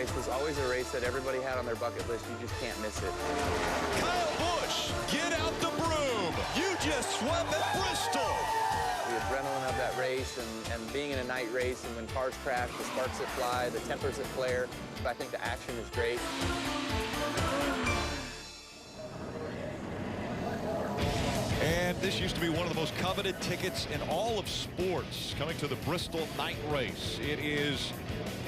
race was always a race that everybody had on their bucket list. You just can't miss it. Kyle Busch, get out the broom. You just swept at Bristol. The adrenaline of that race and being in a night race, and when cars crash, the sparks that fly, the tempers that flare. But I think the action is great. And this used to be one of the most coveted tickets in all of sports, coming to the Bristol night race. It is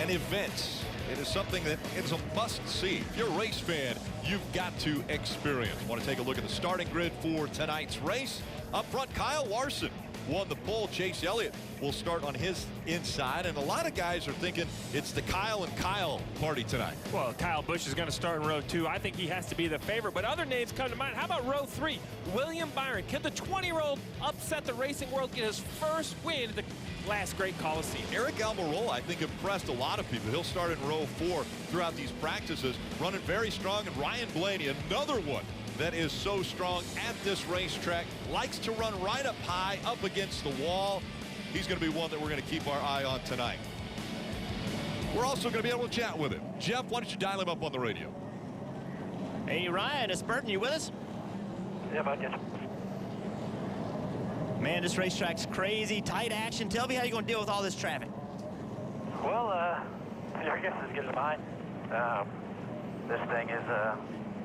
an event. It is something that is a must-see. If you're a race fan, you've got to experience. Want to take a look at the starting grid for tonight's race? Up front, Kyle Larson won the pole. Chase Elliott will start on his inside, and a lot of guys are thinking it's the Kyle and Kyle party tonight. Well, Kyle Busch is going to start in row 2. I think he has to be the favorite, but other names come to mind. How about row 3? William Byron. Can the 20-year-old upset the racing world, get his first win at the last great Coliseum? Eric Almirola, I think, impressed a lot of people. He'll start in row 4 throughout these practices, running very strong. And Ryan Blaney, another one that is so strong at this racetrack, likes to run right up high, up against the wall. He's going to be one that we're going to keep our eye on tonight. We're also going to be able to chat with him. Jeff, why don't you dial him up on the radio? Hey, Ryan, it's Burton. You with us? Yeah, bud. Yes. Man, this racetrack's crazy, tight action. Tell me how you're going to deal with all this traffic. Well, I guess it's good as mine. This thing is,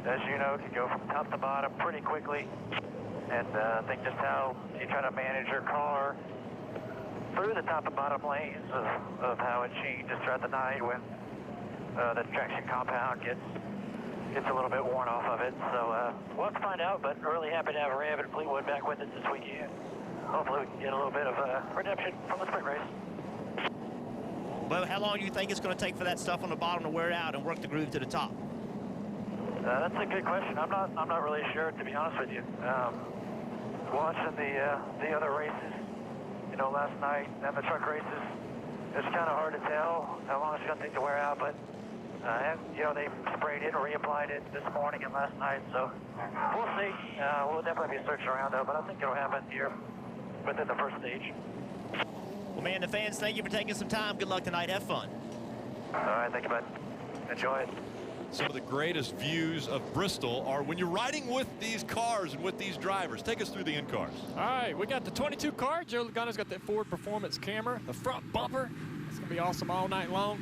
as you know, can go from top to bottom pretty quickly. And I think just how you try to manage your car through the top and bottom lanes of how it changes throughout the night when the traction compound gets a little bit worn off of it. So we'll have to find out, but really happy to have Rabbit and Fleetwood back with us this weekend. Hopefully we can get a little bit of redemption from the sprint race. Well, how long do you think it's going to take for that stuff on the bottom to wear out and work the groove to the top? That's a good question. I'm not really sure, to be honest with you. Watching the other races, you know, last night and the truck races, it's kind of hard to tell how long it's going to take to wear out. But you know, they sprayed it or reapplied it this morning and last night, so we'll see. We'll definitely be searching around though, but I think it'll happen here within the first stage. Well, man, the fans, thank you for taking some time. Good luck tonight. Have fun. All right, thank you, bud. Enjoy it. Some of the greatest views of Bristol are when you're riding with these cars and with these drivers. Take us through the in-cars. All right, we got the 22 car. Joe Logano's got that Ford Performance camera, the front bumper. It's going to be awesome all night long.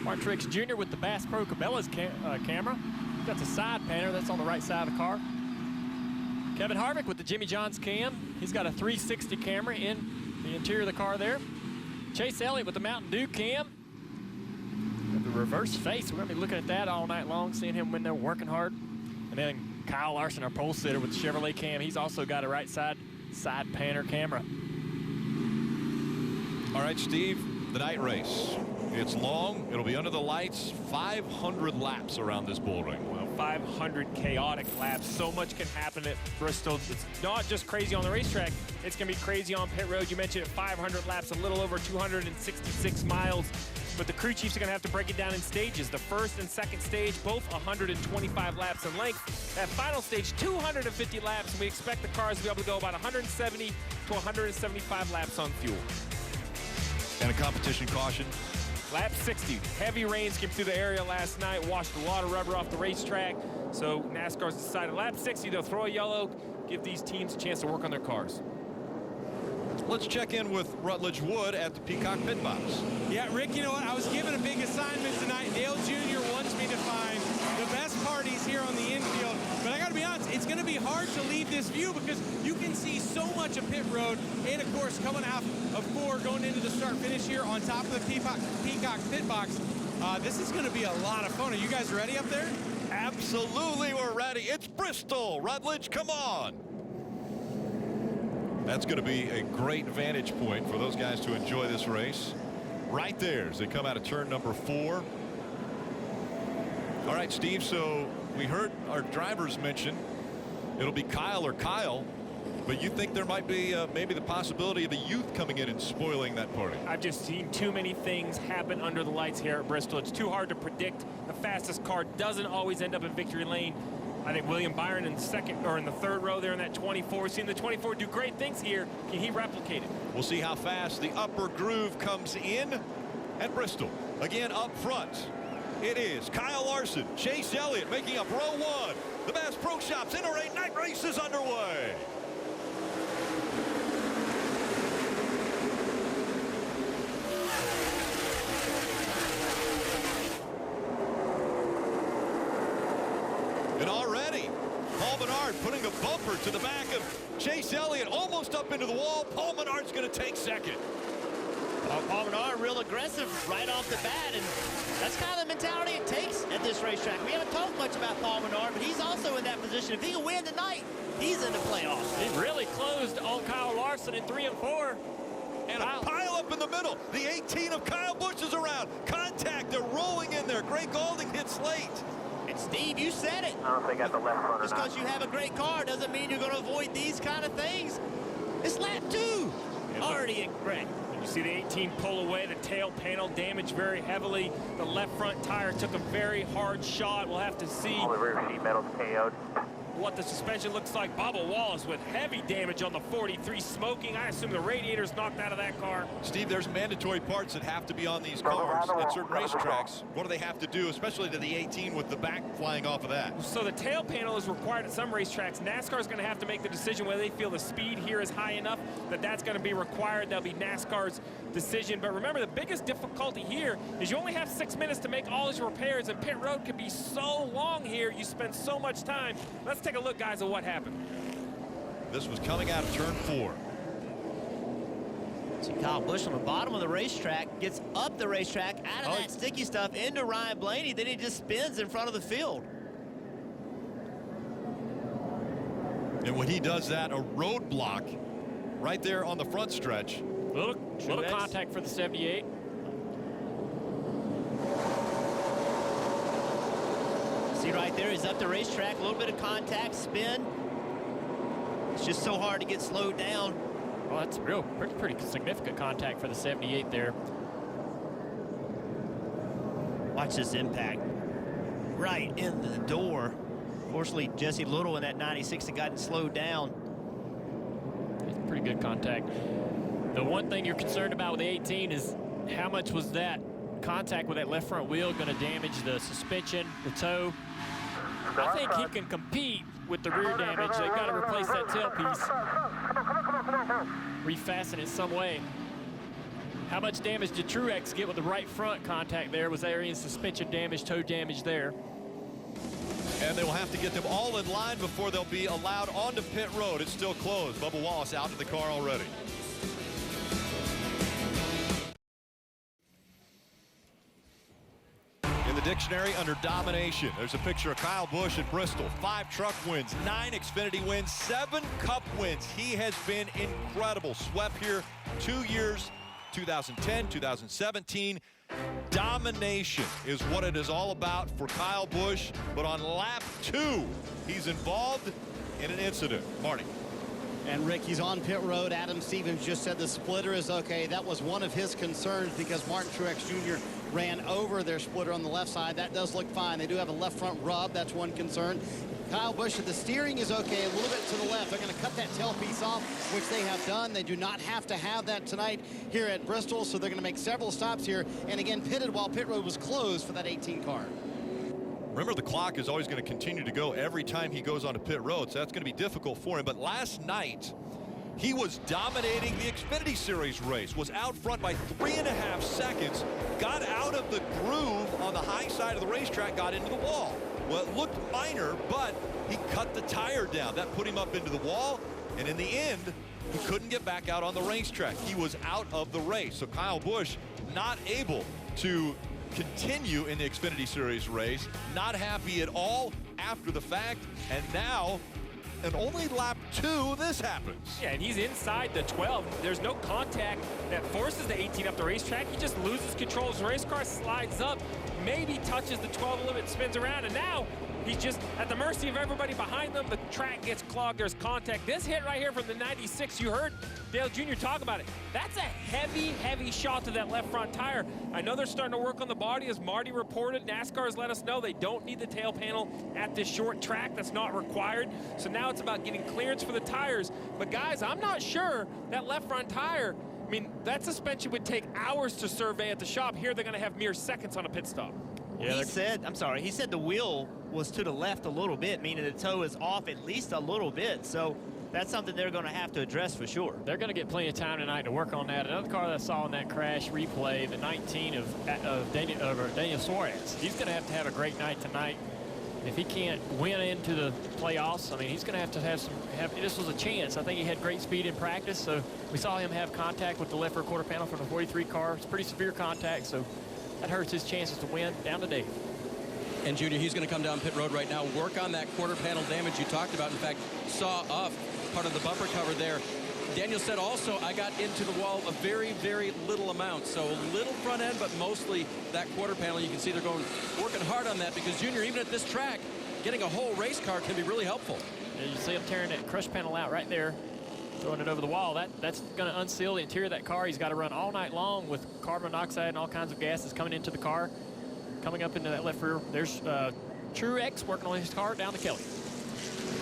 Martin Truex Jr. with the Bass Pro Cabela's camera. He's got the side panner. That's on the right side of the car. Kevin Harvick with the Jimmy John's cam. He's got a 360 camera in the interior of the car there. Chase Elliott with the Mountain Dew cam. The reverse face, we're going to be looking at that all night long, seeing him when they're working hard. And then Kyle Larson, our pole sitter with the Chevrolet cam, he's also got a right side panner camera. All right, Steve, the night race. It's long. It'll be under the lights. 500 laps around this bull ring. Well, 500 chaotic laps. So much can happen at Bristol. It's not just crazy on the racetrack. It's going to be crazy on pit road. You mentioned it, 500 laps, a little over 266 miles. But the crew chiefs are going to have to break it down in stages. The first and second stage, both 125 laps in length. That final stage, 250 laps, and we expect the cars to be able to go about 170 to 175 laps on fuel. And a competition caution. Lap 60. Heavy rains came through the area last night, washed a lot of rubber off the racetrack. So NASCAR's decided lap 60, they'll throw a yellow, give these teams a chance to work on their cars. Let's check in with Rutledge Wood at the Peacock Pit Box. Yeah, Rick, you know what? I was given a big assignment tonight. Dale Jr. wants me to find the best parties here on the infield. But I got to be honest, it's going to be hard to leave this view because you can see so much of pit road. And, of course, coming out of 4, going into the start-finish here on top of the Peacock Pit Box. This is going to be a lot of fun. Are you guys ready up there? Absolutely, we're ready. It's Bristol. Rutledge, come on. That's going to be a great vantage point for those guys to enjoy this race. Right there as they come out of turn number 4. All right, Steve, so we heard our drivers mention it'll be Kyle or Kyle, but you think there might be maybe the possibility of a youth coming in and spoiling that party? I've just seen too many things happen under the lights here at Bristol. It's too hard to predict. The fastest car doesn't always end up in victory lane. I think William Byron in the second or in the third row there in that 24. We've seen the 24 do great things here. Can he replicate it? We'll see how fast the upper groove comes in at Bristol. Again, up front, It is Kyle Larson, Chase Elliott making up row one. The Bass Pro Shops NRA night race is underway. And already, Paul Menard putting a bumper to the back of Chase Elliott, almost up into the wall. Paul Menard's going to take second. Paul Menard real aggressive right off the bat, and that's kind of the mentality it takes at this racetrack. We haven't talked much about Paul Menard, but he's also in that position. If he can win tonight, he's in the playoffs. He really closed on Kyle Larson in 3 and 4. And a pile up in the middle. The 18 of Kyle Busch is around. Contact, they're rolling in there. Greg Gaulding hits late. And Steve, you said it. I don't think I got the left front. Just because you have a great car doesn't mean you're going to avoid these kind of things. It's lap 2. Already in Greg. You see the 18 pull away, the tail panel damaged very heavily. The left front tire took a very hard shot. We'll have to see All the rear sheet metal's KO'd. what the suspension looks like. Bubba Wallace with heavy damage on the 43, smoking. I assume the radiator's knocked out of that car. Steve, there's mandatory parts that have to be on these cars at certain racetracks. What do they have to do, especially to the 18 with the back flying off of that? So the tail panel is required at some racetracks. NASCAR's going to have to make the decision whether they feel the speed here is high enough that that's going to be required. That'll be NASCAR's decision. But remember, the biggest difficulty here is you only have 6 minutes to make all these repairs, and pit road can be so long here. You spend so much time. Let's take a look, guys, at what happened. This was coming out of turn 4. See Kyle Busch on the bottom of the racetrack, gets up the racetrack, out of that sticky stuff into Ryan Blaney, then he just spins in front of the field. And when he does that, a roadblock right there on the front stretch. Little contact for the 78. See right there, he's up the racetrack, a little bit of contact, spin. It's just so hard to get slowed down. Well, that's pretty significant contact for the 78 there. Watch this impact. Right in the door. Fortunately, Jesse Little in that 96 had gotten slowed down. It's pretty good contact. The one thing you're concerned about with the 18 is how much was that contact with that left front wheel going to damage the suspension, the toe. I think he can compete with the rear damage. They've got to replace that tailpiece, refasten it some way. How much damage did Truex get with the right front contact there? Was there any suspension damage, toe damage there? And they will have to get them all in line before they'll be allowed onto pit road. It's still closed. Bubba Wallace out of the car already. In the dictionary, under domination, there's a picture of Kyle Busch at Bristol. 5 truck wins, 9 Xfinity wins, 7 Cup wins. He has been incredible. Swept here 2 years, 2010, 2017. Domination is what it is all about for Kyle Busch. But on lap 2, he's involved in an incident. Marty. And Rick, he's on pit road. Adam Stevens just said the splitter is okay. That was one of his concerns because Martin Truex Jr. ran over their splitter on the left side. That does look fine. They do have a left front rub. That's one concern. Kyle Busch, the steering is okay, a little bit to the left. They're going to cut that tailpiece off, which they have done. They do not have to have that tonight here at Bristol, so they're going to make several stops here. And again, pitted while pit road was closed for that 18 car. Remember, the clock is always going to continue to go every time he goes onto pit road, so that's going to be difficult for him. But last night, he was dominating the Xfinity Series race, was out front by 3.5 seconds, got out of the groove on the high side of the racetrack, got into the wall. Well, it looked minor, but he cut the tire down. That put him up into the wall, and in the end, he couldn't get back out on the racetrack. He was out of the race. So Kyle Busch not able to continue in the Xfinity Series race, not happy at all after the fact, and now and only lap 2 this happens. Yeah, and he's inside the 12. There's no contact that forces the 18 up the racetrack. He just loses control as the race car slides up, maybe touches the 12 a little bit, spins around, and now he's just at the mercy of everybody behind them. The track gets clogged. There's contact. This hit right here from the 96, you heard Dale Jr. talk about it. That's a heavy, heavy shot to that left front tire. I know they're starting to work on the body. As Marty reported, NASCAR has let us know they don't need the tail panel at this short track. That's not required. So now it's about getting clearance for the tires. But guys, I'm not sure that left front tire, I mean, that suspension would take hours to survey at the shop. Here they're going to have mere seconds on a pit stop. Yeah, he said the wheel was to the left a little bit, meaning the toe is off at least a little bit. So that's something they're going to have to address for sure. They're going to get plenty of time tonight to work on that. Another car that I saw in that crash replay, the 19 of Daniel Suarez. He's going to have a great night tonight. If he can't win into the playoffs, I mean, he's going to have this was a chance. I think he had great speed in practice, so we saw him have contact with the left rear quarter panel from the 43 car. It's pretty severe contact, so that hurts his chances to win. Down to Dave. And Junior, he's going to come down pit road right now, work on that quarter panel damage you talked about. In fact, saw off part of the bumper cover there. Daniel said also, I got into the wall a very, very little amount. So a little front end, but mostly that quarter panel. You can see they're working hard on that because, Junior, even at this track, getting a whole race car can be really helpful. Yeah, you see him tearing that crush panel out right there, throwing it over the wall. That's going to unseal the interior of that car. He's got to run all night long with carbon monoxide and all kinds of gases coming into the car. Coming up into that left rear, there's Truex working on his car down to Kelly.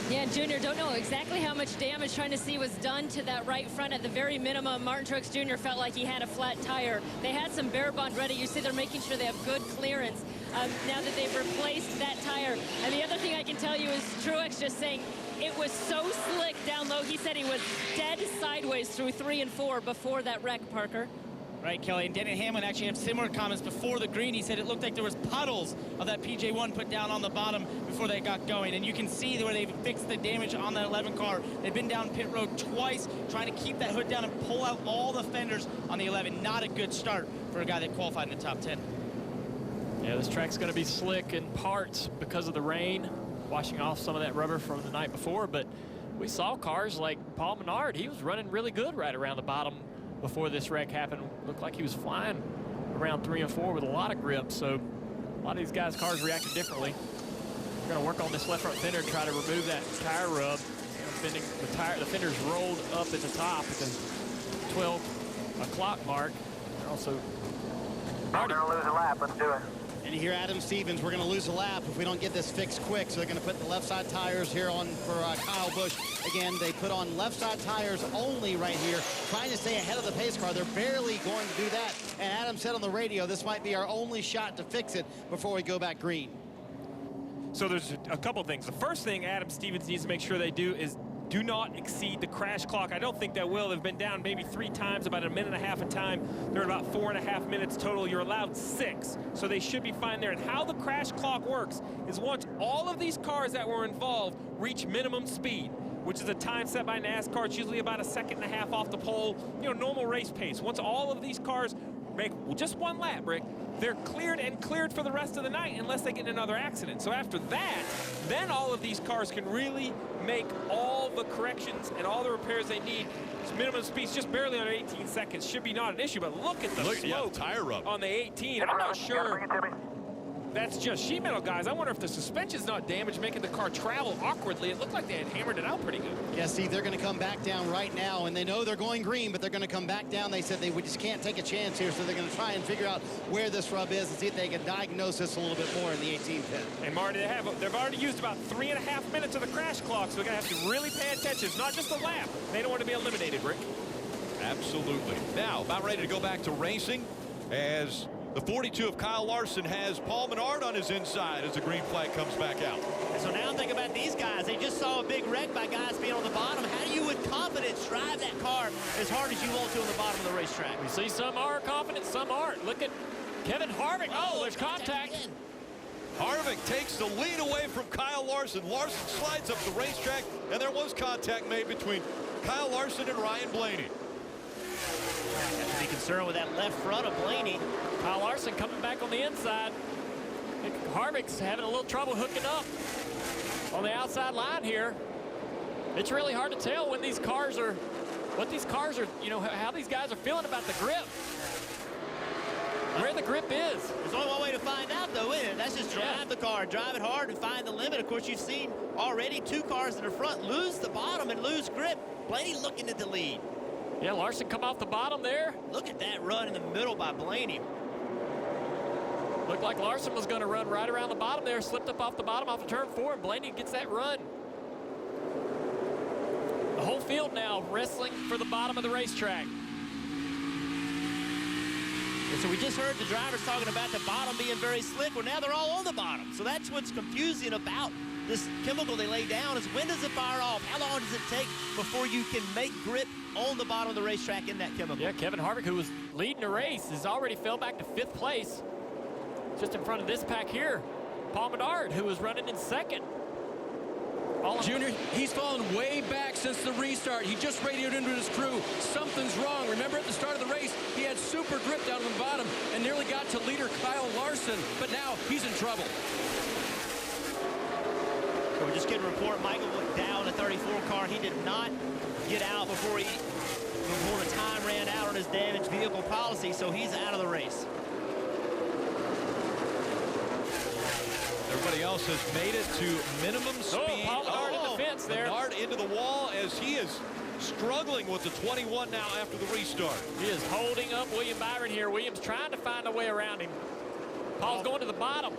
Yeah, Junior, don't know exactly how much damage trying to see was done to that right front. At the very minimum, Martin Truex Jr. felt like he had a flat tire. They had some bare bond ready. You see they're making sure they have good clearance now that they've replaced that tire. And the other thing I can tell you is Truex just saying it was so slick down low. He said he was dead sideways through 3 and 4 before that wreck, Parker. Right, Kelly, and Denny Hamlin actually had similar comments before the green. He said it looked like there was puddles of that PJ1 put down on the bottom before they got going. And you can see where they've fixed the damage on that 11 car. They've been down pit road twice, trying to keep that hood down and pull out all the fenders on the 11. Not a good start for a guy that qualified in the top 10. Yeah, this track's going to be slick in parts because of the rain, washing off some of that rubber from the night before. But we saw cars like Paul Menard. He was running really good right around the bottom before this wreck happened. Looked like he was flying around 3 and 4 with a lot of grip. So a lot of these guys' cars reacted differently. We're going to work on this left front fender and try to remove that tire rub. The fender's rolled up at the top at the 12 o'clock mark. They're also We're going to lose a lap. Let's do it. And you hear Adam Stevens, we're going to lose a lap if we don't get this fixed quick. So they're going to put the left side tires here on for Kyle Busch. Again, they put on left side tires only right here, trying to stay ahead of the pace car. They're barely going to do that. And Adam said on the radio, this might be our only shot to fix it before we go back green. So there's a couple things. The first thing Adam Stevens needs to make sure they do is do not exceed the crash clock. I don't think they will. They've been down maybe 3 times, about a minute and a half in time. They're at about 4.5 minutes total. You're allowed 6, so they should be fine there. And how the crash clock works is once all of these cars that were involved reach minimum speed, which is a time set by NASCAR. It's usually about 1.5 seconds off the pole, normal race pace. Once all of these cars make just 1 lap, Rick, they're cleared for the rest of the night unless they get in another accident. So after that, then all of these cars can really make all the corrections and all the repairs they need. It's minimum speed's just barely under 18 seconds. Should be not an issue, but look at the slope tire rub on the 18. I'm not sure that's just sheet metal, guys. I wonder if the suspension's not damaged, making the car travel awkwardly. It looked like they had hammered it out pretty good. Yeah, Steve, they're going to come back down right now, and they know they're going green, but they're going to come back down. They said we just can't take a chance here, so they're going to try and figure out where this rub is and see if they can diagnose this a little bit more in the 18 pit. And Marty, they've already used about 3.5 minutes of the crash clock, so they're going to have to really pay attention. It's not just a lap. They don't want to be eliminated, Rick. Absolutely. Now, about ready to go back to racing as the 42 of Kyle Larson has Paul Menard on his inside as the green flag comes back out. And so now think about these guys. They just saw a big wreck by guys being on the bottom. How do you with confidence drive that car as hard as you want to on the bottom of the racetrack? We see some are confident, some aren't. Look at Kevin Harvick. Oh, there's contact. Harvick takes the lead away from Kyle Larson. Larson slides up the racetrack, and there was contact made between Kyle Larson and Ryan Blaney. Have to be concerned with that left front of Blaney. Kyle Larson coming back on the inside. I think Harvick's having a little trouble hooking up on the outside line here. It's really hard to tell when these cars are, how these guys are feeling about the grip. Where the grip is. There's only one way to find out, though, isn't it? That's just drive the car, drive it hard, and find the limit. Of course, you've seen already 2 cars in the front lose the bottom and lose grip. Blaney looking at the lead. Yeah, Larson come off the bottom there. Look at that run in the middle by Blaney. Looked like Larson was going to run right around the bottom there, slipped up off the bottom off of turn 4, and Blaney gets that run. The whole field now wrestling for the bottom of the racetrack. And so we just heard the drivers talking about the bottom being very slick. Well, now they're all on the bottom. So that's what's confusing about this chemical they lay down is when does it fire off? How long does it take before you can make grip on the bottom of the racetrack in that chemical? Yeah, Kevin Harvick, who was leading the race, has already fell back to 5th place. Just in front of this pack here. Paul Menard, who was running in 2nd. Junior, he's fallen way back since the restart. He just radioed into his crew. Something's wrong. Remember at the start of the race, he had super grip down on the bottom and nearly got to leader Kyle Larson, but now he's in trouble. So we're just getting a report. Michael Dow in the 34 car. He did not get out before the time ran out on his damaged vehicle policy, so he's out of the race. Everybody else has made it to minimum speed. Paul Menard in the fence there. Menard into the wall as he is struggling with the 21 now after the restart. He is holding up William Byron here. Williams trying to find a way around him. Paul's going to the bottom.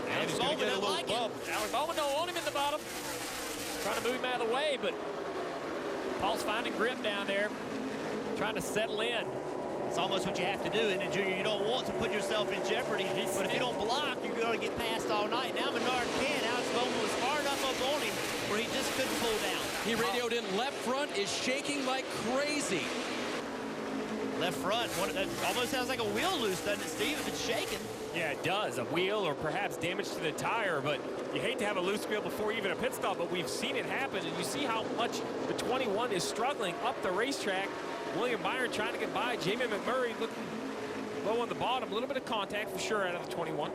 And he's going to get a little bump. Alex Bowman don't want him in the bottom. Trying to move him out of the way, but Paul's finding grip down there. Trying to settle in. It's almost what you have to do, isn't it, Junior? You don't want to put yourself in jeopardy, but if you don't block, you're going to get passed all night. Now Menard can. Alex Bowman was far enough up on him where he just couldn't pull down. He radioed in. Left front is shaking like crazy. Left front, that almost sounds like a wheel loose, doesn't it, Steve, if it's shaking? Yeah, it does. A wheel or perhaps damage to the tire, but you hate to have a loose wheel before even a pit stop, but we've seen it happen, and you see how much the 21 is struggling up the racetrack. William Byron trying to get by. Jamie McMurray looking low on the bottom. A little bit of contact for sure out of the 21.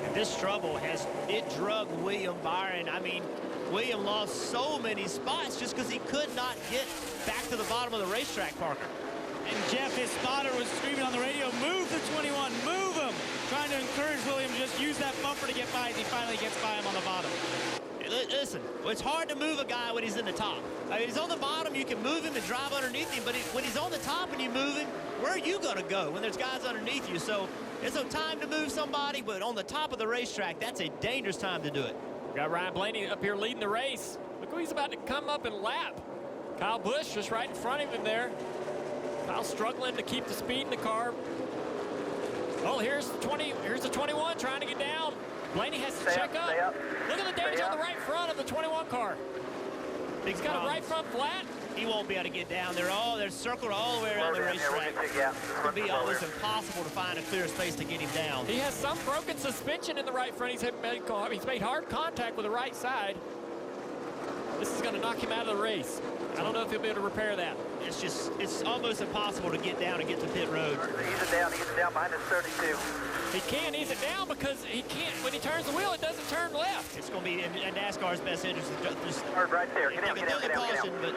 And this trouble it drug William Byron. I mean, William lost so many spots just because he could not get back to the bottom of the racetrack, Parker. And Jeff, his spotter, was screaming on the radio, move the 21, move him. Trying to encourage William to just use that bumper to get by as he finally gets by him on the bottom. Listen, it's hard to move a guy when he's in the top. I mean, he's on the bottom, you can move him and drive underneath him, but when he's on the top and you move him, where are you going to go when there's guys underneath you? So it's a time to move somebody, but on the top of the racetrack, that's a dangerous time to do it. Got Ryan Blaney up here leading the race. Look who he's about to come up and lap. Kyle Busch just right in front of him there. Kyle struggling to keep the speed in the car. Oh, here's the 21 trying to get down. Blaney has to check up. Look at the damage on the right front of the 21 car. He's got a right front flat. He won't be able to get down. They're circled all the way around the racetrack. It'll be almost impossible to find a clear space to get him down. He has some broken suspension in the right front. He's made hard contact with the right side. This is going to knock him out of the race. I don't know if he'll be able to repair that. It's almost impossible to get down and get to pit road. Ease it down behind this 32. He can't ease it down because he can't. When he turns the wheel, it doesn't turn left. It's going to be in NASCAR's best interest to just right there. Get out. But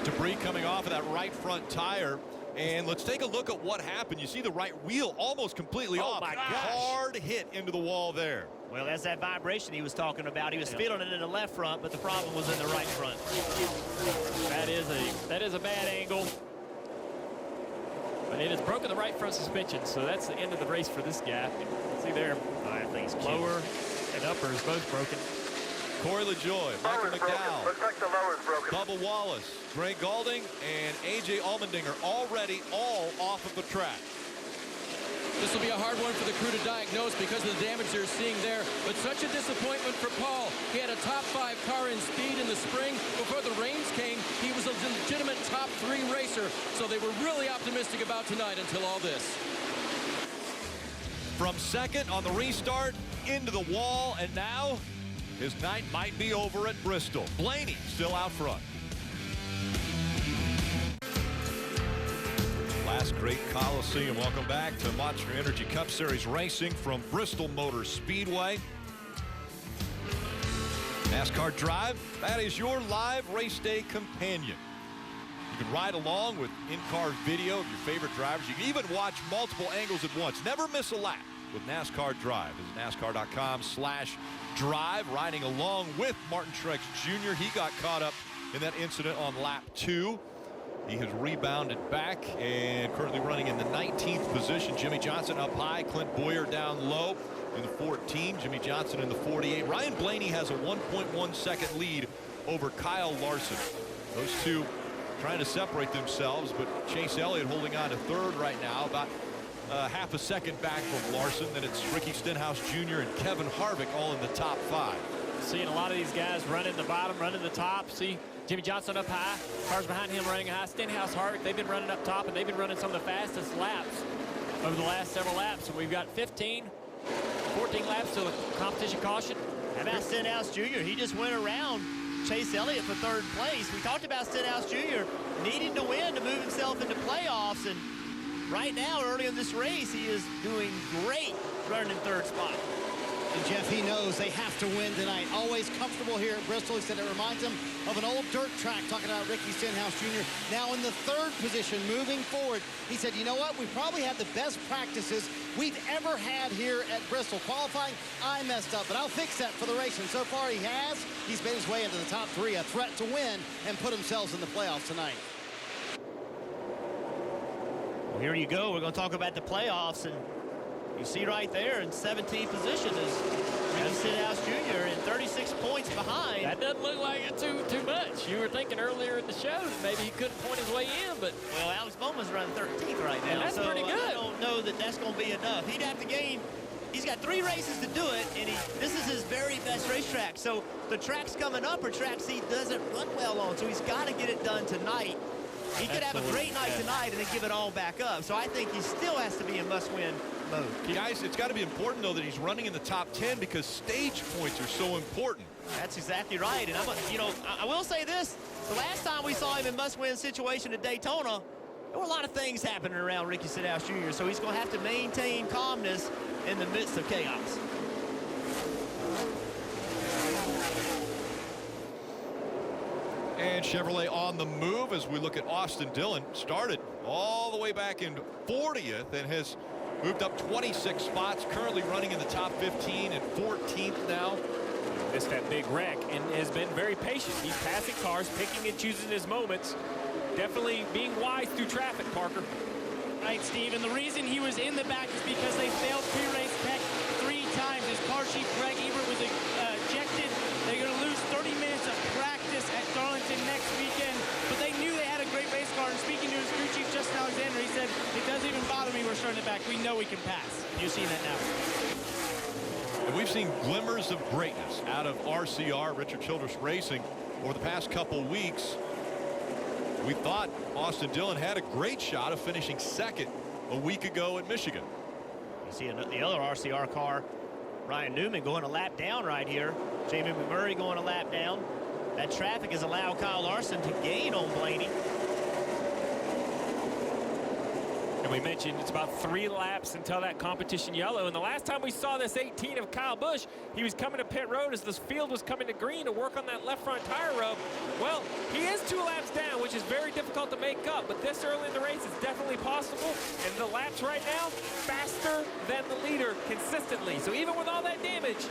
debris coming off of that right front tire. And let's take a look at what happened. You see the right wheel almost completely off. My gosh. Hard hit into the wall there. Well, that's that vibration he was talking about. He was feeling it in the left front, but the problem was in the right front. That is a bad angle. But it has broken the right front suspension, so that's the end of the race for this guy. See there, I think it's lower and upper is both broken. Corey LaJoie, Michael McDowell, Looks like the lower's broken. Bubba Wallace, Greg Galding, and A.J. Allmendinger already all off of the track. This will be a hard one for the crew to diagnose because of the damage they're seeing there. But such a disappointment for Paul. He had a top 5 car in speed in the spring. Before the rains came, he was a legitimate top 3 racer. So they were really optimistic about tonight until all this. From second on the restart into the wall, and now his night might be over at Bristol. Blaney still out front. Last great Coliseum. Welcome back to Monster Energy Cup Series racing from Bristol Motor Speedway. NASCAR Drive, that is your live race day companion. You can ride along with in-car video of your favorite drivers. You can even watch multiple angles at once. Never miss a lap with NASCAR Drive. Visit NASCAR.com/drive. Riding along with Martin Truex Jr. He got caught up in that incident on lap 2. He has rebounded back and currently running in the 19th position. Jimmy Johnson up high. Clint Boyer down low in the 14. Jimmy Johnson in the 48. Ryan Blaney has a 1.1 second lead over Kyle Larson. Those two trying to separate themselves, but Chase Elliott holding on to third right now, about half a second back from Larson. Then it's Ricky Stenhouse Jr. and Kevin Harvick all in the top 5. Seeing a lot of these guys running the bottom, running the top. See Jimmy Johnson up high, cars behind him running high. Stenhouse, Harvick, they've been running up top, and they've been running some of the fastest laps over the last several laps. So we've got 14 laps to the competition caution. How about Stenhouse Jr.? He just went around Chase Elliott for third place. We talked about Stenhouse Jr. needing to win to move himself into playoffs, and right now, early in this race, he is doing great running in third spot. And Jeff, he knows they have to win tonight. Always comfortable here at Bristol. He said it reminds him of an old dirt track, talking about Ricky Stenhouse Jr. now in the third position, moving forward. He said, you know what? We probably have the best practices we've ever had here at Bristol. Qualifying, I messed up, but I'll fix that for the race. And so far he has. He's made his way into the top 3, a threat to win, and put himself in the playoffs tonight. Well, here you go. We're going to talk about the playoffs, and you see right there in 17th position is Ricky Stenhouse Jr. and 36 points behind. That doesn't look like it too much. You were thinking earlier in the show that maybe he couldn't point his way in, but well, Alex Bowman's running 13th right now. And that's so pretty good. I don't know that that's going to be enough. He'd have to gain. He's got 3 races to do it, and this is his very best racetrack. So the tracks coming up are tracks he doesn't run well on. So he's got to get it done tonight. He could have a great night tonight and then give it all back up. So I think he still has to be in must-win mode. Guys, it's got to be important, though, that he's running in the top 10 because stage points are so important. That's exactly right. And I will say this. The last time we saw him in must-win situation at Daytona, there were a lot of things happening around Ricky Stenhouse Jr., so he's going to have to maintain calmness in the midst of chaos. And Chevrolet on the move as we look at Austin Dillon. Started all the way back in 40th and has moved up 26 spots, currently running in the top 15 and 14th now. Missed that big wreck and has been very patient. He's passing cars, picking and choosing his moments. Definitely being wise through traffic, Parker. Right, Steve, and the reason he was in the back is because they failed pre-race tech 3 times. His car chief, Greg Ebert, was ejected. They're going to lose 30 minutes of practice at Darlington next weekend, but they knew they had a great race car, and speaking to his crew chief, Justin Alexander, he said, it doesn't even bother me we're starting it back. We know we can pass. You've seen that now. And we've seen glimmers of greatness out of RCR, Richard Childress Racing, over the past couple weeks. We thought Austin Dillon had a great shot of finishing second a week ago at Michigan. You see the other RCR car, Ryan Newman, going a lap down right here. Jamie McMurray going a lap down. That traffic has allowed Kyle Larson to gain on Blaney. And we mentioned it's about 3 laps until that competition yellow. And the last time we saw this 18 of Kyle Busch, he was coming to pit road as this field was coming to green to work on that left front tire rub. Well, he is 2 laps down, which is very difficult to make up. But this early in the race is definitely possible. And the laps right now, faster than the leader consistently. So even with all that damage,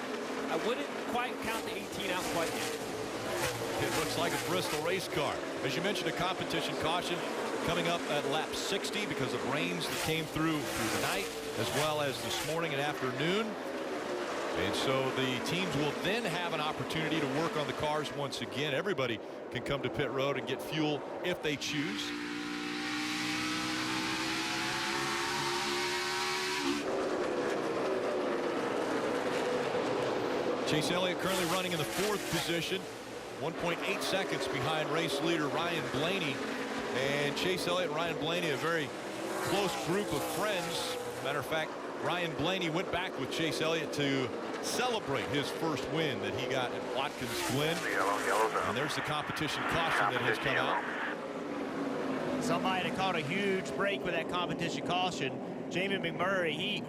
I wouldn't quite count the 18 out quite yet. It looks like a Bristol race car. As you mentioned, a competition caution coming up at lap 60 because of rains that came through the night as well as this morning and afternoon. And so the teams will then have an opportunity to work on the cars once again. Everybody can come to pit road and get fuel if they choose. Chase Elliott currently running in the 4th position, 1.8 seconds behind race leader Ryan Blaney. And Chase Elliott and Ryan Blaney, a very close group of friends. Matter of fact, Ryan Blaney went back with Chase Elliott to celebrate his first win that he got at Watkins Glen. And there's the competition caution that has come out. Somebody that caught a huge break with that competition caution. Jamie McMurray,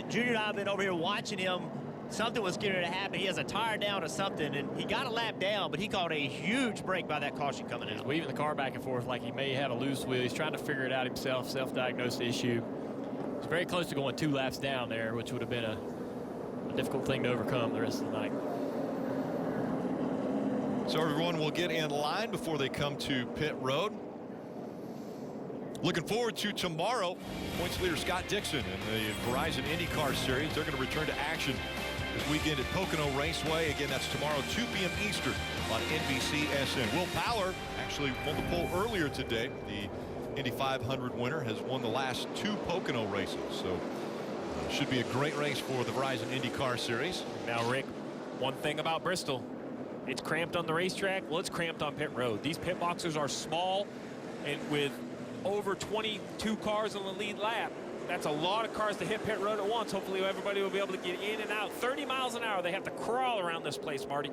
Junior and I have been over here watching him. Something was getting to happen. He has a tire down or something, and he got a lap down, but he caught a huge break by that caution coming out. He's weaving the car back and forth like he may have a loose wheel. He's trying to figure it out himself, self-diagnose the issue. He's very close to going 2 laps down there, which would have been a difficult thing to overcome the rest of the night. So everyone will get in line before they come to pit road. Looking forward to tomorrow. Points leader Scott Dixon in the Verizon IndyCar Series. They're going to return to action this weekend at Pocono Raceway. Again, that's tomorrow, 2 p.m. Eastern on NBCSN. Will Power actually won the pole earlier today. The Indy 500 winner has won the last 2 Pocono races. So should be a great race for the Verizon IndyCar Series. Now, Rick, one thing about Bristol, it's cramped on the racetrack. Well, it's cramped on pit road. These pit boxes are small, and with over 22 cars on the lead lap, that's a lot of cars to hit pit road at once. Hopefully everybody will be able to get in and out. 30 miles an hour. They have to crawl around this place, Marty.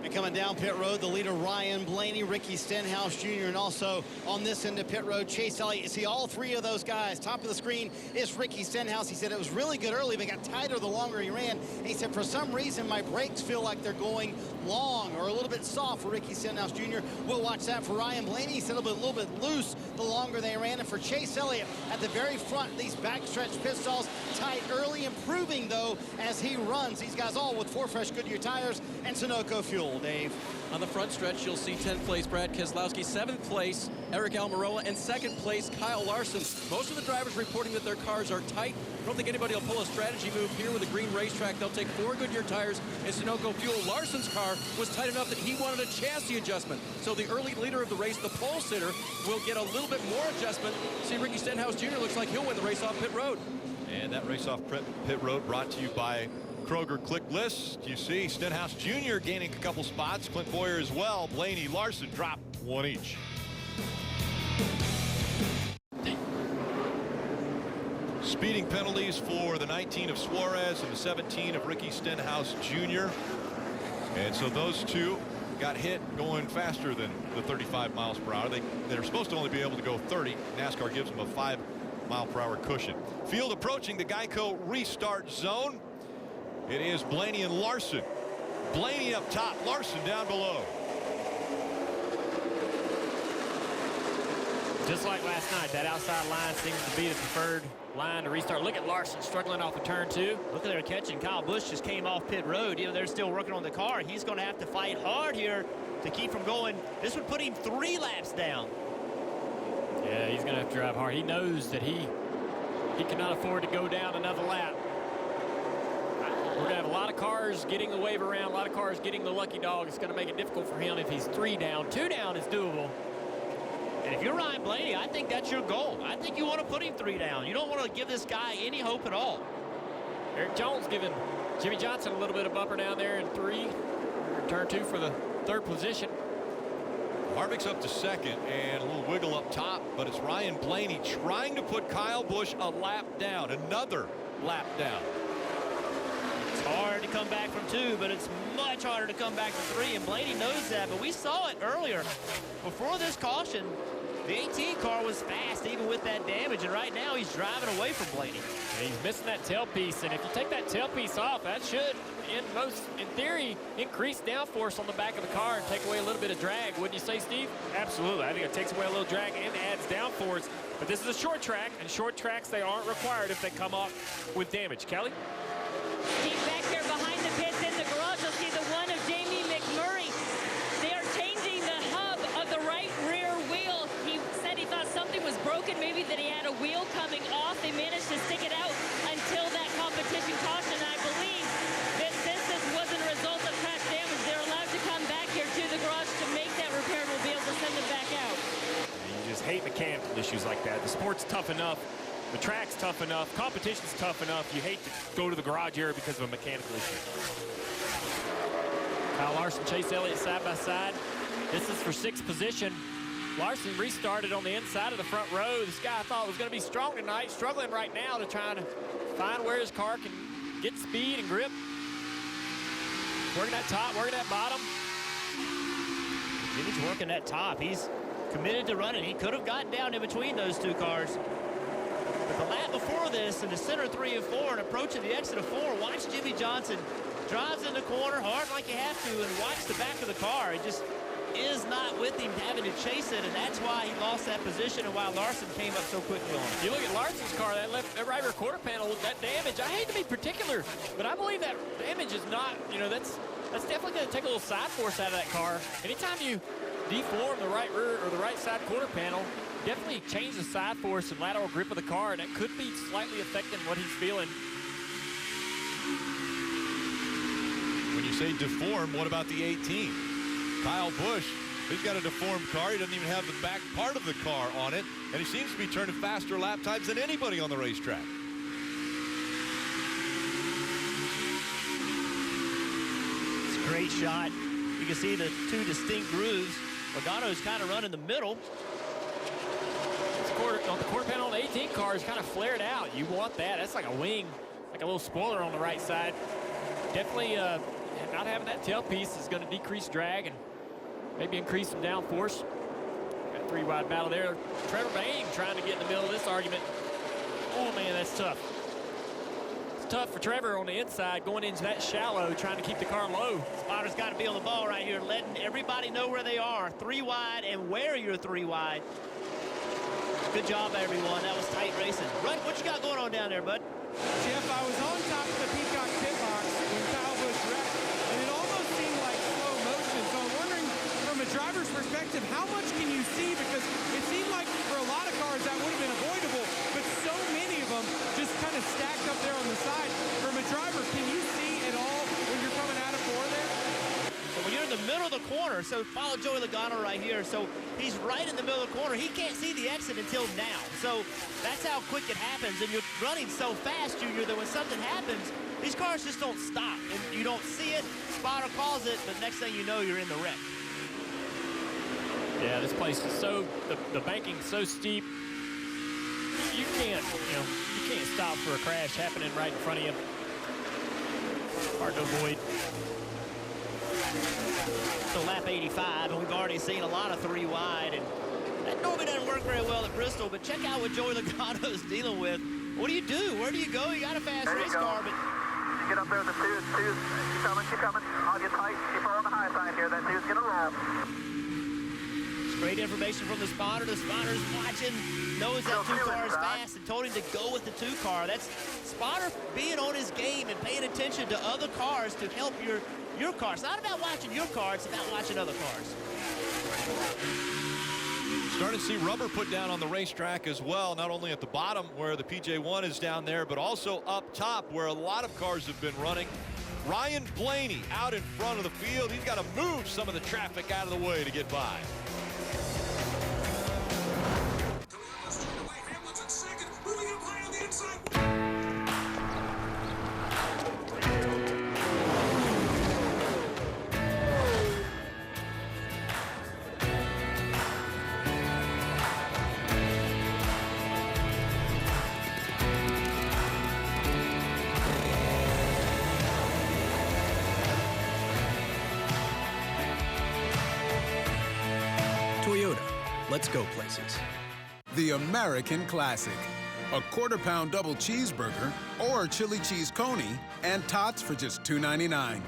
And coming down pit road, the leader Ryan Blaney, Ricky Stenhouse Jr., and also on this end of pit road, Chase Elliott. You see all 3 of those guys. Top of the screen is Ricky Stenhouse. He said it was really good early, but got tighter the longer he ran. And he said, for some reason, my brakes feel like they're going long or a little bit soft for Ricky Stenhouse Jr. We'll watch that for Ryan Blaney. He said a little bit loose the longer they ran. And for Chase Elliott at the very front, these backstretch pit stalls tight early, improving, though, as he runs. These guys all with 4 fresh Goodyear tires and Sunoco fuel. Dave. On the front stretch, you'll see 10th place Brad Keselowski, 7th place Eric Almirola, and 2nd place Kyle Larson. Most of the drivers reporting that their cars are tight. I don't think anybody will pull a strategy move here with a green racetrack. They'll take 4 Goodyear tires and Sunoco fuel. Larson's car was tight enough that he wanted a chassis adjustment. So the early leader of the race, the pole sitter, will get a little bit more adjustment. See, Ricky Stenhouse Jr. looks like he'll win the race off pit road. And that race off pit road brought to you by Kroger Click List. You see Stenhouse Jr. gaining a couple spots. Clint Boyer as well. Blaney, Larson drop 1 each. Speeding penalties for the 19 of Suarez and the 17 of Ricky Stenhouse Jr. And so those 2 got hit going faster than the 35 miles per hour. They're supposed to only be able to go 30. NASCAR gives them a 5-mile-per-hour cushion. Field approaching the Geico restart zone. It is Blaney and Larson. Blaney up top, Larson down below. Just like last night, that outside line seems to be the preferred line to restart. Look at Larson struggling off of turn 2. Look at their catching. Kyle Busch just came off pit road. You know, they're still working on the car. He's going to have to fight hard here to keep from going. This would put him 3 laps down. Yeah, he's going to have to drive hard. He knows that he cannot afford to go down another lap. We're going to have a lot of cars getting the wave around, a lot of cars getting the lucky dog. It's going to make it difficult for him if he's 3 down. 2 down is doable. And if you're Ryan Blaney, I think that's your goal. I think you want to put him 3 down. You don't want to give this guy any hope at all. Eric Jones giving Jimmy Johnson a little bit of bumper down there in 3. Turn 2 for the 3rd position. Harvick's up to 2nd and a little wiggle up top, but it's Ryan Blaney trying to put Kyle Busch a lap down, another lap down. It's hard to come back from 2, but it's much harder to come back from 3, and Blaney knows that. But we saw it earlier. Before this caution, the 18 car was fast, even with that damage, and right now he's driving away from Blaney. And he's missing that tailpiece, and if you take that tailpiece off, that should, in theory, increase downforce on the back of the car and take away a little bit of drag. Wouldn't you say, Steve? Absolutely. I think it takes away a little drag and adds downforce. But this is a short track, and short tracks, they aren't required if they come off with damage. Kelly? Steve, back there behind the pits in the garage, you'll see the one of Jamie McMurray. They are changing the hub of the right rear wheel. He said he thought something was broken, maybe that he had a wheel coming off. They managed to stick it out until that competition caution. I believe that since this wasn't a result of crash damage, they're allowed to come back here to the garage to make that repair, and we'll be able to send them back out. You just hate mechanical issues like that. The sport's tough enough. The track's tough enough. Competition's tough enough. You hate to go to the garage area because of a mechanical issue. Kyle Larson, Chase Elliott side by side. This is for 6th position. Larson restarted on the inside of the front row. This guy I thought was going to be strong tonight, struggling right now to try to find where his car can get speed and grip. Working that top, working that bottom. Jimmy's working that top. He's committed to running. He could have gotten down in between those 2 cars. But the lap before this, in the center 3 and 4 and approaching the exit of 4, watch Jimmy Johnson drives in the corner hard like you have to and watch the back of the car. It just is not with him having to chase it, and that's why he lost that position and why Larson came up so quickly on him. You look at Larson's car, that right rear quarter panel, that damage, I hate to be particular, but I believe that damage is not, you know, that's definitely going to take a little side force out of that car. Anytime you deform the right rear or the right side quarter panel, definitely change the side force and lateral grip of the car, and that could be slightly affecting what he's feeling. When you say deformed, what about the 18? Kyle Busch, he's got a deformed car. He doesn't even have the back part of the car on it, and he seems to be turning faster lap times than anybody on the racetrack. It's a great shot. You can see the two distinct grooves. Logano's kind of running the middle. On the quarter panel on the 18 car is kind of flared out. You want that. That's like a wing, like a little spoiler on the right side. Definitely not having that tailpiece is going to decrease drag and maybe increase some downforce. Got a three-wide battle there. Trevor Bayne trying to get in the middle of this argument. Oh, man, that's tough. It's tough for Trevor on the inside, going into that shallow, trying to keep the car low. Spotter's got to be on the ball right here, letting everybody know where they are. Three wide and where you're three wide. Good job, everyone. That was tight racing. Rudd, what you got going on down there, bud? Jeff, I was on top of the Peacock pit box when Kyle Busch wrecked, and it almost seemed like slow motion. So I'm wondering, from a driver's perspective, how much can you see? Because it seemed like for a lot of cars that would have been avoidable, but so many of them just kind of stacked up there on the side. From a driver, can you see at all when you're coming out of four there? So when you're in the middle of the corner, so follow Joey Logano right here. So he's right in the middle of the corner. He can't see the exit until now. So that's how quick it happens. And you're running so fast, Junior, that when something happens, these cars just don't stop. And you don't see it. Spotter calls it, but next thing you know, you're in the wreck. Yeah, this place is so, the banking's so steep. You can't stop for a crash happening right in front of you. Hard to avoid. So lap 85, and we've already seen a lot of three wide, and that normally doesn't work very well at Bristol, but check out what Joey Logano's dealing with. What do you do? Where do you go? You got a fast race car, but... Get up there with the twos. Keep coming. I'll get tight. Keep her on the high side here. That two's gonna roll. It's great information from the spotter. The spotter's watching, knows that two car is fast, and told him to go with the two car. That's spotter being on his game and paying attention to other cars to help your car. It's not about watching your car, it's about watching other cars. Starting to see rubber put down on the racetrack as well, not only at the bottom where the PJ1 is down there, but also up top where a lot of cars have been running. Ryan Blaney out in front of the field. He's got to move some of the traffic out of the way to get by. Let's go places. The American Classic. A quarter-pound double cheeseburger or chili cheese coney and tots for just $2.99.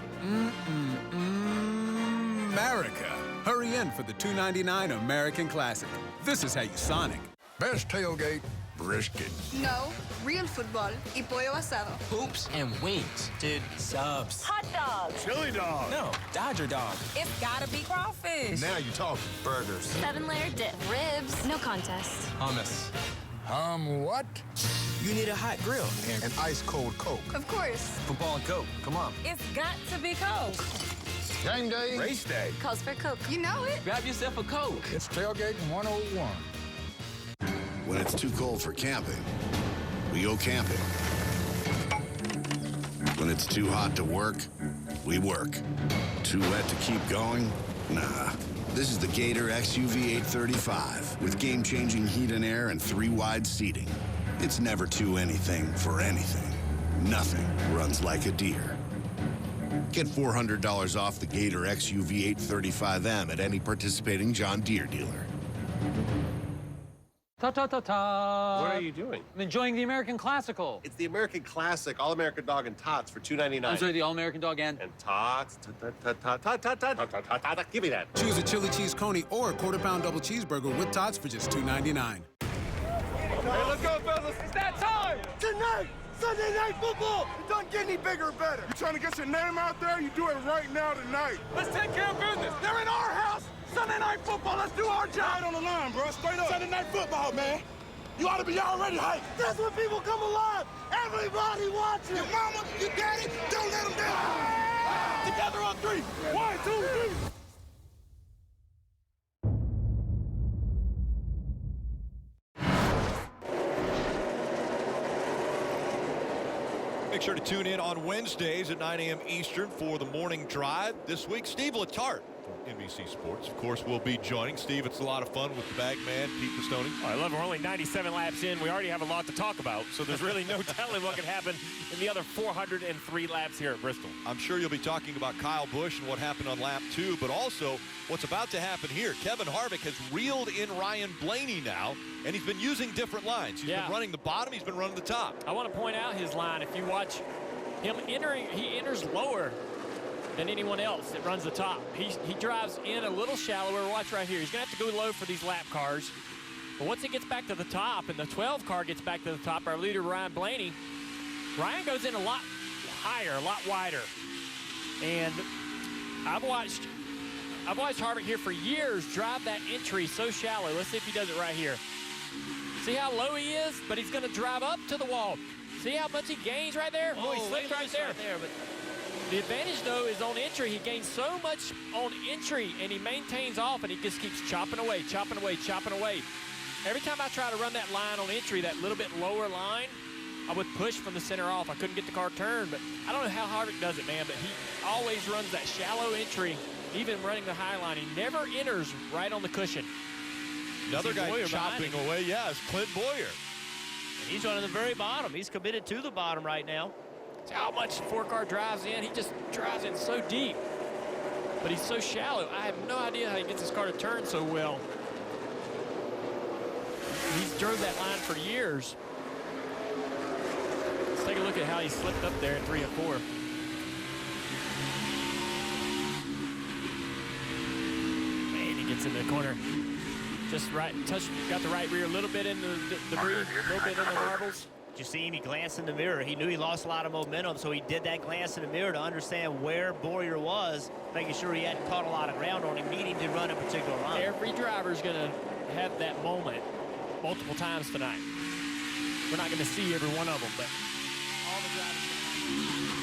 America. Hurry in for the $2.99 American Classic. This is how you Sonic. Best tailgate, brisket. No, real football y pollo asado. Hoops and wings. Dude, subs. Hot dogs. Chili dog. No, Dodger dog. It's gotta be crawfish. Now you're talking. Burgers. 7-layer dip. Ribs. No contest. Hummus. What? You need a hot grill. And an ice-cold Coke. Of course. Football and Coke. Come on. It's got to be Coke. Game day. Race day. Calls for Coke. You know it. Grab yourself a Coke. It's tailgating 101. When it's too cold for camping, we go camping. When it's too hot to work, we work. Too wet to keep going? Nah. This is the Gator XUV 835 with game-changing heat and air and 3-wide seating. It's never too anything for anything. Nothing runs like a deer. Get $400 off the Gator XUV 835M at any participating John Deere dealer. Ta-ta-ta-ta. What are you doing? I'm enjoying the American Classical. It's the American Classic All-American Dog and Tots for $2.99. I'm sorry, the All-American Dog and Tots. Give me that. Choose a chili cheese coney or a quarter-pound double cheeseburger with tots for just $2.99. Hey, let's go, fellas. It's that time. Tonight, Sunday Night Football. It doesn't get any bigger or better. You trying to get your name out there? You do it right now tonight. Let's take care of business. They're in our house. Sunday Night Football. Let's do our job. Right on the line, bro. Straight up. Sunday Night Football, man. You ought to be already hyped. That's when people come alive. Everybody watching. Your mama, your daddy, don't let them down. Together on 3. 1, 2, 3. Make sure to tune in on Wednesdays at 9 a.m. Eastern for the morning drive. This week, Steve Letarte from NBC Sports, of course, will be joining. Steve, it's a lot of fun with the bag man, Pete Pistone. Oh, I love it. We're only 97 laps in. We already have a lot to talk about, so there's really no telling what could happen in the other 403 laps here at Bristol. I'm sure you'll be talking about Kyle Busch and what happened on lap 2, but also what's about to happen here. Kevin Harvick has reeled in Ryan Blaney now, and he's been using different lines. He's been running the bottom, he's been running the top. I want to point out his line. If you watch him entering, he enters lower than anyone else that runs the top. He drives in a little shallower. Watch right here. He's going to have to go low for these lap cars. But once he gets back to the top and the 12 car gets back to the top, our leader, Ryan Blaney, Ryan goes in a lot higher, a lot wider. And I've watched Harvick here for years drive that entry so shallow. Let's see if he does it right here. See how low he is? But he's going to drive up to the wall. See how much he gains right there? Oh, he slipped right there. But the advantage, though, is on entry. He gains so much on entry, and he maintains off, and he just keeps chopping away, chopping away, chopping away. Every time I try to run that line on entry, that little bit lower line, I would push from the center off. I couldn't get the car turned, but I don't know how Harvick does it, man, but he always runs that shallow entry, even running the high line. He never enters right on the cushion. Another guy chopping away, is Clint Boyer. He's running the very bottom. He's committed to the bottom right now. See how much 4-car drives in. He just drives in so deep, but he's so shallow. I have no idea how he gets his car to turn so well. He's drove that line for years. Let's take a look at how he slipped up there in 3 and 4. Man, he gets in the corner. Just right, got the right rear a little bit in the debris, a little bit in the marbles. Did you see him? He glanced in the mirror. He knew he lost a lot of momentum, so he did that glance in the mirror to understand where Boyer was, making sure he hadn't caught a lot of ground on him, needing to run a particular line. Every driver's going to have that moment multiple times tonight. We're not going to see every one of them, but all the drivers.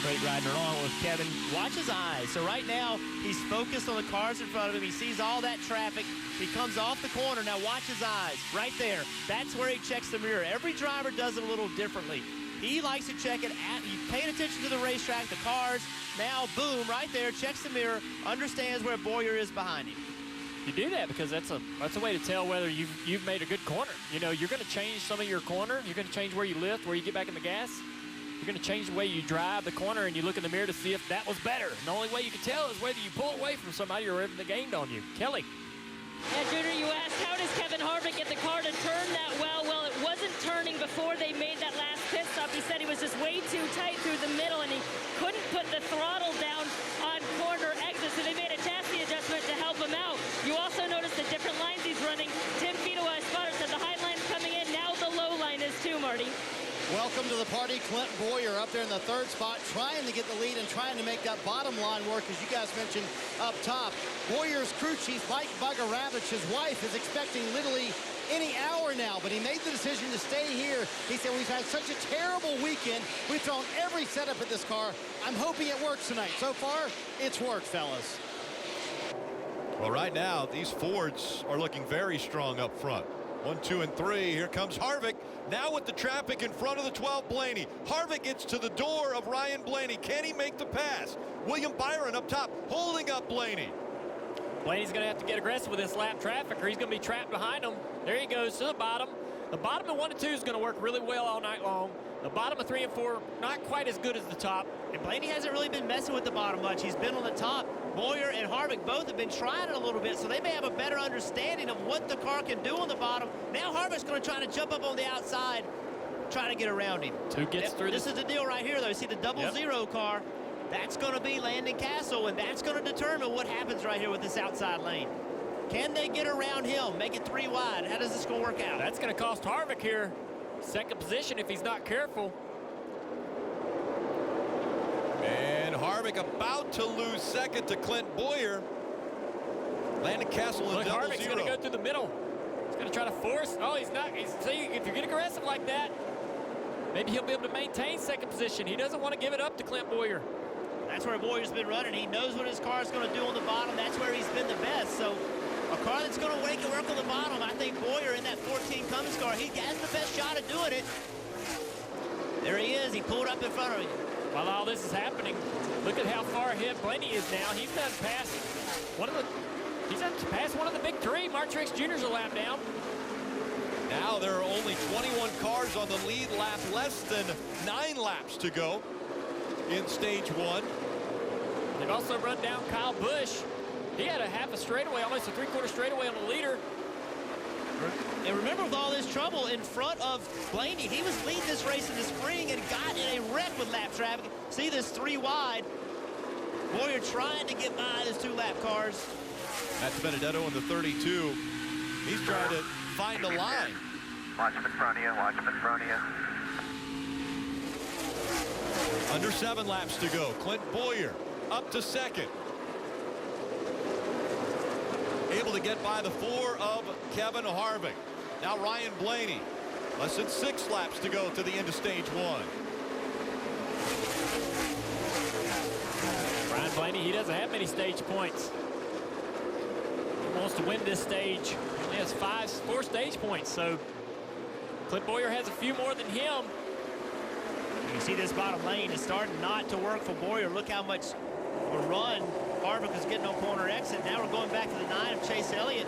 Great riding along with Kevin. Watch his eyes. So right now, he's focused on the cars in front of him. He sees all that traffic. He comes off the corner. Now watch his eyes. Right there. That's where he checks the mirror. Every driver does it a little differently. He likes to check it at, he's paying attention to the racetrack, the cars. Now, boom, right there, checks the mirror, understands where Boyer is behind him. You do that because that's a way to tell whether you've made a good corner. You know, you're going to change some of your corner. You're going to change where you lift, where you get back in the gas. You're going to change the way you drive the corner, and you look in the mirror to see if that was better. And the only way you can tell is whether you pull away from somebody or if they gained on you. Kelly. Yeah, Junior, you asked how does Kevin Harvick get the car to turn that well? Well, it wasn't turning before they made that last pit stop. He said he was just way too tight through the middle, and he couldn't put the throttle down on corner exits, so they made a chassis adjustment to help him out. You also notice the different lines he's running. Tim Vito, I spotted, said the high line's coming in. Now the low line is too, Marty. Welcome to the party. Clint Boyer up there in the third spot, trying to get the lead and trying to make that bottom line work, as you guys mentioned up top. Boyer's crew chief, Mike Bugger-Ravitch, his wife, is expecting literally any hour now, but he made the decision to stay here. He said, we've had such a terrible weekend. We've thrown every setup at this car. I'm hoping it works tonight. So far, it's worked, fellas. Well, right now, these Fords are looking very strong up front. 1, 2, and 3. Here comes Harvick. Now with the traffic in front of the 12 Blaney. Harvick gets to the door of Ryan Blaney. Can he make the pass? William Byron up top, holding up Blaney. Blaney's going to have to get aggressive with this lap traffic, or he's going to be trapped behind him. There he goes to the bottom. The bottom of 1 and 2 is going to work really well all night long. The bottom of 3 and 4, not quite as good as the top. And Blaney hasn't really been messing with the bottom much. He's been on the top. Boyer and Harvick both have been trying it a little bit, so they may have a better understanding of what the car can do on the bottom. Now Harvick's going to try to jump up on the outside, try to get around him. Two gets through this is the deal right here, though. You see the double zero car? That's going to be Landon Castle, and that's going to determine what happens right here with this outside lane. Can they get around him, make it 3 wide? How does this going to work out? That's going to cost Harvick here second position if he's not careful. And Harvick about to lose second to Clint Boyer. Landon Castle in double Harvick's zero. going to go through the middle. He's going to try to force. Oh, he's not. See, if you get aggressive like that, maybe he'll be able to maintain second position. He doesn't want to give it up to Clint Boyer. That's where Boyer's been running. He knows what his car is going to do on the bottom. That's where he's been the best. So a car that's going to make it work on the bottom, I think Boyer in that 14 Cummins car, he has the best shot at doing it. There he is. He pulled up in front of you. While all this is happening, look at how far ahead Blaney is now. He's done past one of the big three. Martin Truex Jr.'s a lap down. Now there are only 21 cars on the lead lap, less than 9 laps to go in stage 1. They've also run down Kyle Busch. He had a half a straightaway, almost a 3/4 straightaway on the leader. And remember, with all this trouble in front of Blaney, he was leading this race in the spring and got in a wreck with lap traffic. See this 3 wide. Boyer trying to get by his 2 lap cars. That's Benedetto in the 32. He's trying to find a line. Watch him in front of you. Watch him in front of you. Under 7 laps to go. Clint Boyer up to second. Able to get by the 4 of Kevin Harvick. Now Ryan Blaney. Less than 6 laps to go to the end of stage 1. Ryan Blaney, he doesn't have many stage points. He wants to win this stage. He has 4 stage points, so Clint Boyer has a few more than him. You see this bottom lane is starting not to work for Boyer. Look how much of a run Harvick was getting on corner exit. Now we're going back to the 9 of Chase Elliott.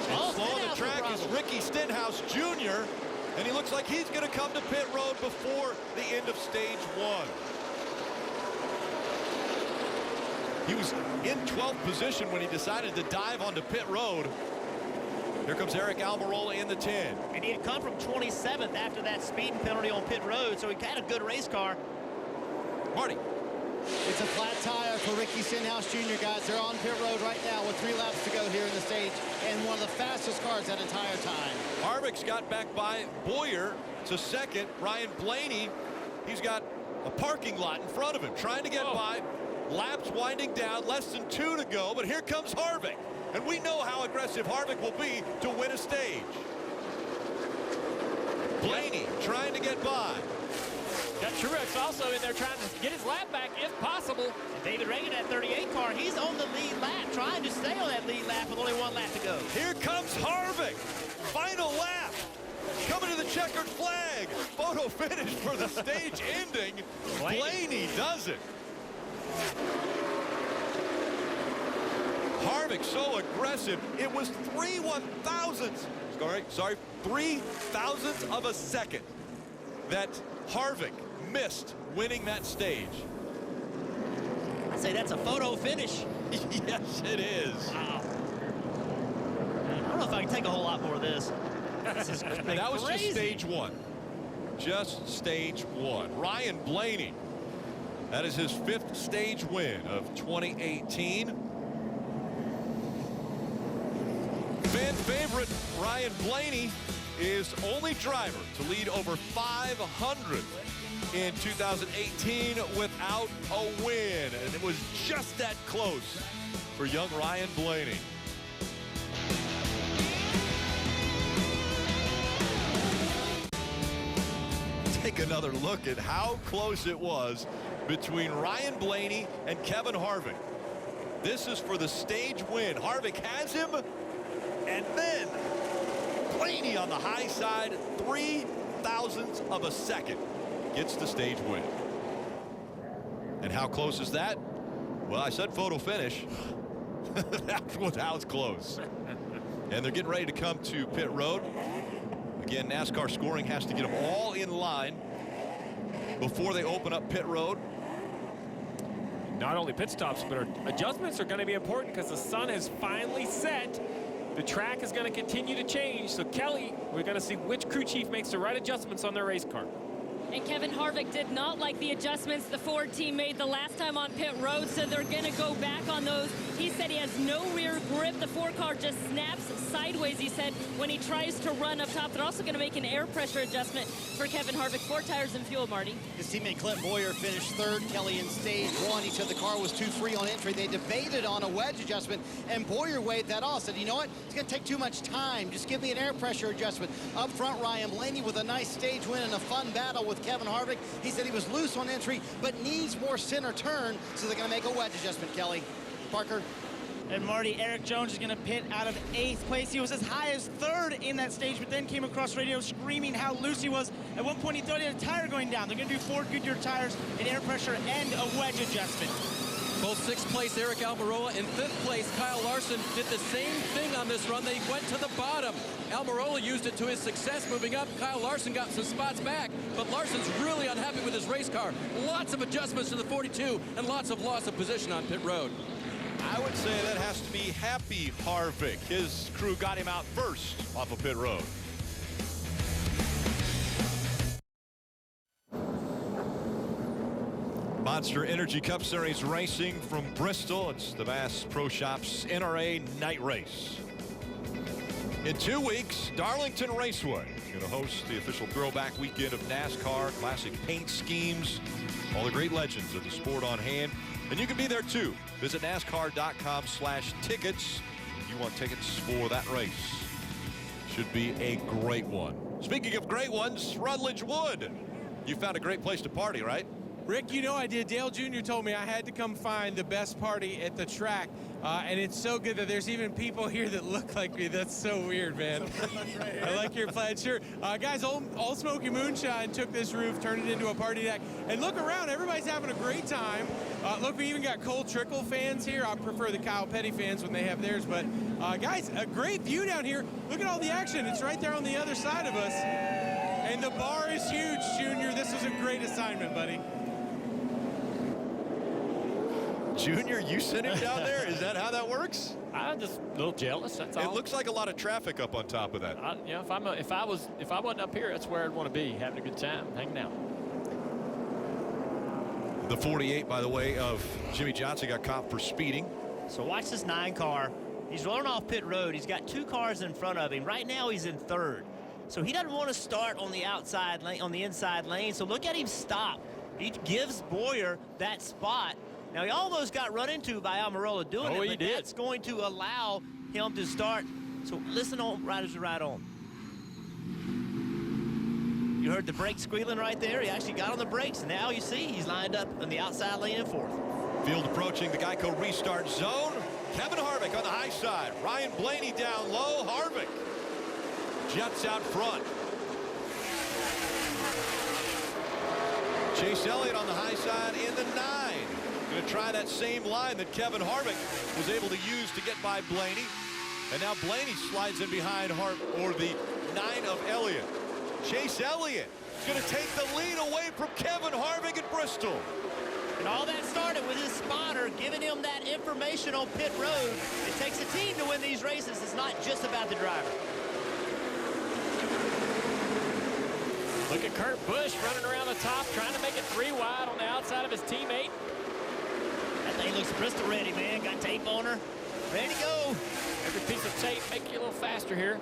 And slow on the track is Ricky Stenhouse Jr. And he looks like he's going to come to pit road before the end of stage 1. He was in 12th position when he decided to dive onto pit road. Here comes Eric Almirola in the 10. And he had come from 27th after that speeding penalty on pit road, so he had a good race car. Marty. It's a flat tire for Ricky Stenhouse Jr., guys. They're on pit road right now with 3 laps to go here in the stage, and one of the fastest cars that entire time. Harvick's got back by Boyer to second. Ryan Blaney, he's got a parking lot in front of him, trying to get by. Laps winding down, less than 2 to go, but here comes Harvick. And we know how aggressive Harvick will be to win a stage. Blaney trying to get by. Got Truex also in there trying to get his lap back if possible. And David Reagan, that 38 car, he's on the lead lap, trying to stay on that lead lap with only 1 lap to go. Here comes Harvick. Final lap. Coming to the checkered flag. Photo finish for the stage ending. Blaney does it. Harvick so aggressive. It was 3 thousandths of a second that Harvick missed winning that stage. I'd say that's a photo finish. Yes, it is. Wow. I don't know if I can take a whole lot more of this. This is that was crazy. just stage 1. Just stage 1. Ryan Blaney. That is his 5th stage win of 2018. Fan favorite Ryan Blaney is only driver to lead over 500 in 2018 without a win. And it was just that close for young Ryan Blaney. Take another look at how close it was between Ryan Blaney and Kevin Harvick. This is for the stage win. Harvick has him, and then Blaney on the high side, 3 thousandths of a second, gets the stage win. And how close is that? Well, I said photo finish. That was how it's close. And they're getting ready to come to pit road. Again, NASCAR scoring has to get them all in line before they open up pit road. Not only pit stops, but adjustments are going to be important because the sun has finally set. The track is going to continue to change. So Kelly, we're going to see which crew chief makes the right adjustments on their race car. And Kevin Harvick did not like the adjustments the Ford team made the last time on pit road, so they're going to go back on those. He said he has no rear grip. The Ford car just snaps sideways, he said, when he tries to run up top. They're also going to make an air pressure adjustment for Kevin Harvick. 4 tires and fuel, Marty. His teammate Clint Boyer finished third. Kelly in stage 1. He said the car was too free on entry. They debated on a wedge adjustment, and Boyer weighed that off. Said, you know what? It's going to take too much time. Just give me an air pressure adjustment. Up front, Ryan Blaney with a nice stage win and a fun battle with Kevin Harvick. He said he was loose on entry, but needs more center turn, so they're going to make a wedge adjustment, Kelly. Parker. And Marty, Eric Jones is going to pit out of 8th place. He was as high as 3rd in that stage, but then came across radio screaming how loose he was. At one point, he thought he had a tire going down. They're going to do 4 Goodyear tires, an air pressure, and a wedge adjustment. Both 6th place Eric Almirola and 5th place Kyle Larson did the same thing on this run. They went to the bottom. Almirola used it to his success moving up. Kyle Larson got some spots back, but Larson's really unhappy with his race car. Lots of adjustments to the 42 and lots of loss of position on pit road. I would say that has to be Happy Harvick. His crew got him out first off of pit road. Monster Energy Cup Series racing from Bristol. It's the Bass Pro Shops NRA night race. In 2 weeks, Darlington Raceway is going to host the official throwback weekend of NASCAR, classic paint schemes, all the great legends of the sport on hand. And you can be there too. Visit NASCAR.com/tickets if you want tickets for that race. Should be a great one. Speaking of great ones, Rutledge Wood. You found a great place to party, right? Rick, you know I did. Dale Jr. told me I had to come find the best party at the track. And it's so good that there's even people here that look like me. That's so weird, man. I like your plaid shirt. Guys, Old Smoky Moonshine took this roof, turned it into a party deck. And look around, everybody's having a great time. Look, we even got Cole Trickle fans here. I prefer the Kyle Petty fans when they have theirs. But guys, a great view down here. Look at all the action. It's right there on the other side of us. And the bar is huge, Junior. This was a great assignment, buddy. Junior, you sitting down there? Is that how that works? I'm just a little jealous. That's all. It looks like a lot of traffic up on top of that. You know, if I wasn't up here, that's where I'd want to be, having a good time, hanging out. The 48, by the way, of Jimmy Johnson got caught for speeding. So watch this 9 car. He's rolling off pit road. He's got 2 cars in front of him. Right now he's in 3rd. So he doesn't want to start on the outside lane, on the inside lane. So look at him stop. He gives Boyer that spot. Now, he almost got run into by Almirola doing it, but that's going to allow him to start. So listen on, riders are right on. You heard the brake squealing right there. He actually got on the brakes. Now you see he's lined up on the outside lane in 4th. Field approaching the Geico restart zone. Kevin Harvick on the high side. Ryan Blaney down low. Harvick jets out front. Chase Elliott on the high side in the 9. Going to try that same line that Kevin Harvick was able to use to get by Blaney. And now Blaney slides in behind the 9 of Elliott. Chase Elliott is going to take the lead away from Kevin Harvick at Bristol. And all that started with his spotter giving him that information on pit road. It takes a team to win these races. It's not just about the driver. Look at Kurt Busch running around the top, trying to make it 3 wide on the outside of his teammate. That thing looks Bristol ready, man. Got tape on her. Ready to go. Every piece of tape make you a little faster here.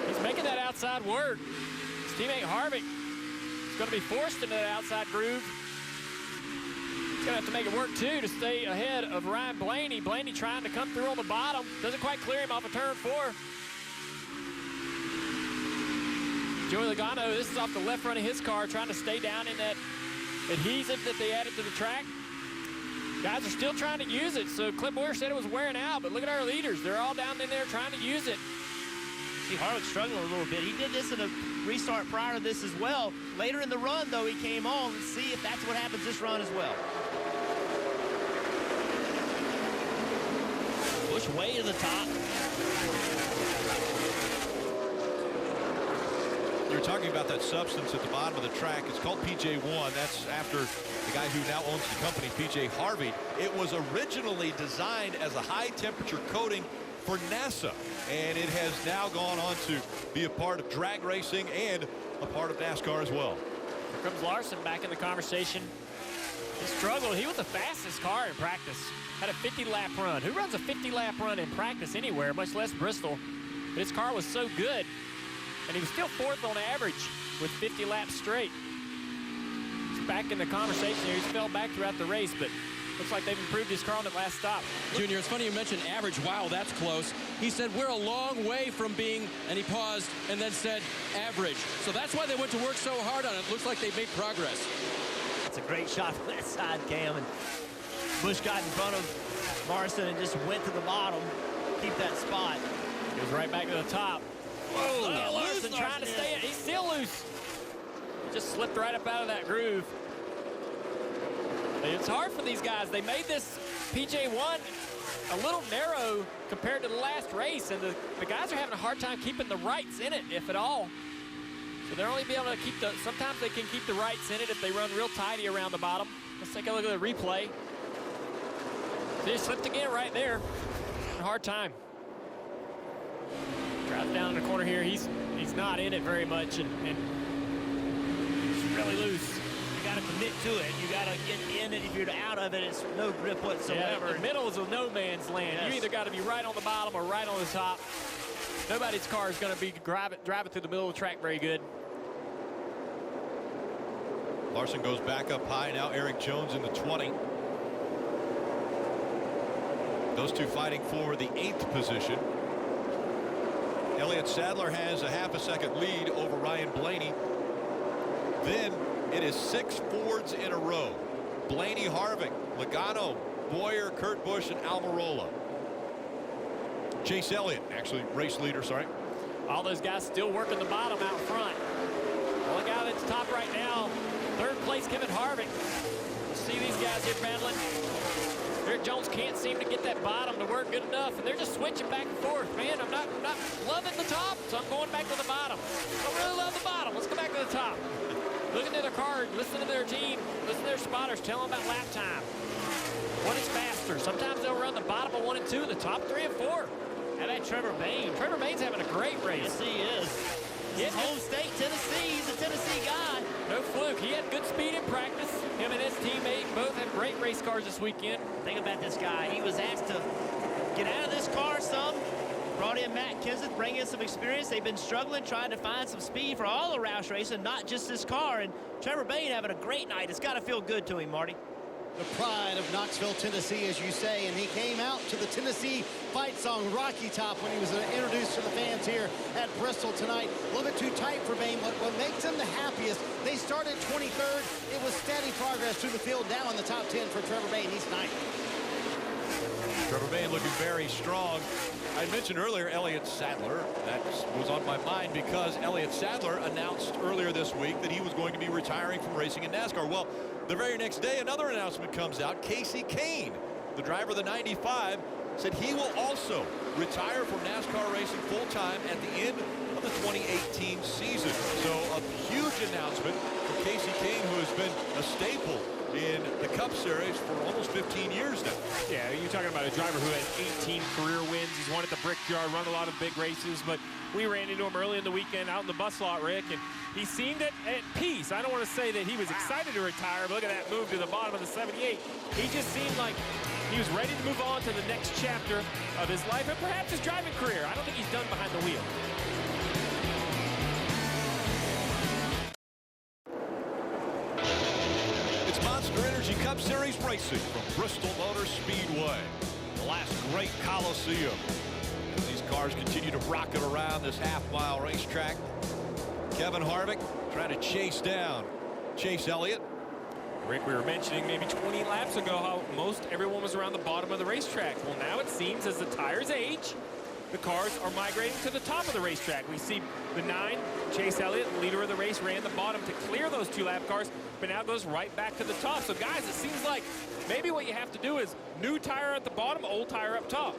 He's making that outside work. His teammate Harvick is going to be forced into that outside groove. He's going to have to make it work, too, to stay ahead of Ryan Blaney. Blaney trying to come through on the bottom. Doesn't quite clear him off of turn 4. Joey Logano, this is off the left front of his car, trying to stay down in that adhesive that they added to the track. Guys are still trying to use it, so Clint Boyer said it was wearing out, but look at our leaders. They're all down in there trying to use it. See, Harvick's struggling a little bit. He did this in a restart prior to this as well. Later in the run, though, he came on. Let's see if that's what happens this run as well. Push way to the top. You were talking about that substance at the bottom of the track. It's called PJ1. That's after the guy who now owns the company, PJ Harvey. It was originally designed as a high-temperature coating for NASA, and it has now gone on to be a part of drag racing and a part of NASCAR as well. Here comes Larson back in the conversation. He struggled. He was the fastest car in practice. Had a 50-lap run. Who runs a 50-lap run in practice anywhere, much less Bristol? But his car was so good, and he was still 4th on average with 50 laps straight. He's back in the conversation here. He's fell back throughout the race, but looks like they've improved his car on that last stop. Junior, it's funny you mentioned average. Wow, that's close. He said, we're a long way from being, and he paused and then said average. So that's why they went to work so hard on it. Looks like they've made progress. That's a great shot from that side, Cam. And Busch got in front of Larson and just went to the bottom. Keep that spot. Goes right back to the top. Whoa, look at Larson trying to stay in. He's still loose. He just slipped right up out of that groove. It's hard for these guys. They made this PJ1 a little narrow compared to the last race, and the guys are having a hard time keeping the rights in it, if at all. So they're only be able to keep sometimes they can keep the rights in it if they run real tidy around the bottom. Let's take a look at the replay. They slipped again right there. A hard time. Drives down in the corner here. He's not in it very much, and he's really loose. You got to commit to it. You got to get in it. If you're out of it, it's no grip whatsoever. Yeah, the middle is a no man's land. Yes. You either got to be right on the bottom or right on the top. Nobody's car is going to be driving through the middle of the track very good. Larson goes back up high now. Eric Jones in the 20. Those two fighting for the 8th position. Elliott Sadler has a half a second lead over Ryan Blaney. Then it is 6 Fords in a row. Blaney, Harvick, Logano, Boyer, Kurt Busch, and Almirola. Chase Elliott, actually race leader, sorry. All those guys still working the bottom out front. The only guy that's top right now, 3rd place, Kevin Harvick. See these guys here battling. Eric Jones can't seem to get that bottom to work good enough, and they're just switching back and forth. Man, I'm not loving the top, so I'm going back to the bottom. I really love the bottom. Let's go back to the top. Looking at their card, listening to their team, listening to their spotters, tell them about lap time. What is faster? Sometimes they'll run the bottom of 1 and 2, the top 3 and 4. How about Trevor Bayne? Trevor Bayne's having a great race. Yes, he is. His home state, Tennessee. He's a Tennessee guy. No fluke. He had good speed in practice. Him and his teammate both had great race cars this weekend. Think about this guy. He was asked to get out of this car some. Brought in Matt Kenseth, bring in some experience. They've been struggling, trying to find some speed for all the Roush racing, not just this car. And Trevor Bayne having a great night. It's got to feel good to him, Marty. The pride of Knoxville, Tennessee, as you say, and he came out to the Tennessee fight song Rocky Top when he was introduced to the fans here at Bristol tonight. A little bit too tight for Bayne. What makes him the happiest, they started 23rd. It was steady progress through the field, down in the top 10 for Trevor Bayne. He's ninth. Trevor Bayne looking very strong. I mentioned earlier Elliott Sadler. That was on my mind because Elliott Sadler announced earlier this week that he was going to be retiring from racing in NASCAR. Well, the very next day, another announcement comes out. Casey Kane, the driver of the 95, said he will also retire from NASCAR racing full-time at the end of the 2018 season. So a huge announcement for Casey Kane, who has been a staple in the Cup Series for almost 15 years now. Yeah, you're talking about a driver who has 18 career wins. He's won at the Brickyard, run a lot of big races, but we ran into him early in the weekend out in the bus lot, Rick, and he seemed at peace. I don't want to say that he was excited to retire, but look at that move to the bottom of the 78. He just seemed like he was ready to move on to the next chapter of his life and perhaps his driving career. I don't think he's done behind the wheel. It's Monster Energy Cup Series racing from Bristol Motor Speedway, the last great Coliseum. As these cars continue to rocket around this half-mile racetrack, Kevin Harvick trying to chase down Chase Elliott. Rick, we were mentioning maybe 20 laps ago how most everyone was around the bottom of the racetrack. Well, now it seems as the tires age, the cars are migrating to the top of the racetrack. We see the 9, Chase Elliott, leader of the race, ran the bottom to clear those 2 lap cars, but now goes right back to the top. So, guys, it seems like maybe what you have to do is new tire at the bottom, old tire up top.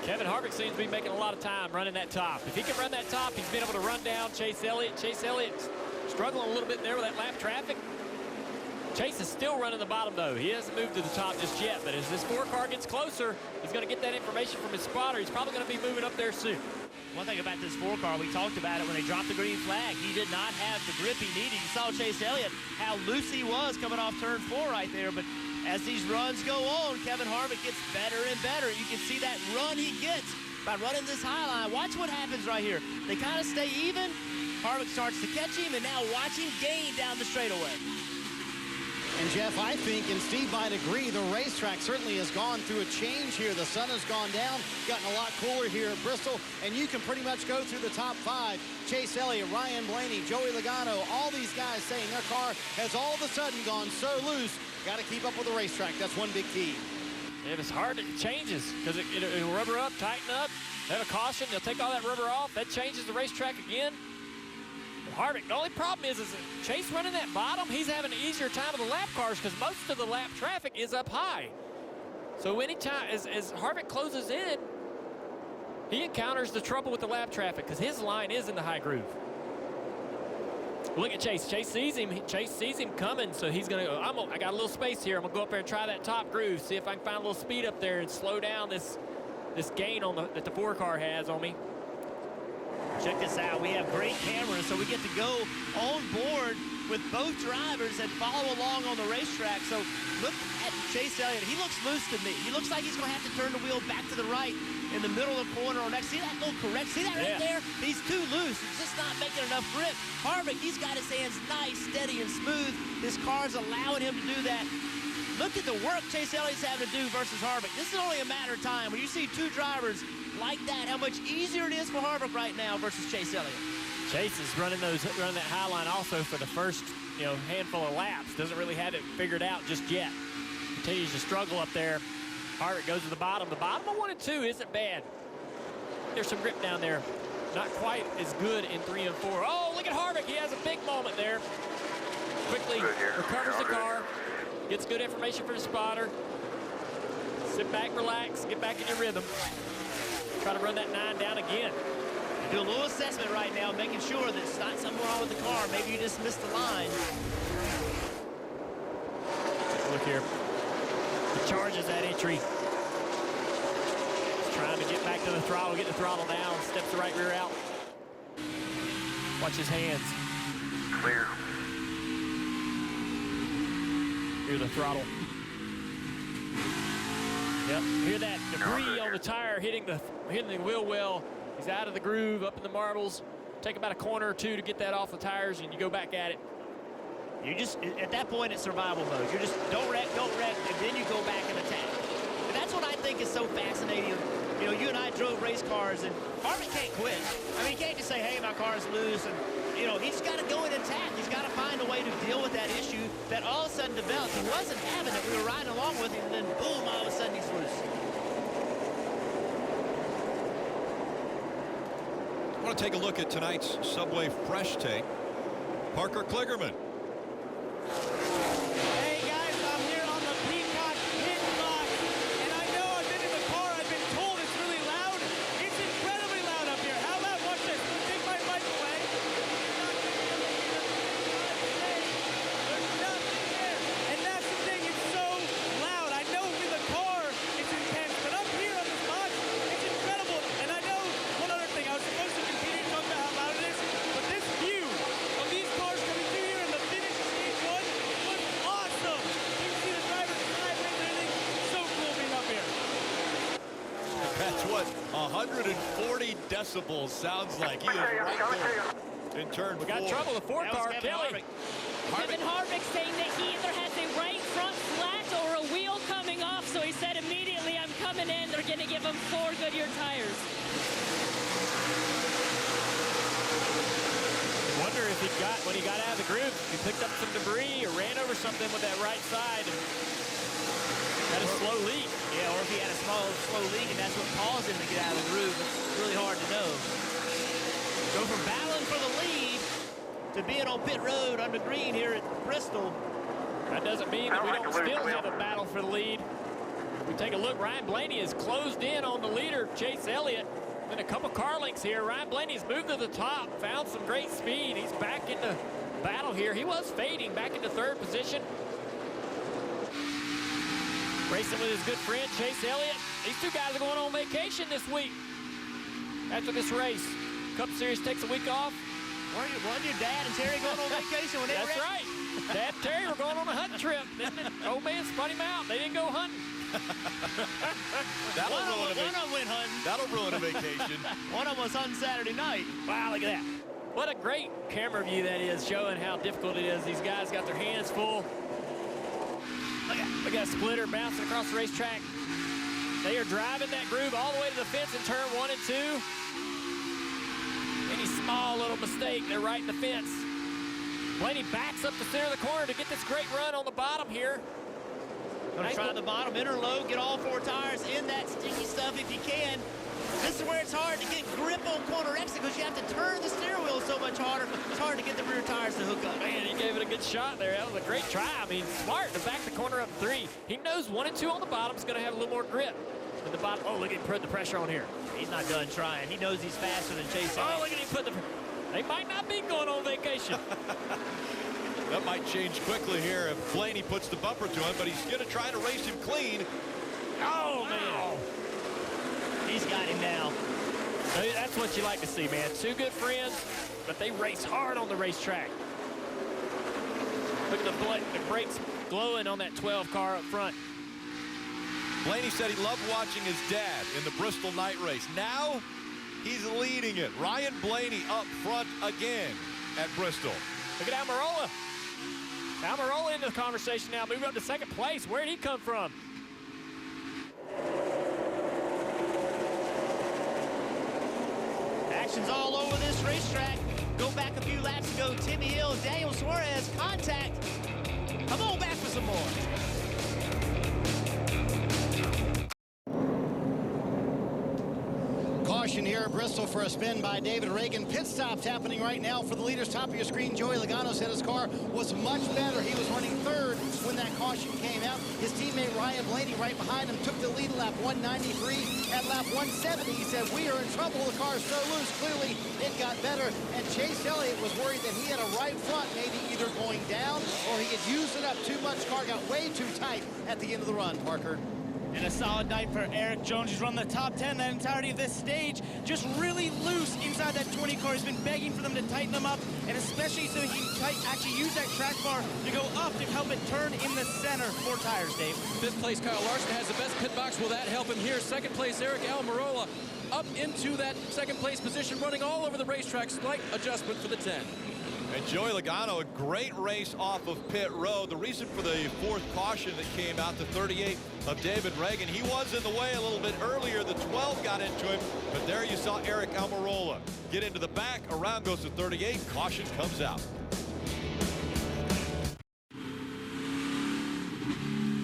Kevin Harvick seems to be making a lot of time running that top. If he can run that top, he's been able to run down Chase Elliott. Chase Elliott's struggling a little bit there with that lap traffic. Chase is still running the bottom, though. He hasn't moved to the top just yet, but as this 4-car gets closer, he's going to get that information from his spotter. He's probably going to be moving up there soon. One thing about this 4-car, we talked about it when they dropped the green flag. He did not have the grip he needed. You saw Chase Elliott, how loose he was coming off turn 4 right there. But as these runs go on, Kevin Harvick gets better and better. You can see that run he gets by running this high line. Watch what happens right here. They kind of stay even. Harvick starts to catch him, and now watch him gain down the straightaway. And Jeff, I think, and Steve might agree, the racetrack certainly has gone through a change here. The sun has gone down, gotten a lot cooler here at Bristol, and you can pretty much go through the top 5. Chase Elliott, Ryan Blaney, Joey Logano, all these guys saying their car has all of a sudden gone so loose. Got to keep up with the racetrack. That's one big key. If it's hard, it changes because it'll rubber up, tighten up. They have a caution. They'll take all that rubber off. That changes the racetrack again. Harvick, the only problem is Chase running that bottom, he's having an easier time with the lap cars because most of the lap traffic is up high. So anytime, as Harvick closes in, he encounters the trouble with the lap traffic because his line is in the high groove. Look at Chase. Chase sees him coming, so he's going to go, I got a little space here. I'm going to go up there and try that top groove, see if I can find a little speed up there and slow down this gain that the 4-car has on me. Check this out. We have great cameras, so we get to go on board with both drivers and follow along on the racetrack. So look at Chase Elliott. He looks loose to me. He looks like he's going to have to turn the wheel back to the right in the middle of the corner or next. See that little correct? See that right there? He's too loose. He's just not making enough grip. Harvick, he's got his hands nice, steady, and smooth. This car's allowing him to do that. Look at the work Chase Elliott's having to do versus Harvick. This is only a matter of time. When you see two drivers like that, how much easier it is for Harvick right now versus Chase Elliott. Chase is running that high line also for the first handful of laps. Doesn't really have it figured out just yet. Continues to struggle up there. Harvick goes to the bottom. The bottom of 1 and 2 isn't bad. There's some grip down there. Not quite as good in 3 and 4. Oh, look at Harvick. He has a big moment there. Quickly recovers the car. Gets good information for the spotter. Sit back, relax, get back in your rhythm. Try to run that 9 down again. Do a little assessment right now, making sure that it's not something wrong with the car. Maybe you just missed the line. Look here. He charges that entry. He's trying to get back to the throttle, get the throttle down, steps the right rear out. Watch his hands. Clear. Hear the throttle. Yep, hear that debris on the tire hitting the wheel well. He's out of the groove, up in the marbles. Take about a corner or two to get that off the tires, and you go back at it. You just, at that point, it's survival mode. You're just, don't wreck, and then you go back and attack. And that's what I think is so fascinating. You know, you and I drove race cars, and Harvick can't quit. I mean, he can't just say, hey, my car's loose, and, you know, he's got to go and attack. He's got to find a way to deal with that issue that all of a sudden developed. He wasn't having it. We were riding along with him, and then boom, all of a sudden he's loose. I want to take a look at tonight's Subway Fresh Take. Parker Kligerman. Hey guys, I'm here on the Peacock pit box, and I know I've been in the car. I've been told it's really loud. It's incredibly loud up here. How loud? Watch this. Take my mic away. There's nothing there. And that's the thing. It's so loud. I know in the car it's intense, but up here on this box, it's incredible. And I know one other thing. I was supposed to continue to talk about how loud it is, but this view of these cars coming through here and the finish of stage 1 was awesome. You can see the driver's side and everything. So cool being up here. That's what 140 decibels sounds like. He is right there in turn 4. We got trouble. The 4-car, Kelly. Kevin Harvick saying that he either has a right front flat or a wheel coming off, so he said immediately, I'm coming in. They're going to give him 4 Goodyear tires. Wonder if when he got out of the groove, he picked up some debris or ran over something with that right side and had a slow leak. Yeah, or if he had a slow leak and that's what caused him to get out of the groove. It's really hard to know. Go from battling for the lead to being on pit road under green here at Bristol. That doesn't mean that we don't still have a battle for the lead. We take a look. Ryan Blaney is closed in on the leader, Chase Elliott. Then a couple car links here. Ryan Blaney's moved to the top, found some great speed. He's back into battle here. He was fading back into 3rd position. Racing with his good friend, Chase Elliott. These two guys are going on vacation this week. After this race, Cup Series takes a week off. Weren't your dad and Terry going on vacation when they were That's right. Dad and Terry were going on a hunting trip. Old man spun him out. They didn't go hunting. One of them went hunting. That'll ruin a vacation. One of them was hunting Saturday night. Wow, look at that. What a great camera view that is, showing how difficult it is. These guys got their hands full. Look at that splitter bouncing across the racetrack. They are driving that groove all the way to the fence in turn 1 and 2. Any small little mistake, they're right in the fence. Blaney backs up the center of the corner to get this great run on the bottom here. Gonna try the bottom interload, get all 4 tires in that sticky stuff if you can. This is where it's hard to get grip on corner exit because you have to turn the steering wheel so much harder. It's hard to get the rear tires to hook up. Man, he gave it a good shot there. That was a great try. I mean, smart to back the corner up 3. He knows 1 and 2 on the bottom is going to have a little more grip. But the bottom, oh, look at him put the pressure on here. He's not done trying. He knows he's faster than Chase. Oh, look at him put the. They might not be going on vacation. That might change quickly here if Blaney puts the bumper to him, but he's going to try to race him clean. Oh, man. He's got him now. That's what you like to see, man. Two good friends, but they race hard on the racetrack. Look at the brakes glowing on that 12 car up front. Blaney said he loved watching his dad in the Bristol night race. Now he's leading it. Ryan Blaney up front again at Bristol. Look at Almirola. Almirola into the conversation now, moving up to second place. Where did he come from? Action's all over this racetrack. Go back a few laps ago. Timmy Hill, Daniel Suarez, contact. Come on back for some more. Caution here at Bristol for a spin by David Reagan. Pit stops happening right now for the leaders. Top of your screen, Joey Logano said his car was much better. He was running third when that caution came out. His teammate Ryan Blaney right behind him took the lead lap 193. At lap 170, he said, we are in trouble. The car's so loose. Clearly, it got better. And Chase Elliott was worried that he had a right front maybe either going down or he had used it up too much. Car got way too tight at the end of the run, Parker. And a solid night for Eric Jones. He's run the top 10 that entirety of this stage. Just really loose inside that 20 car. He's been begging for them to tighten him up, and especially so he can actually use that track bar to go up to help it turn in the center. 4 tires, Dave. Fifth place, Kyle Larson has the best pit box. Will that help him here? Second place, Eric Almirola up into that second place position, running all over the racetrack. Slight adjustment for the 10. And Joey Logano, a great race off of pit road. The reason for the 4th caution that came out, the 38 of David Reagan, he was in the way a little bit earlier. The 12 got into him, but there you saw Eric Almirola get into the back. Around goes the 38. Caution comes out.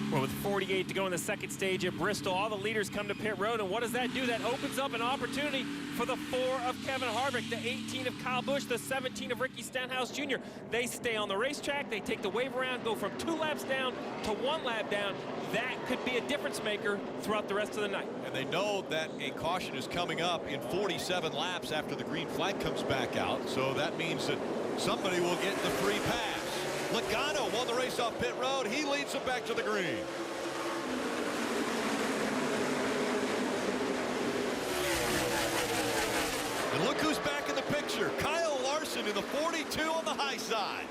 Well, with 48 to go in the second stage at Bristol, all the leaders come to pit road, and what does that do? That opens up an opportunity for the 4 of Kevin Harvick, the 18 of Kyle Busch, the 17 of Ricky Stenhouse Jr. They stay on the racetrack, they take the wave around, go from 2 laps down to 1 lap down. That could be a difference maker throughout the rest of the night. And they know that a caution is coming up in 47 laps after the green flag comes back out, so that means that somebody will get the free pass. Logano won the race off pit road. He leads them back to the green. And look who's back in the picture. Kyle Larson in the 42 on the high side.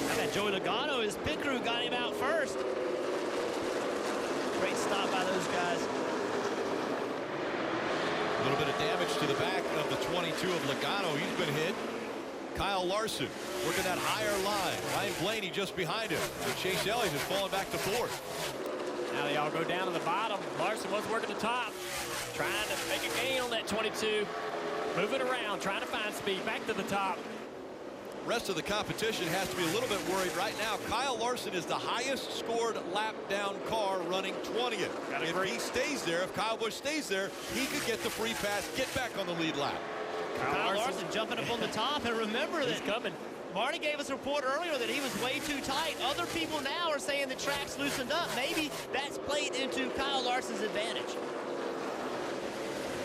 I bet Joey Logano, his pit crew, got him out first. Great stop by those guys. A little bit of damage to the back of the 22 of Logano. He's been hit. Kyle Larson working that higher line. Ryan Blaney just behind him. And Chase Elliott has fallen back to 4th. Now they all go down to the bottom. Larson was working the top, trying to make a gain on that 22. Moving around, trying to find speed. Back to the top. Rest of the competition has to be a little bit worried right now. Kyle Larson is the highest scored lap down car running 20th. If he stays there, if Kyle Busch stays there, he could get the free pass, get back on the lead lap. Kyle Larson jumping up on the top, and remember that coming. Marty gave us a report earlier that he was way too tight. Other people now are saying the track's loosened up. Maybe that's played into Kyle Larson's advantage.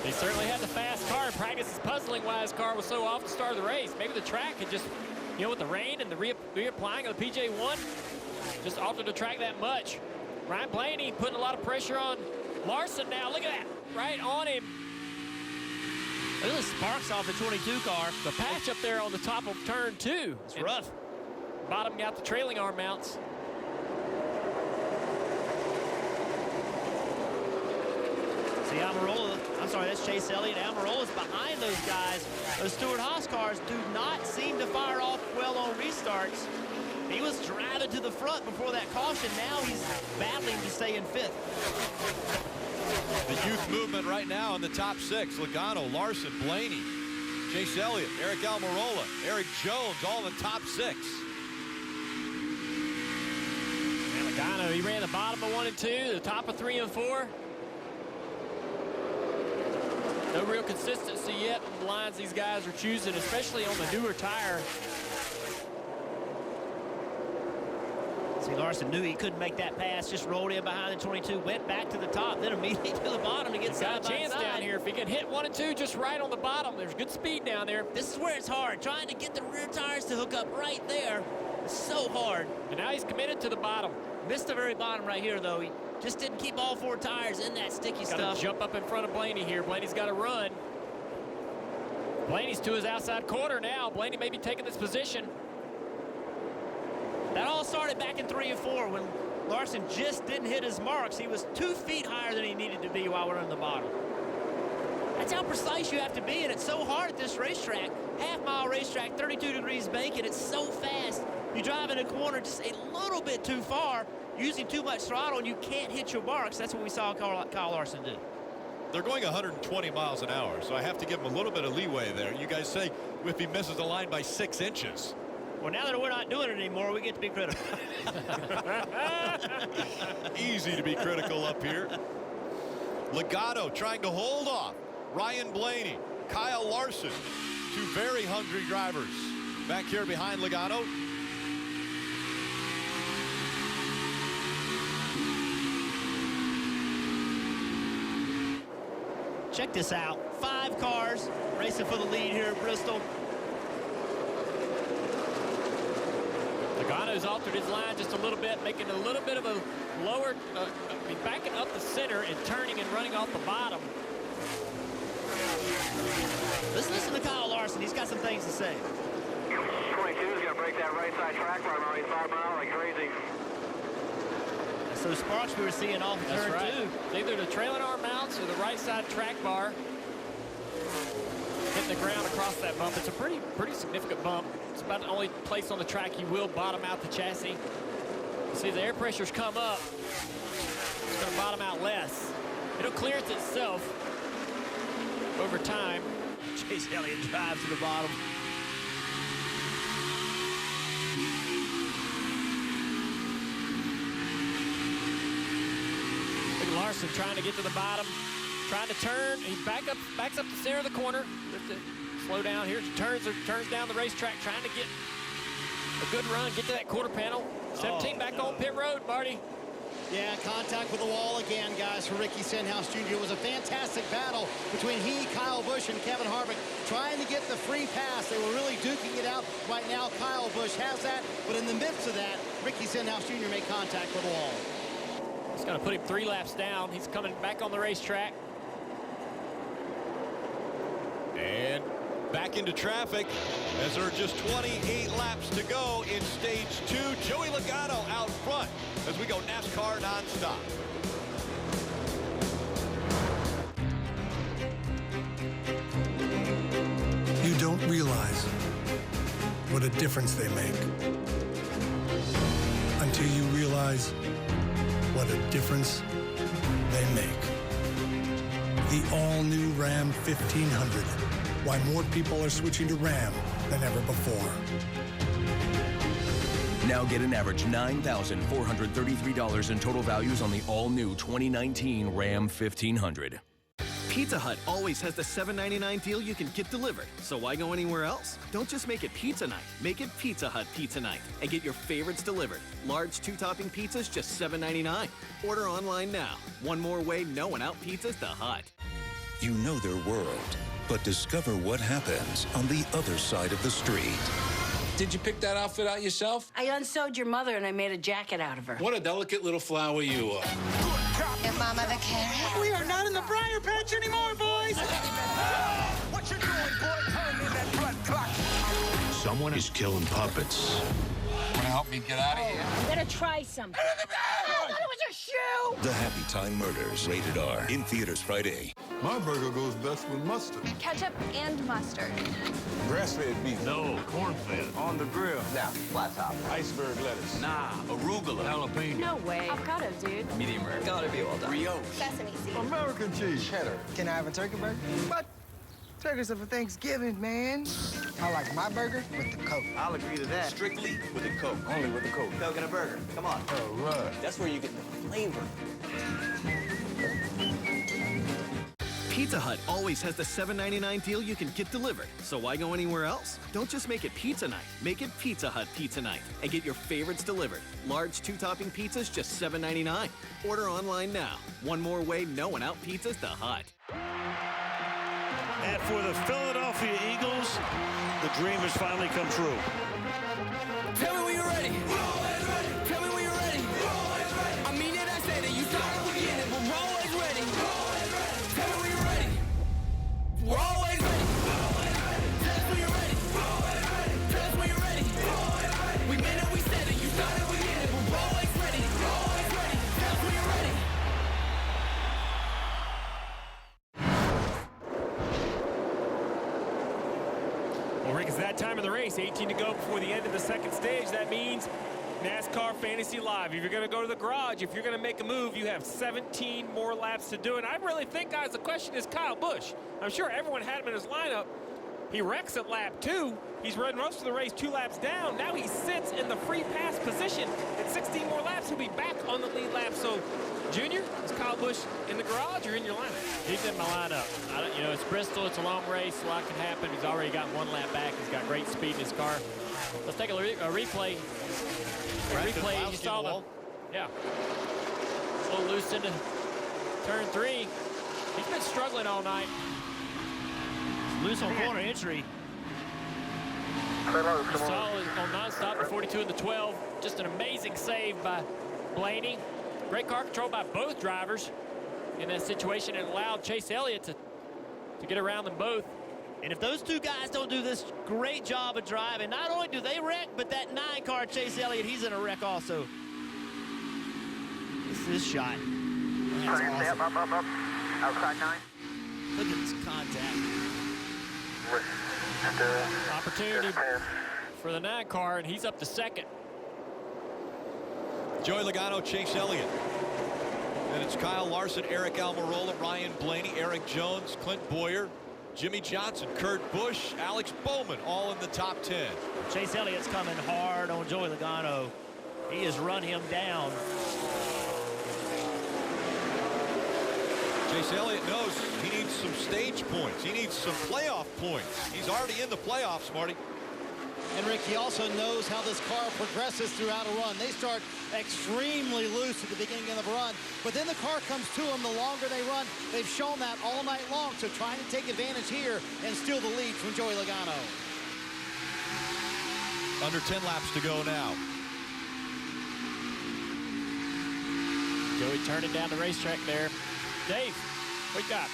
They certainly had the fast car. Practice is puzzling why his car was so off the start of the race. Maybe the track had just, with the rain and the reapplying of the PJ1, just altered the track that much. Ryan Blaney putting a lot of pressure on Larson now. Look at that, right on him. Look at the sparks off the 22 car. The patch up there on the top of turn 2. It's rough. Bottoming out the trailing arm mounts. See, that's Chase Elliott. Almirola's behind those guys. Those Stewart-Haas cars do not seem to fire off well on restarts. He was driving to the front before that caution. Now he's battling to stay in 5th. The youth movement right now in the top 6. Logano, Larson, Blaney, Chase Elliott, Eric Almirola, Eric Jones, all in the top 6. And Logano, he ran the bottom of 1 and 2, the top of 3 and 4. No real consistency yet in the lines these guys are choosing, especially on the newer tire. See, Larson knew he couldn't make that pass, just rolled in behind the 22, went back to the top, then immediately to the bottom to get side by side. Got a chance down here. If he can hit 1 and 2 just right on the bottom, there's good speed down there. This is where it's hard, trying to get the rear tires to hook up right there. It's so hard. And now he's committed to the bottom. Missed the very bottom right here, though. He just didn't keep all 4 tires in that sticky stuff. Got to jump up in front of Blaney here. Blaney's got to run. Blaney's to his outside corner now. Blaney may be taking this position. That all started back in 3 and 4 when Larson just didn't hit his marks. He was 2 feet higher than he needed to be while we're in the bottom. That's how precise you have to be, and it's so hard at this racetrack. Half-mile racetrack, 32 degrees bank, and it's so fast. You drive in a corner just a little bit too far, using too much throttle, and you can't hit your marks. That's what we saw Kyle Larson do. They're going 120 miles an hour, so I have to give him a little bit of leeway there. You guys say if he misses the line by 6 inches. Well, now that we're not doing it anymore, we get to be critical. Easy to be critical up here. Logano trying to hold off Ryan Blaney, Kyle Larson, 2 very hungry drivers back here behind Logano. Check this out. 5 cars racing for the lead here at Bristol. Logano's altered his line just a little bit, making a little bit of a lower, backing up the center and turning and running off the bottom. Let's listen to Kyle Larson. He's got some things to say. 22's going to break that right side track bar around 5 miles like crazy. So sparks we were seeing off of turn 2. It's either the trailing arm mounts or the right side track bar hitting the ground across that bump. It's a pretty significant bump. It's about the only place on the track you will bottom out the chassis. You see the air pressures come up. It's going to bottom out less. It'll clearance itself over time. Chase Elliott drives to the bottom. Larson trying to get to the bottom, trying to turn. He backs up the center of the corner. Slow down here. Turns down the racetrack, trying to get a good run, get to that quarter panel. 17 back on pit road, Marty. Yeah, contact with the wall again, guys, for Ricky Stenhouse Jr. It was a fantastic battle between he, Kyle Busch, and Kevin Harvick trying to get the free pass. They were really duking it out. Right now, Kyle Busch has that, but in the midst of that, Ricky Stenhouse Jr. made contact with the wall. It's going to put him 3 laps down. He's coming back on the racetrack. And back into traffic as there are just 28 laps to go in stage 2. Joey Logano out front as we go NASCAR nonstop. You don't realize what a difference they make until you realize what a difference they make. The all-new Ram 1500. Why more people are switching to Ram than ever before. Now get an average $9,433 in total values on the all-new 2019 Ram 1500. Pizza Hut always has the $7.99 deal you can get delivered. So why go anywhere else? Don't just make it pizza night. Make it Pizza Hut Pizza Night and get your favorites delivered. Large 2-topping pizzas just $7.99. Order online now. One more way no one out pizzas the Hut. You know their world, but discover what happens on the other side of the street. Did you pick that outfit out yourself? I unsewed your mother and I made a jacket out of her. What a delicate little flower you are. Your mama the carrot? We are not in the briar patch anymore, boys. What you doing, boy? Turn in that blood clot. Someone is killing puppets. Want to help me get out of here? I'm gonna try something. Oh, that was a shoe! The Happy Time Murders, rated R. In theaters Friday. My burger goes best with mustard. Ketchup and mustard. Grass-fed beef. No, corn-fed. On the grill. Now, flat top. Iceberg lettuce. Nah, arugula. Jalapeno. No way. Avocado, dude. Medium rare. Gotta be well done. Brioche. Sesame seed. American cheese. Cheddar. Can I have a turkey burger? What? Turkeys are for Thanksgiving, man. I like my burger with the Coke. I'll agree to that. Strictly with a Coke. Only with the Coke. Coke and a burger. Come on. All right. That's where you get the flavor. Pizza Hut always has the $7.99 deal you can get delivered. So why go anywhere else? Don't just make it pizza night. Make it Pizza Hut Pizza Night and get your favorites delivered. Large 2-topping pizzas, just $7.99. Order online now. One more way no one out pizzas the Hut. And for the Philadelphia Eagles, the dream has finally come true. Tell me when you're ready. We're always ready. Tell me when you're ready. We're always ready. I mean it, I said it. You started beginning, but we're always ready. We're always ready. Tell me when you're ready. We're always ready. We're always ready. Tell us when you're ready. We're always ready. Tell us when you're ready. We're always ready. We meant it, we said it. You started beginning, but we're always ready. We're always ready. Tell us when you're ready. Well, Rick, it's that time of the race. 18 to go before the end of the second stage. That means NASCAR Fantasy Live. If you're going to go to the garage, if you're going to make a move, you have 17 more laps to do it. I really think, guys, the question is Kyle Busch. I'm sure everyone had him in his lineup. He wrecks at lap 2. He's run most of the race 2 laps down. Now he sits in the free pass position. In 16 more laps, he'll be back on the lead lap. So, Junior, is Kyle Busch in the garage or in your lineup? He's in my lineup. You know, it's Bristol. It's a long race. A lot can happen. He's already got 1 lap back. He's got great speed in his car. Let's take a replay. You saw the, yeah. A little loose into turn 3. He's been struggling all night. Loose on corner entry. You saw on nonstop, the 42 and the 12. Just an amazing save by Blaney. Great car control by both drivers in that situation, and allowed Chase Elliott to get around them both. And if those two guys don't do this great job of driving, not only do they wreck, but that 9 car Chase Elliott, he's in a wreck also. This shot. That's awesome. Up. Outside 9. Look at this contact. Opportunity for the 9 car, and he's up to second. Joey Logano, Chase Elliott. And it's Kyle Larson, Eric Almirola, Ryan Blaney, Eric Jones, Clint Boyer, Jimmy Johnson, Kurt Busch, Alex Bowman, all in the top 10. Chase Elliott's coming hard on Joey Logano. He has run him down. Chase Elliott knows he needs some stage points. He needs some playoff points. He's already in the playoffs, Marty. And Rick, he also knows how this car progresses throughout a run. They start extremely loose at the beginning of the run, but then the car comes to them the longer they run. They've shown that all night long, so trying to take advantage here and steal the lead from Joey Logano. Under 10 laps to go now. Joey turning down the racetrack there. Dave, what you got?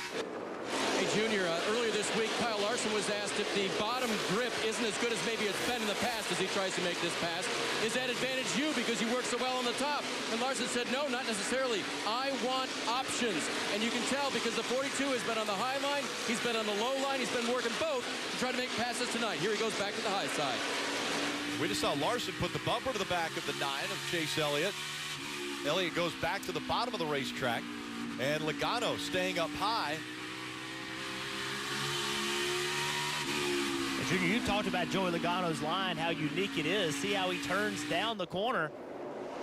Hey, Junior, earlier this week, Kyle Larson was asked if the bottom grip isn't as good as maybe it's been in the past as he tries to make this pass. Is that advantage you because you work so well on the top? And Larson said, no, not necessarily. I want options. And you can tell because the 42 has been on the high line, he's been on the low line, he's been working both to try to make passes tonight. Here he goes back to the high side. We just saw Larson put the bumper to the back of the 9 of Chase Elliott. Elliott goes back to the bottom of the racetrack, and Logano staying up high. Junior, you talked about Joey Logano's line, how unique it is. See how he turns down the corner.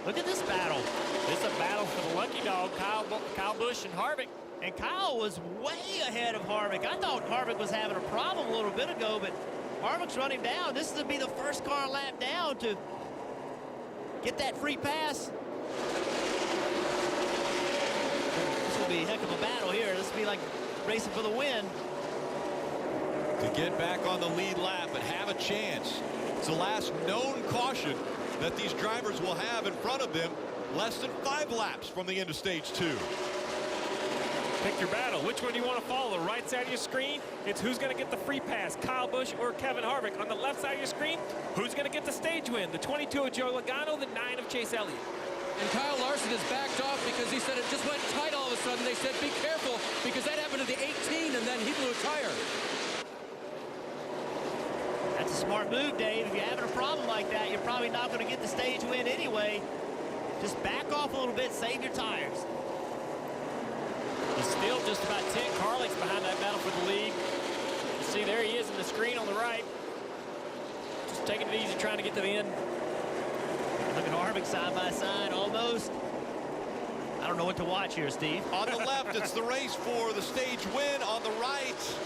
Look at this battle. This is a battle for the lucky dog, Kyle Busch and Harvick. And Kyle was way ahead of Harvick. I thought Harvick was having a problem a little bit ago, but Harvick's running down. This is to be the first car lap down to get that free pass. This will be a heck of a battle here. This will be like racing for the win. to get back on the lead lap and have a chance. It's the last known caution that these drivers will have in front of them less than 5 laps from the end of stage 2. Pick your battle. Which one do you want to follow? The right side of your screen, it's who's going to get the free pass, Kyle Busch or Kevin Harvick. On the left side of your screen, who's going to get the stage win? The 22 of Joe Logano, the 9 of Chase Elliott. And Kyle Larson has backed off because he said it just went tight all of a sudden. They said, be careful, because that happened to the 18, and then he blew a tire. That's a smart move, Dave. If you're having a problem like that, you're probably not going to get the stage win anyway. Just back off a little bit, save your tires. He's still just about 10 car lengths behind that battle for the lead. You see, there he is in the screen on the right. Just taking it easy, trying to get to the end. Look at Harvick side by side, almost. I don't know what to watch here, Steve. On the left, it's the race for the stage win. On the right,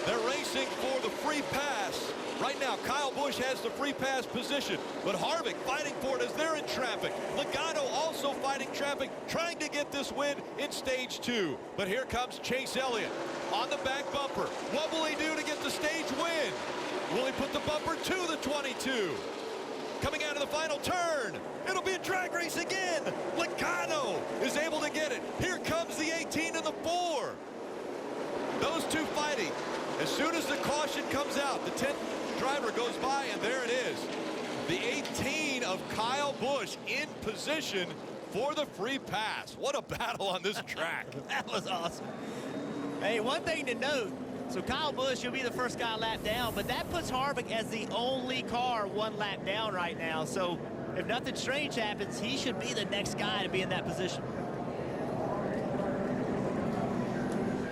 they're racing for the free pass. Right now, Kyle Busch has the free pass position, but Harvick fighting for it as they're in traffic. Logano also fighting traffic, trying to get this win in stage 2. But here comes Chase Elliott on the back bumper. What will he do to get the stage win? Will he put the bumper to the 22? Coming out of the final turn, it'll be a drag race again. Logano is able to get it. Here comes the 18 and the 4. Those two fighting. As soon as the caution comes out, the 10th driver goes by, and there it is. The 18 of Kyle Busch in position for the free pass. What a battle on this track. That was awesome. Hey, one thing to note, so Kyle Busch, he'll be the first guy lap down, but that puts Harvick as the only car 1 lap down right now. So if nothing strange happens, he should be the next guy to be in that position.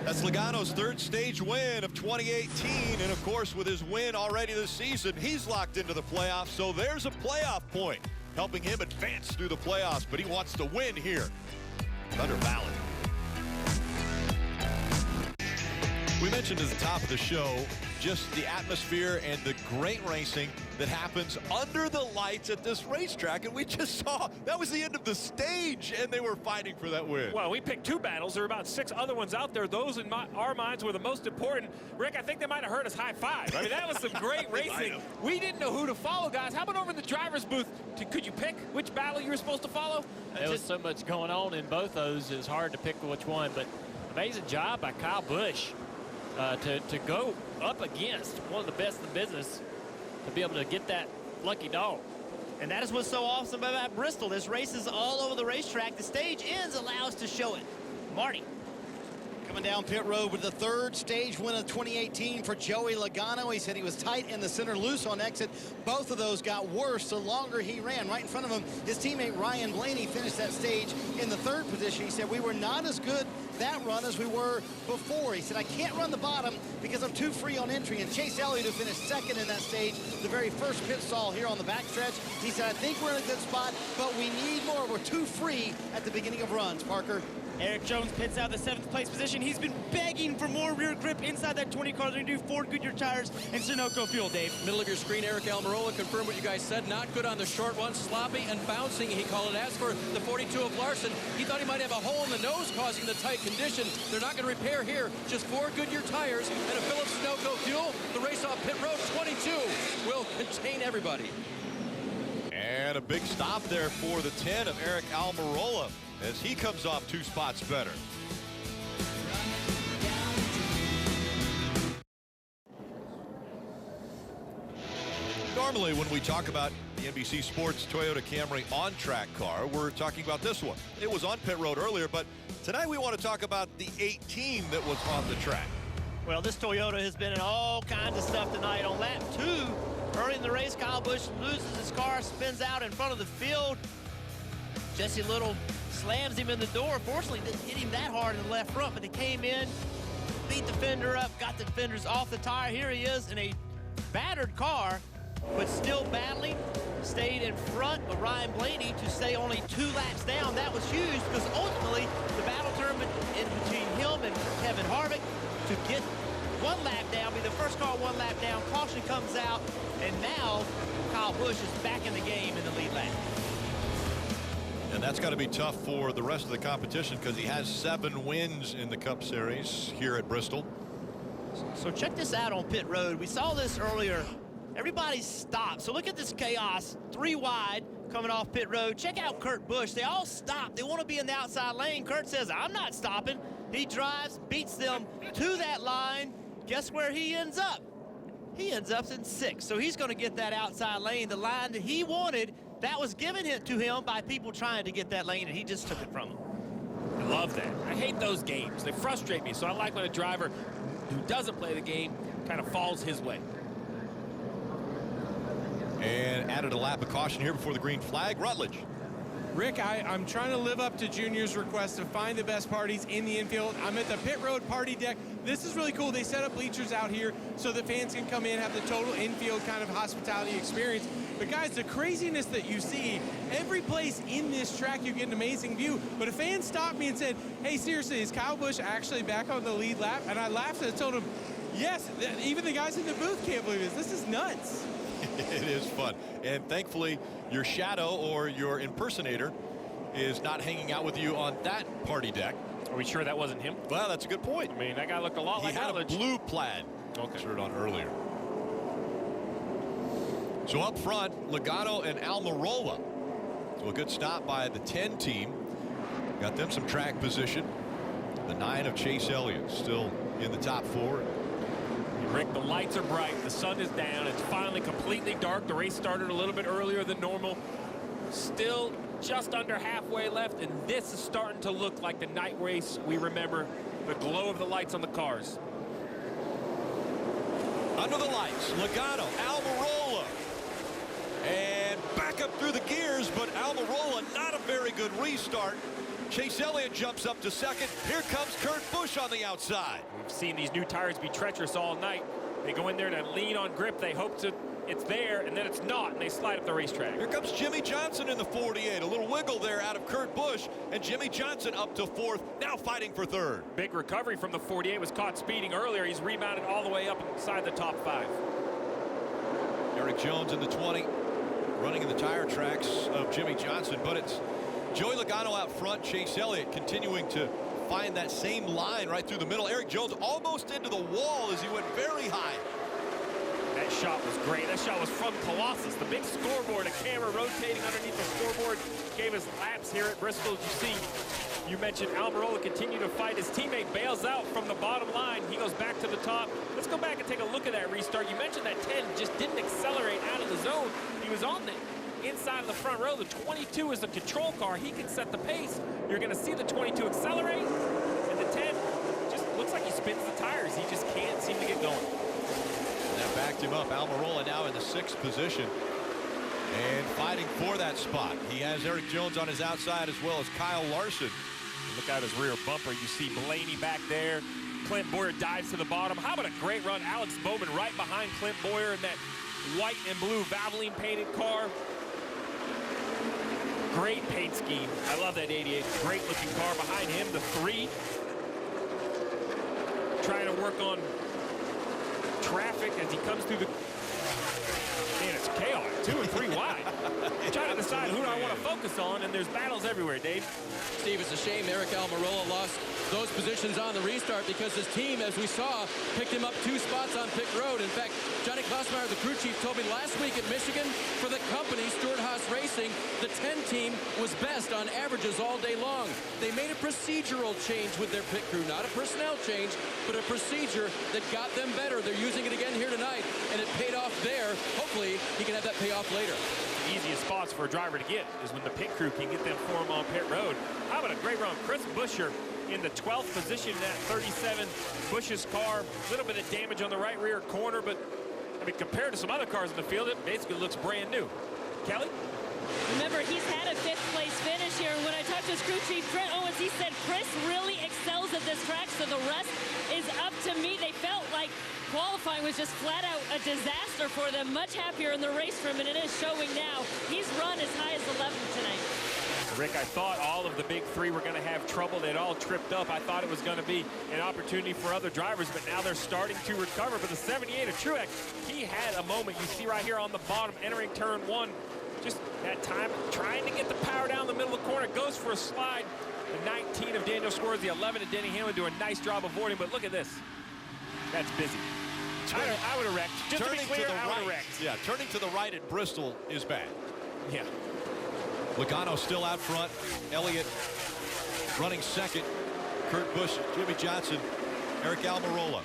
That's Logano's 3rd stage win of 2018, and of course with his win already this season, he's locked into the playoffs, so there's a playoff point helping him advance through the playoffs, but he wants to win here. Thunder Valley. We mentioned at the top of the show just the atmosphere and the great racing that happens under the lights at this racetrack, and we just saw that was the end of the stage, and they were fighting for that win. Well, we picked 2 battles. There are about 6 other ones out there. Those in our minds were the most important. Rick, I think they might have heard us high five. I mean, that was some great racing. We didn't know who to follow, guys. How about over in the driver's booth? Could you pick which battle you were supposed to follow? There was so much going on in both those, it's hard to pick which one, but amazing job by Kyle Busch to go up against one of the best in the business to be able to get that lucky dog. And that is what's so awesome about Bristol. This race is all over the racetrack. The stage ends allow us to show it. Marty. Coming down pit road with the 3rd stage win of 2018 for Joey Logano. He said he was tight in the center, loose on exit. Both of those got worse the longer he ran. Right in front of him, his teammate Ryan Blaney finished that stage in the 3rd position. He said, we were not as good that run as we were before. He said, I can't run the bottom because I'm too free on entry. And Chase Elliott, who finished 2nd in that stage, the very first pit stall here on the backstretch, he said, I think we're in a good spot, but we need more. We're too free at the beginning of runs. Parker. Eric Jones pits out the 7th place position. He's been begging for more rear grip inside that 20 car. They're going to do Ford Goodyear tires and Sunoco fuel, Dave. Middle of your screen, Eric Almirola confirmed what you guys said. Not good on the short one, sloppy and bouncing, he called it. As for the 42 of Larson, he thought he might have a hole in the nose causing the tight condition. They're not going to repair here. Just 4 Goodyear tires and a Phillips Sunoco fuel. The race off pit road 22 will contain everybody. And a big stop there for the 10 of Eric Almirola as he comes off 2 spots better. Normally when we talk about the NBC Sports Toyota Camry on-track car, we're talking about this one. It was on pit road earlier, but tonight we want to talk about the 18 that was on the track. Well, this Toyota has been in all kinds of stuff tonight. On lap 2, early in the race, Kyle Busch loses his car, spins out in front of the field. Jesse Little slams him in the door. Fortunately, didn't hit him that hard in the left front, but they came in, beat the fender up, got the fenders off the tire. Here he is in a battered car, but still battling. Stayed in front of Ryan Blaney to stay only 2 laps down. That was huge because ultimately the battle turned in between him and Kevin Harvick to get 1 lap down, be the first car 1 lap down. Caution comes out, and now Kyle Busch is back in the game in the lead lap. And that's got to be tough for the rest of the competition because he has 7 wins in the Cup Series here at Bristol. So check this out on pit road. We saw this earlier. Everybody stopped. So look at this chaos. 3 wide coming off pit road. Check out Kurt Busch. They all stopped. They want to be in the outside lane. Kurt says, I'm not stopping. He drives, beats them to that line. Guess where he ends up? He ends up in 6th. So he's going to get that outside lane, the line that he wanted. That was given to him by people trying to get that lane, and he just took it from him. I love that. I hate those games. They frustrate me. So I like when a driver who doesn't play the game kind of falls his way. And added a lap of caution here before the green flag. Rutledge. Rick, I'm trying to live up to Junior's request to find the best parties in the infield. I'm at the pit road party deck. This is really cool. They set up bleachers out here so the fans can come in, have the total infield kind of hospitality experience. But guys, the craziness that you see, every place in this track you get an amazing view. But a fan stopped me and said, hey, seriously, is Kyle Busch actually back on the lead lap? And I laughed and I told him, yes, even the guys in the booth can't believe this. This is nuts. It is fun. And thankfully, your shadow or your impersonator is not hanging out with you on that party deck. Are we sure that wasn't him? Well, that's a good point. I mean, that guy looked a lot like Rutledge. He had a blue plaid shirt on earlier. So up front, Logano and Almirola. So a good stop by the 10 team. Got them some track position. The 9 of Chase Elliott still in the top 4. Rick, the lights are bright. The sun is down. It's finally completely dark. The race started a little bit earlier than normal. Still just under halfway left, and this is starting to look like the night race we remember. The glow of the lights on the cars. Under the lights, Logano, Almirola. And back up through the gears, but Almirola not a very good restart. Chase Elliott jumps up to second. Here comes Kurt Busch on the outside. We've seen these new tires be treacherous all night. They go in there to lean on grip. They hope it's there, and then it's not, and they slide up the racetrack. Here comes Jimmy Johnson in the 48. A little wiggle there out of Kurt Busch, and Jimmy Johnson up to 4th, now fighting for 3rd. Big recovery from the 48. Was caught speeding earlier. He's rebounded all the way up inside the top 5. Eric Jones in the 20, running in the tire tracks of Jimmy Johnson, but it's Joey Logano out front, Chase Elliott continuing to find that same line right through the middle. Eric Jones almost into the wall as he went very high. That shot was great. That shot was from Colossus. The big scoreboard, a camera rotating underneath the scoreboard, gave us laps here at Bristol. As you see, you mentioned Almirola continue to fight. His teammate bails out from the bottom line. He goes back to the top. Let's go back and take a look at that restart. You mentioned that 10 just didn't accelerate out of the zone. He was on the inside of the front row. The 22 is the control car. He can set the pace. You're going to see the 22 accelerate, and the 10 just looks like he spins the tires. He just can't seem to get going. And that backed him up. Almirola now in the 6th position and fighting for that spot. He has Eric Jones on his outside as well as Kyle Larson. Look out his rear bumper. You see Blaney back there. Clint Boyer dives to the bottom. How about a great run? Alex Bowman right behind Clint Boyer in that white and blue Valvoline painted car. Great paint scheme. I love that 88. Great looking car behind him. The 3 trying to work on traffic as he comes through the... Man, it's chaos. 2 and 3 wide. I'm trying to decide who do I want to focus on, and there's battles everywhere, Dave. Steve, it's a shame Eric Almirola lost those positions on the restart because his team, as we saw, picked him up 2 spots on pit road. In fact, Johnny Klausmeyer, the crew chief, told me last week at Michigan for the company, Stewart-Haas Racing, the 10 team was best on averages all day long. They made a procedural change with their pit crew, not a personnel change, but a procedure that got them better. They're using it again here tonight, and it paid off there. Hopefully, he can have that pay off later. The easiest spots for a driver to get is when the pit crew can get them for him on pit road. How about a great run? Chris Buescher in the 12th position in that 37. Busch's car, a little bit of damage on the right rear corner, but I mean, compared to some other cars in the field, it basically looks brand new. Kelly? Remember, he's had a 5th place finish here, and when I talked to his crew chief, Trent Owens, he said Chris really excels at this track, so the rest is up to me. They felt like qualifying was just flat out a disaster for them. Much happier in the race room, and it is showing now. He's run as high as 11th tonight. Rick, I thought all of the big 3 were going to have trouble. They'd all tripped up. I thought it was going to be an opportunity for other drivers, but now they're starting to recover. But the 78 of Truex, he had a moment. You see right here on the bottom, entering turn 1. Just that time, trying to get the power down the middle of the corner. Goes for a slide. The 19 of Daniel Suarez, the 11 of Denny Hamlin do a nice job avoiding, but look at this. That's busy. I would have wrecked. Just to be clear, I would have wrecked. Yeah, turning to the right at Bristol is bad. Yeah. Logano still out front. Elliott running second. Kurt Busch, Jimmy Johnson, Eric Almirola.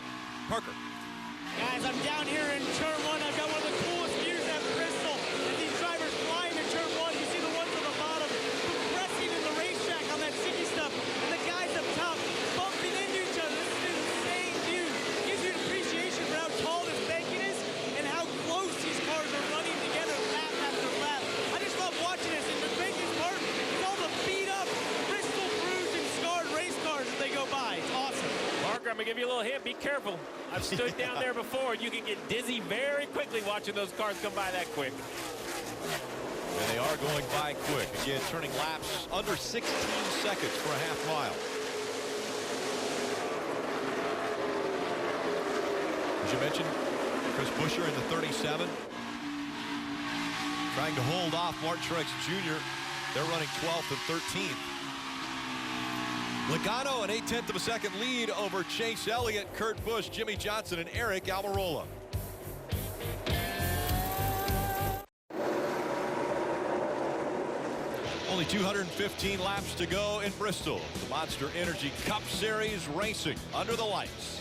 Parker. Guys, I'm down here in turn 1. I've got one of the coolest views at Bristol. And these drivers flying in turn 1. You see the ones on the bottom compressing in the racetrack on that sticky stuff. And the guys up top bumping into each other. This is an insane view. Gives you an appreciation for how tall this banking is and how close these cars are running together lap after lap. I just love watching this. And the craziest part is all the beat up, Bristol bruised and scarred race cars as they go by. It's awesome. Parker, I'm going to give you a little hint. Be careful. I've stood down there before. You can get dizzy very quickly watching those cars come by that quick. And they are going by quick. Again, turning laps under 16 seconds for a half mile. As you mentioned, Chris Buescher in the 37. Trying to hold off Martin Truex Jr. They're running 12th and 13th. Logano an 0.8 of a second lead over Chase Elliott, Kurt Busch, Jimmy Johnson, and Eric Almirola. Only 215 laps to go in Bristol. The Monster Energy Cup Series racing under the lights.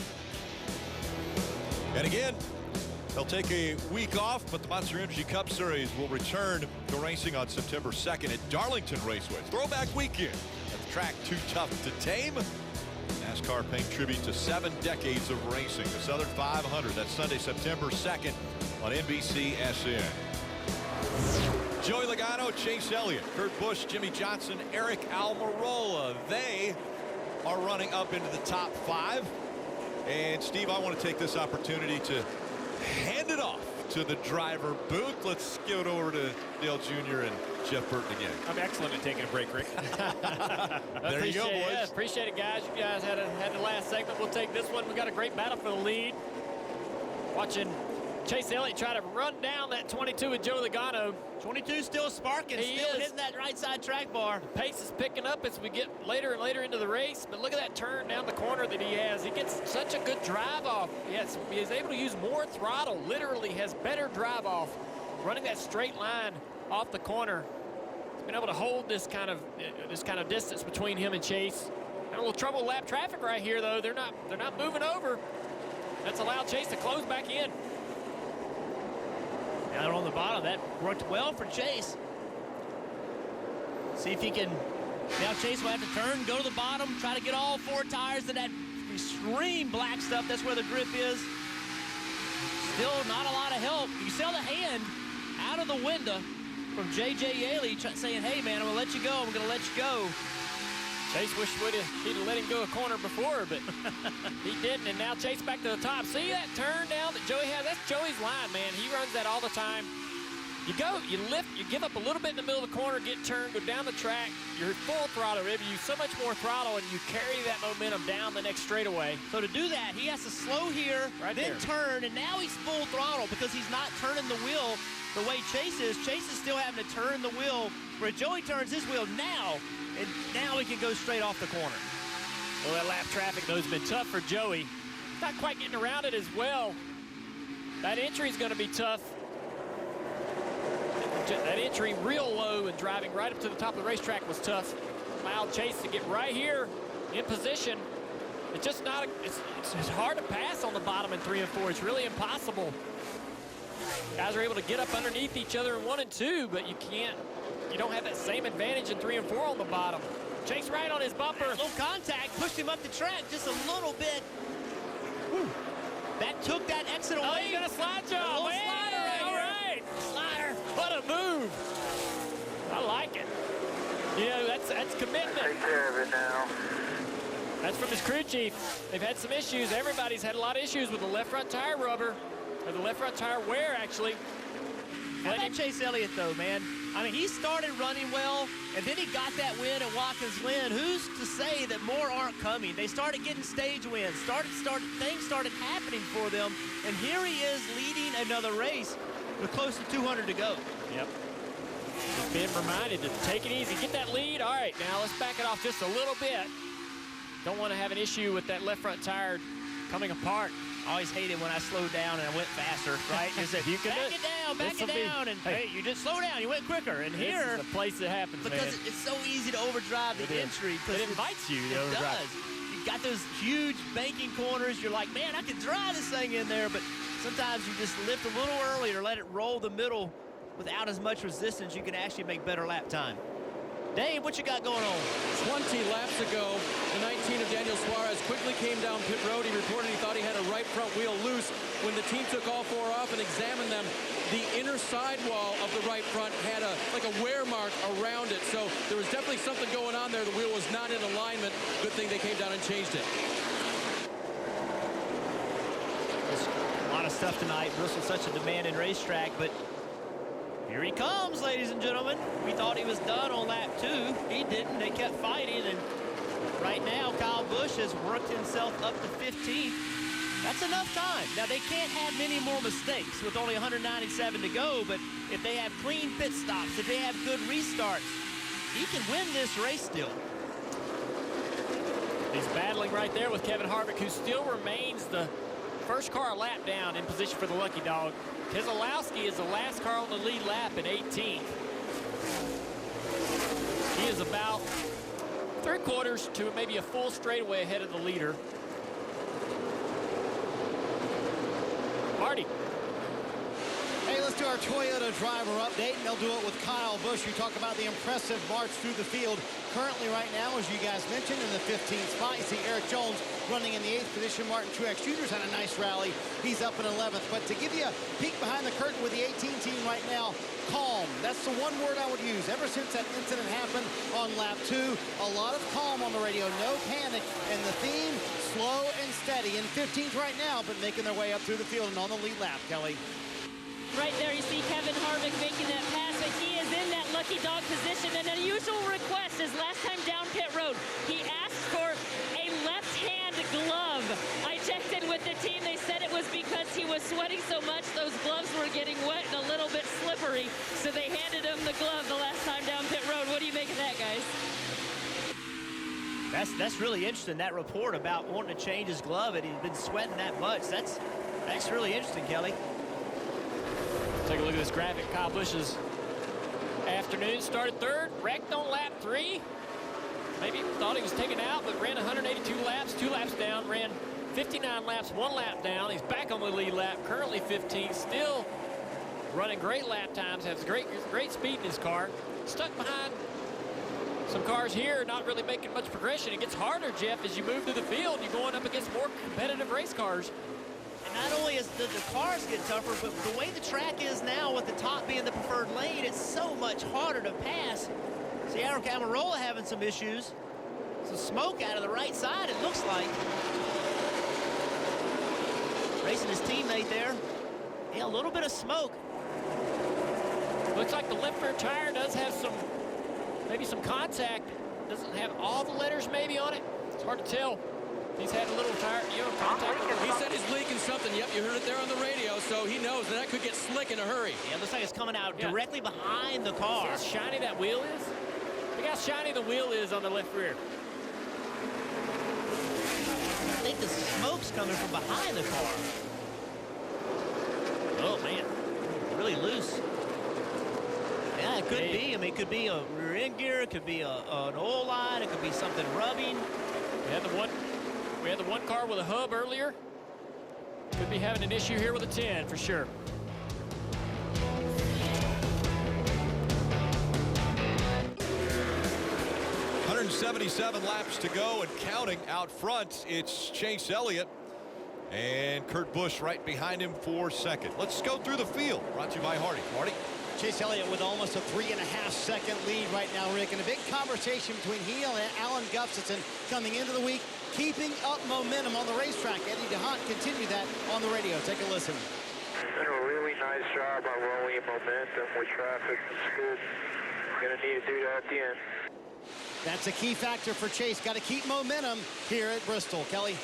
And again, they'll take a week off, but the Monster Energy Cup Series will return to racing on September 2nd at Darlington Raceway. Throwback weekend. Track too tough to tame. NASCAR paying tribute to 7 decades of racing. The Southern 500. That's Sunday, September 2nd on NBCSN. Joey Logano, Chase Elliott, Kurt Busch, Jimmy Johnson, Eric Almirola. They are running up into the top 5. And Steve, I want to take this opportunity to hand it off to the driver booth. Let's give it over to Dale Jr. and Jeff Burton again. I'm excellent at taking a break, Rick. There you go, boys. Yeah, appreciate it, guys. You guys had the last segment. We'll take this one. We got a great battle for the lead. Watching Chase Elliott try to run down that 22 with Joey Logano. 22 still sparking, still hitting that right side track bar. The pace is picking up as we get later and later into the race, but look at that turn down the corner that he has. He gets such a good drive off. Yes, he is able to use more throttle, literally has better drive off, running that straight line off the corner. He's been able to hold this kind of distance between him and Chase. Having a little trouble with lap traffic right here, though. They're not moving over. That's allowed Chase to close back in. Now they're on the bottom. That worked well for Chase. See if he can. Now Chase will have to turn, go to the bottom, try to get all 4 tires to that extreme black stuff. That's where the grip is. Still not a lot of help. You saw the hand out of the window from J.J. Yaley saying, hey, man, I'm going to let you go. I'm going to let you go. Chase wished he'd let him go a corner before, but he didn't, and now Chase back to the top. See that turn down that Joey has? That's Joey's line, man. He runs that all the time. You go, you lift, you give up a little bit in the middle of the corner, get turned, go down the track. You're full throttle, you use so much more throttle, and you carry that momentum down the next straightaway. So to do that, he has to slow here, right then there. Turn, and now he's full throttle because he's not turning the wheel the way Chase is. Chase is still having to turn the wheel where Joey turns his wheel now, and now he can go straight off the corner. Well, that lap traffic, though, has been tough for Joey. Not quite getting around it as well. That entry is going to be tough. That entry real low and driving right up to the top of the racetrack was tough. Allowed Chase to get right here in position. It's just not, it's hard to pass on the bottom in 3 and 4. It's really impossible. Guys are able to get up underneath each other in 1 and 2, but you don't have that same advantage in 3 and 4 on the bottom. Chase right on his bumper. Little contact, pushed him up the track just a little bit. Whew. That took that exit away. Oh, he's got a slide job. A little slider right all here. Right. Slider. What a move. I like it. You know, that's commitment. Take care of it now. That's from his crew chief. They've had some issues. Everybody's had a lot of issues with the left front tire rubber, or the left front tire wear, actually. How about Chase Elliott, though, man? I mean, he started running well, and then he got that win at Watkins Glen. Who's to say that more aren't coming? They started getting stage wins. Things started happening for them, and here he is leading another race with close to 200 to go. Yep. Just being reminded to take it easy. Get that lead. All right, now let's back it off just a little bit. Don't want to have an issue with that left front tire coming apart. I always hated when I slowed down and I went faster, right? You said, You can back it down, and hey, you just slow down, you went quicker. And this here, is the place that happens, because man. it's so easy to overdrive the entry. It invites you to overdrive. It does. You've got those huge banking corners. You're like, man, I could drive this thing in there, but sometimes you just lift a little earlier, let it roll the middle without as much resistance. You can actually make better lap time. Dave, what you got going on? 20 laps ago, the 19 of Daniel Suarez quickly came down pit road. He reported he thought he had a right front wheel loose. When the team took all four off and examined them, the inner sidewall of the right front had like a wear mark around it. So there was definitely something going on there. The wheel was not in alignment. Good thing they came down and changed it. A lot of stuff tonight. Bristol's such a demanding racetrack, but here he comes, ladies and gentlemen. We thought he was done on lap 2. He didn't. They kept fighting, and right now Kyle Busch has worked himself up to 15th. That's enough time. Now, they can't have many more mistakes with only 197 to go, but if they have clean pit stops, if they have good restarts, he can win this race still. He's battling right there with Kevin Harvick, who still remains the first car a lap down in position for the lucky dog. Keselowski is the last car on the lead lap at 18th. He is about 3/4 to maybe a full straightaway ahead of the leader. Marty. Hey, let's do our Toyota driver update, and they'll do it with Kyle Busch. You talk about the impressive march through the field. Currently right now, as you guys mentioned, in the 15th spot, you see Eric Jones running in the 8th position. Martin Truex Jr.'s had a nice rally. He's up in 11th. But to give you a peek behind the curtain with the 18 team right now, calm. That's the one word I would use. Ever since that incident happened on lap 2, a lot of calm on the radio, no panic. And the theme, slow and steady. In 15th right now, but making their way up through the field and on the lead lap, Kelly. Right there, you see Kevin Harvick making that pass, but he is in that lucky dog position. An unusual request his last time down pit road. He asked for a left-hand glove. I checked in with the team. They said it was because he was sweating so much, those gloves were getting wet and a little bit slippery. So they handed him the glove the last time down pit road. What do you make of that, guys? That's really interesting, that report about wanting to change his glove and he's been sweating that much. That's really interesting, Kelly. Take a look at this graphic. Kyle Busch's afternoon started 3rd, wrecked on lap 3. Maybe thought he was taken out, but ran 182 laps, 2 laps down, ran 59 laps, 1 lap down. He's back on the lead lap, currently 15th, still running great lap times, has great speed in his car. Stuck behind some cars here, not really making much progression. It gets harder, Jeff, as you move through the field. You're going up against more competitive race cars. Not only is the cars get tougher, but the way the track is now with the top being the preferred lane, it's so much harder to pass. See, Almirola having some issues. Some smoke out of the right side, it looks like. Racing his teammate there. Yeah, a little bit of smoke. Looks like the left rear tire does have maybe some contact. Doesn't have all the letters maybe on it. It's hard to tell. He's had a little tire, contact. He said he's leaking something. Yep, you heard it there on the radio, so he knows that could get slick in a hurry. Yeah, it looks like it's coming out directly behind the car. See how shiny that wheel is? Look how shiny the wheel is on the left rear. I think the smoke's coming from behind the car. Oh, man. Really loose. Yeah, it could be. I mean, it could be a rear end gear. It could be an oil line. It could be something rubbing. We had the one car with a hub earlier. Could be having an issue here with a 10 for sure. .177 laps to go and counting. Out front, it's Chase Elliott and Kurt Busch right behind him for second. Let's go through the field. Brought to you by Hardy. Hardy. Chase Elliott with almost a 3.5-second lead right now, Rick. And a big conversation between he and Alan Gustafson coming into the week, keeping up momentum on the racetrack. Eddie DeHaan continued that on the radio. Take a listen. Did a really nice job on rolling momentum with traffic. It's good. Gonna need to do that at the end. That's a key factor for Chase. Got to keep momentum here at Bristol. Kelly.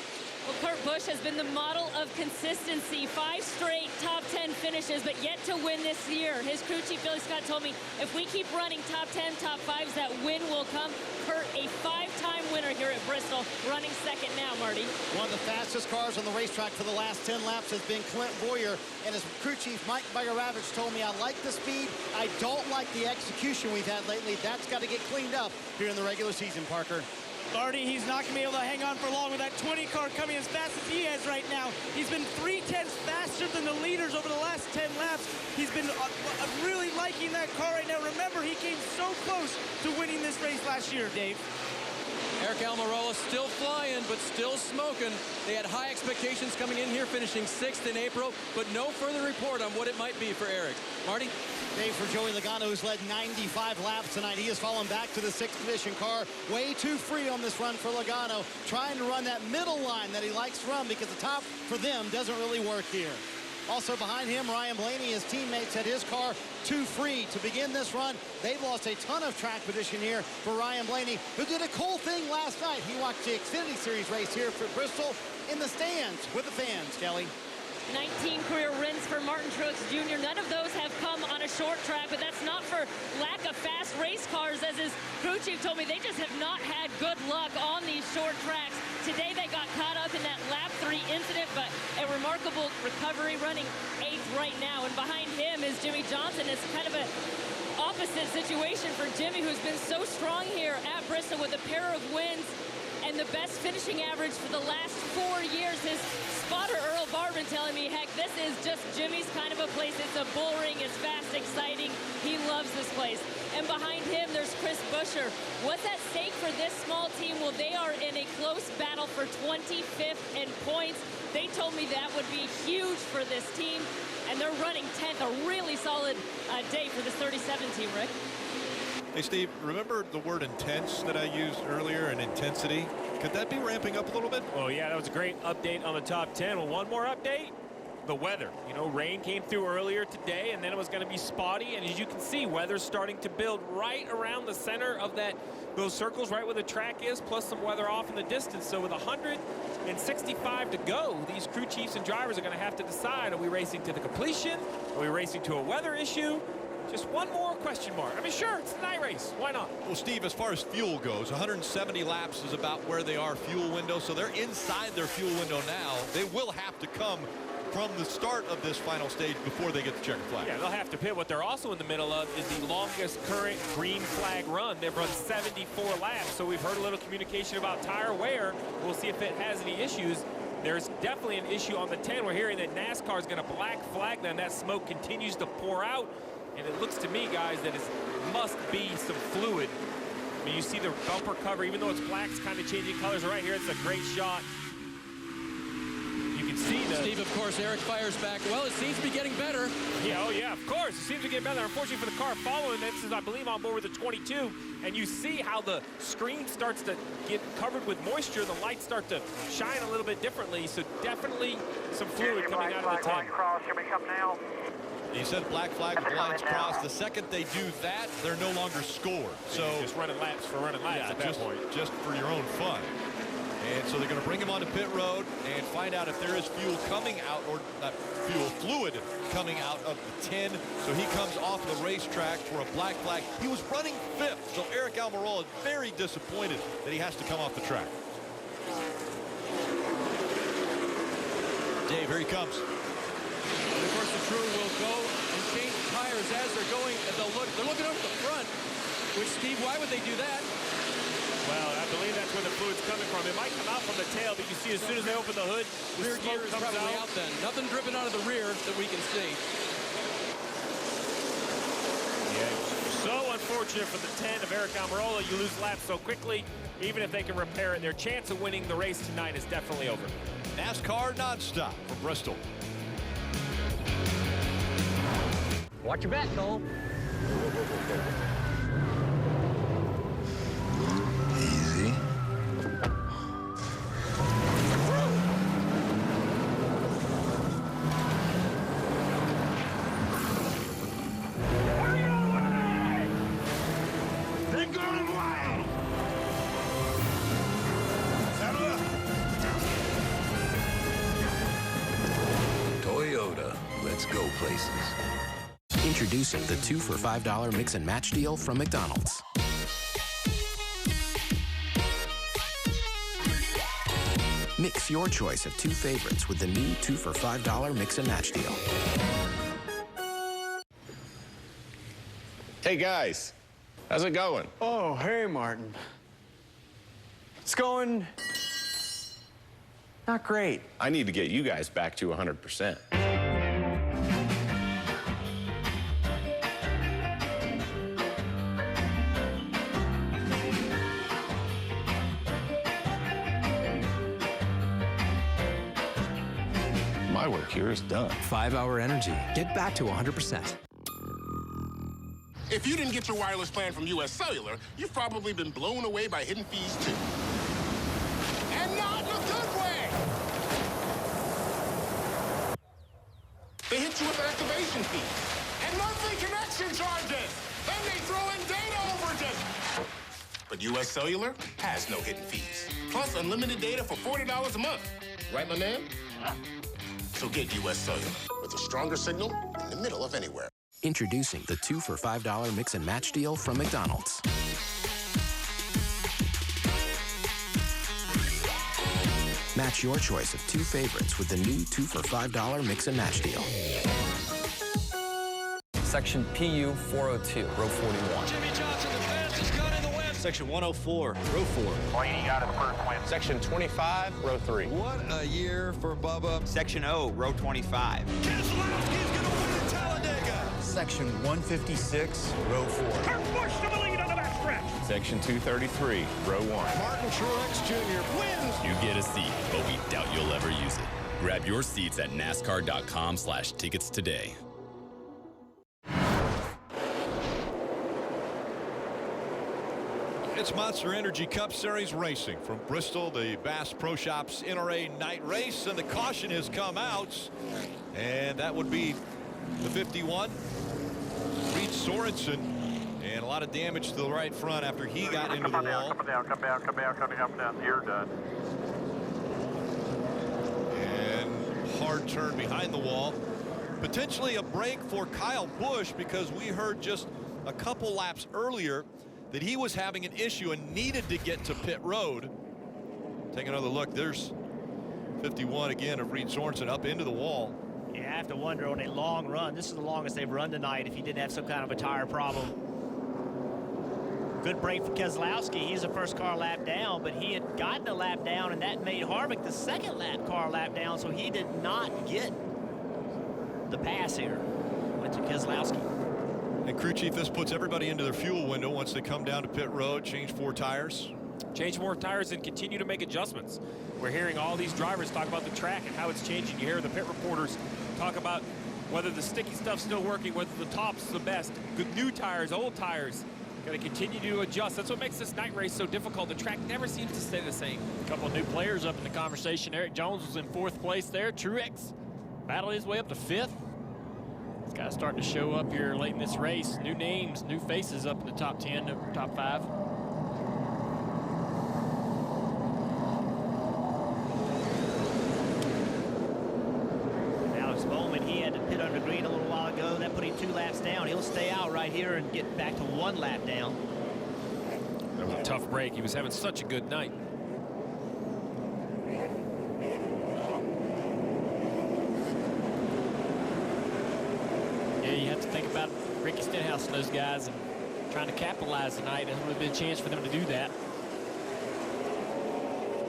Well, Kurt Busch has been the model of consistency. 5 straight top 10 finishes, but yet to win this year. His crew chief, Billy Scott, told me if we keep running top 10, top 5s, that win will come. Kurt, a 5-time winner here at Bristol. running second now, Marty. One of the fastest cars on the racetrack for the last 10 laps has been Clint Boyer, and his crew chief, Mike Begaravich, told me, I like the speed, I don't like the execution we've had lately. That's got to get cleaned up here in the regular season, Parker. Marty, he's not going to be able to hang on for long with that 20 car coming as fast as he has right now. He's been 3/10 faster than the leaders over the last 10 laps. He's been really liking that car right now. Remember, he came so close to winning this race last year, Dave. Eric Almirola still flying, but still smoking. They had high expectations coming in here, finishing 6th in April, but no further report on what it might be for Eric. Marty? Dave, for Joey Logano, who's led 95 laps tonight, he has fallen back to the 6th position car. Way too free on this run for Logano, trying to run that middle line that he likes to run because the top for them doesn't really work here. Also behind him, Ryan Blaney, his teammates, had his car too free to begin this run. They've lost a ton of track position here for Ryan Blaney, who did a cool thing last night. He watched the Xfinity Series race here for Bristol in the stands with the fans, Kelly. 19 career wins for Martin Truex Jr. None of those have come on a short track, but that's not for lack of fast race cars. As his crew chief told me, they just have not had good luck on these short tracks. Today they got caught up in that lap 3 incident, but a remarkable recovery, running 8th right now. And behind him is Jimmy Johnson. It's kind of an opposite situation for Jimmy, who's been so strong here at Bristol with a pair of wins and the best finishing average for the last 4 years. His spotter, Earl Barban, telling me, heck, this is just Jimmy's kind of a place. It's a bull ring. It's fast, exciting. He loves this place. And behind him, there's Chris Buescher. What's at stake for this small team? Well, they are in a close battle for 25th in points. They told me that would be huge for this team, and they're running 10th, a really solid day for this 37 team, Rick. Hey, Steve, remember the word intense that I used earlier, and intensity? Could that be ramping up a little bit? Oh, yeah, that was a great update on the top 10. Well, one more update. The weather. You know, rain came through earlier today, and then it was going to be spotty. And as you can see, weather's starting to build right around the center of those circles, right where the track is, plus some weather off in the distance. So with 165 to go, these crew chiefs and drivers are going to have to decide, are we racing to the completion? Are we racing to a weather issue? Just one more question mark. I mean, sure, it's a night race. Why not? Well, Steve, as far as fuel goes, 170 laps is about where they are fuel window, so they're inside their fuel window now. They will have to come from the start of this final stage before they get the checkered flag. Yeah, they'll have to pit. What they're also in the middle of is the longest current green flag run. They've run 74 laps, so we've heard a little communication about tire wear. We'll see if it has any issues. There's definitely an issue on the 10. We're hearing that NASCAR is going to black flag them. That smoke continues to pour out. And it looks to me, guys, that it must be some fluid. I mean, you see the bumper cover, even though it's black, it's kind of changing colors. Right here, it's a great shot. You can see the... Steve, of course, Eric fires back. Well, it seems to be getting better. Yeah, oh, yeah, of course. It seems to get better. Unfortunately for the car following, this is, I believe, on board with the 22. And you see how the screen starts to get covered with moisture. The lights start to shine a little bit differently. So definitely some fluid coming out of the 10. Cross, here we come now. He said black flag with lines crossed. The second they do that, they're no longer scored. So just running laps for running laps at that point. Just for your own fun. And so they're going to bring him onto pit road and find out if there is fuel coming out, or not fuel, fluid coming out of the 10. So he comes off the racetrack for a black flag. He was running 5th, so Eric Almirola is very disappointed that he has to come off the track. Dave, here he comes. And of course, the crew will go and change tires as they're going. They're looking over the front, which, Steve, why would they do that? Well, I believe that's where the fluid's coming from. It might come out from the tail, but you see as soon as they open the hood, the rear gear is probably out then. Nothing dripping out of the rear that we can see. Yeah, so unfortunate for the 10 of Eric Almirola. You lose laps so quickly. Even if they can repair it, their chance of winning the race tonight is definitely over. NASCAR nonstop from Bristol. Watch your back, Cole. Easy. They're going wild. Saddle up. Toyota, let's go places. Introducing the 2 for $5 mix and match deal from McDonald's. Mix your choice of 2 favorites with the new 2 for $5 mix and match deal. Hey guys, how's it going? Oh, hey, Martin. It's going not great. I need to get you guys back to 100%. My work here is done. 5-Hour Energy. Get back to 100%. If you didn't get your wireless plan from U.S. Cellular, you've probably been blown away by hidden fees, too. And not in a good way! They hit you with activation fees and monthly connection charges. Then they throw in data overages. But U.S. Cellular has no hidden fees. Plus unlimited data for $40 a month. Right, my man? So get U.S. Cellular with a stronger signal in the middle of anywhere. Introducing the 2 for $5 mix and match deal from McDonald's. Match your choice of 2 favorites with the new 2 for $5 mix and match deal. Section PU 402, row 41. Jimmy Johnson, the fastest gun in the West. Section 104, row 4. Blaney out of the first win. Section 25, row 3. What a year for Bubba. Section O, row 25. Keselowski's going to win at Talladega. Section 156, row 4. Kurt Busch to the lead on the backstretch. Section 233, row 1. Martin Truex Jr. wins. You get a seat, but we doubt you'll ever use it. Grab your seats at NASCAR.com/tickets today. It's Monster Energy Cup Series racing from Bristol, the Bass Pro Shops NRA night race, and the caution has come out, and that would be the 51, Reed Sorensen, and a lot of damage to the right front after he got into the wall. Come down, coming up down. You're done. And hard turn behind the wall. Potentially a break for Kyle Busch, because we heard just a couple laps earlier that he was having an issue and needed to get to pit road. Take another look. There's 51 again of Reed Sorensen up into the wall. Yeah, I have to wonder on a long run. This is the longest they've run tonight if he didn't have some kind of a tire problem. Good break for Keselowski. He's the first car lap down, but he had gotten a lap down, and that made Harvick the second car lap down, so he did not get the pass here. Went to Keselowski. And crew chief, this puts everybody into their fuel window once they come down to pit road, change 4 tires. Change more tires and continue to make adjustments. We're hearing all these drivers talk about the track and how it's changing. You hear the pit reporters talk about whether the sticky stuff's still working, whether the top's the best. Good new tires, old tires. Got to continue to adjust. That's what makes this night race so difficult. The track never seems to stay the same. A couple of new players up in the conversation. Eric Jones was in 4th place there. Truex battled his way up to 5th. This guy's starting to show up here late in this race. New names, new faces up in the top 10, top 5. Alex Bowman, he had to pit under green a little while ago. That put him 2 laps down. He'll stay out right here and get back to 1 lap down. That was a tough break. He was having such a good night. You have to think about Ricky Stenhouse and those guys and trying to capitalize tonight. There's really been a chance for them to do that.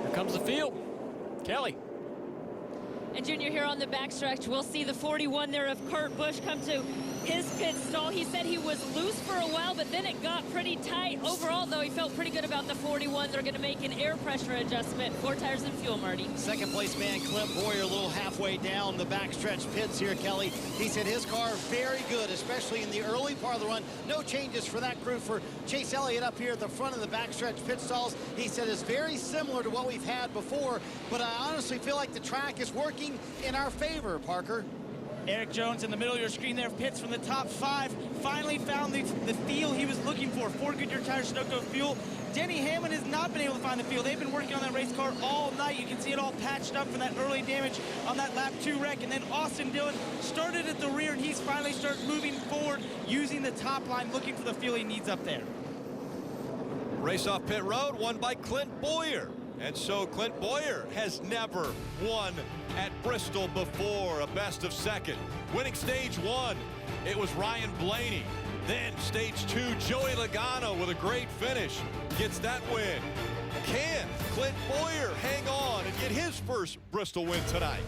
Here comes the field. Kelly. And Junior, here on the backstretch, we'll see the 41 there of Kurt Busch come to his pit stall. He said he was loose for a while, but then it got pretty tight. Overall, though, he felt pretty good about the 41. They're going to make an air pressure adjustment. 4 tires and fuel, Marty. Second place man Clint Boyer a little halfway down the backstretch pits here, Kelly. He said his car very good, especially in the early part of the run. No changes for that crew. For Chase Elliott up here at the front of the backstretch pit stalls, he said it's very similar to what we've had before, but I honestly feel like the track is working in our favor, Parker. Eric Jones in the middle of your screen there, pits from the top 5, finally found the feel he was looking for. 4 Goodyear tires, Sunoco fuel. Denny Hamlin has not been able to find the feel. They've been working on that race car all night. You can see it all patched up from that early damage on that lap 2 wreck. And then Austin Dillon started at the rear, and he's finally started moving forward, using the top line, looking for the feel he needs up there. Race off pit road, won by Clint Boyer. And so Clint Boyer has never won at Bristol before, a best of second. Winning stage 1, it was Ryan Blaney. Then stage 2, Joey Logano with a great finish gets that win. Can Clint Boyer hang on and get his first Bristol win tonight?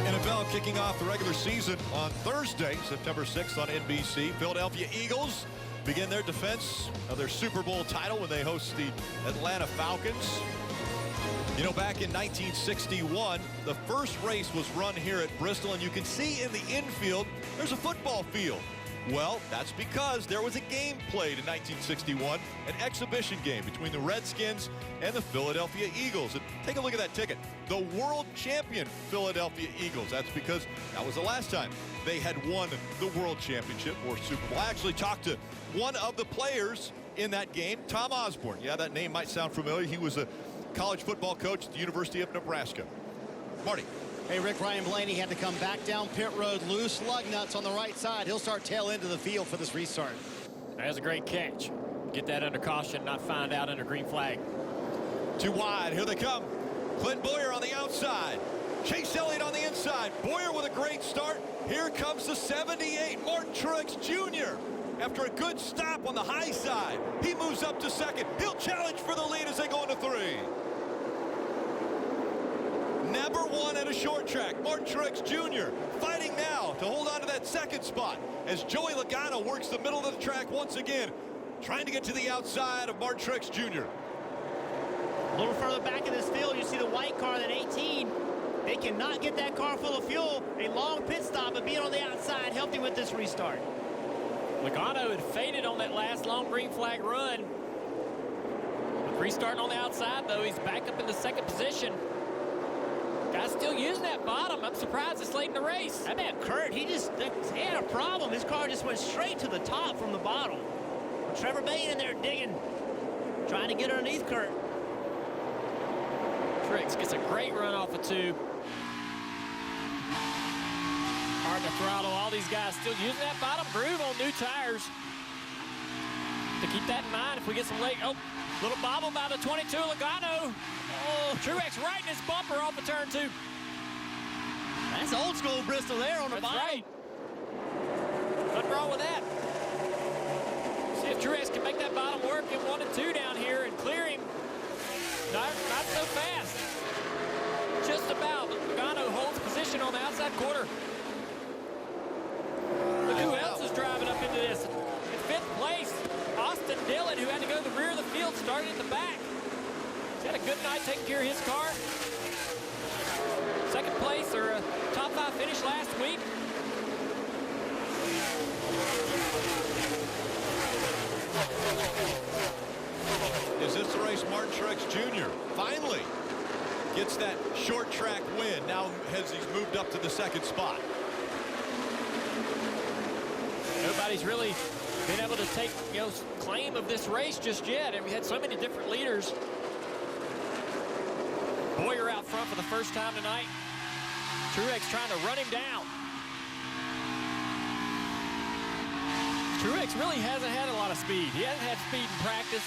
NFL kicking off the regular season on Thursday, September 6th on NBC. Philadelphia Eagles begin their defense of their Super Bowl title when they host the Atlanta Falcons. You know, back in 1961, the first race was run here at Bristol, and you can see in the infield, there's a football field. Well, that's because there was a game played in 1961, an exhibition game between the Redskins and the Philadelphia Eagles. And take a look at that ticket. The world champion Philadelphia Eagles. That's because that was the last time they had won the world championship or Super Bowl. I actually talked to one of the players in that game, Tom Osborne. Yeah, that name might sound familiar. He was a college football coach at the University of Nebraska. Marty. Hey, Rick, Ryan Blaney had to come back down pit road, loose lug nuts on the right side. He'll start tail into the field for this restart. That's a great catch. Get that under caution, not find out under green flag. Too wide. Here they come. Clint Boyer on the outside. Chase Elliott on the inside. Boyer with a great start. Here comes the 78, Martin Truex Jr. After a good stop on the high side, he moves up to second. He'll challenge for the lead as they go into 3. Never won at a short track. Martin Truex Jr. fighting now to hold on to that second spot as Joey Logano works the middle of the track once again, trying to get to the outside of Martin Truex Jr. A little further back in this field, you see the white car, that 18. They cannot get that car full of fuel. A long pit stop, but being on the outside helped him with this restart. Logano had faded on that last long green flag run. Restarting on the outside, though, he's back up in the second position. Guy's still using that bottom. I'm surprised it's late in the race. That man Kurt, he had a problem. His car just went straight to the top from the bottom. Trevor Bain in there digging, trying to get underneath Kurt. Truex gets a great run off of 2. Hard to throttle. All these guys still using that bottom groove on new tires. To keep that in mind if we get some late. Oh, little bobble by the 22 Logano. Oh, Truex right in his bumper off of turn 2. That's old school Bristol there on the bottom. Right. Nothing wrong with that. See if Truex can make that bottom work in 1 and 2 down here and clear him. Not so fast. Just about. Logano holds position on the outside quarter. Look who else is driving up into this. In 5th place, Austin Dillon, who had to go to the rear of the field, started in the back. He's had a good night taking care of his car. 2nd place, or a top 5 finish last week. Is this the race Martin Truex Jr. finally gets that short track win? Now has he's moved up to the 2nd spot. Nobody's really been able to take, claim of this race just yet. And we had so many different leaders. Boyer out front for the first time tonight. Truex trying to run him down. Truex really hasn't had a lot of speed. He hasn't had speed in practice.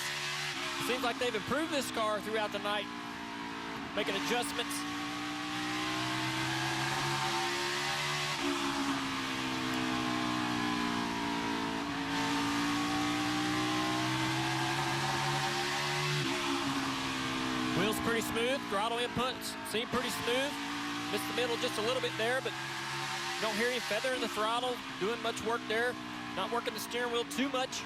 It seems like they've improved this car throughout the night, making adjustments. Wheels pretty smooth. Throttle inputs seem pretty smooth. Missed the middle just a little bit there, but you don't hear any feather in the throttle. Doing much work there. Not working the steering wheel too much.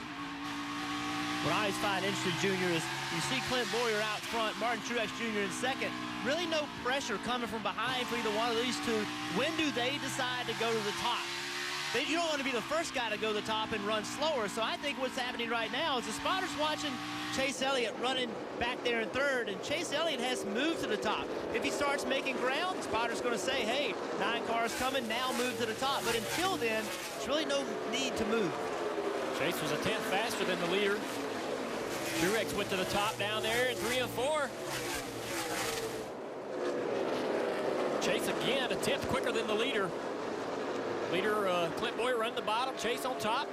What I always find interesting, Junior, is you see Clint Boyer out front, Martin Truex Jr. in 2nd. Really no pressure coming from behind for either one of these two. When do they decide to go to the top? You don't want to be the first guy to go to the top and run slower. So I think what's happening right now is the spotter's watching Chase Elliott running back there in 3rd, and Chase Elliott has moved to the top. If he starts making ground, the spotter's going to say, hey, 9 cars coming, now move to the top. But until then, there's really no need to move. Chase was a 10th faster than the leader. Truex went to the top down there in 3 and 4. Chase again, a 10th quicker than the leader. Leader Clint Boyer running the bottom, Chase on top.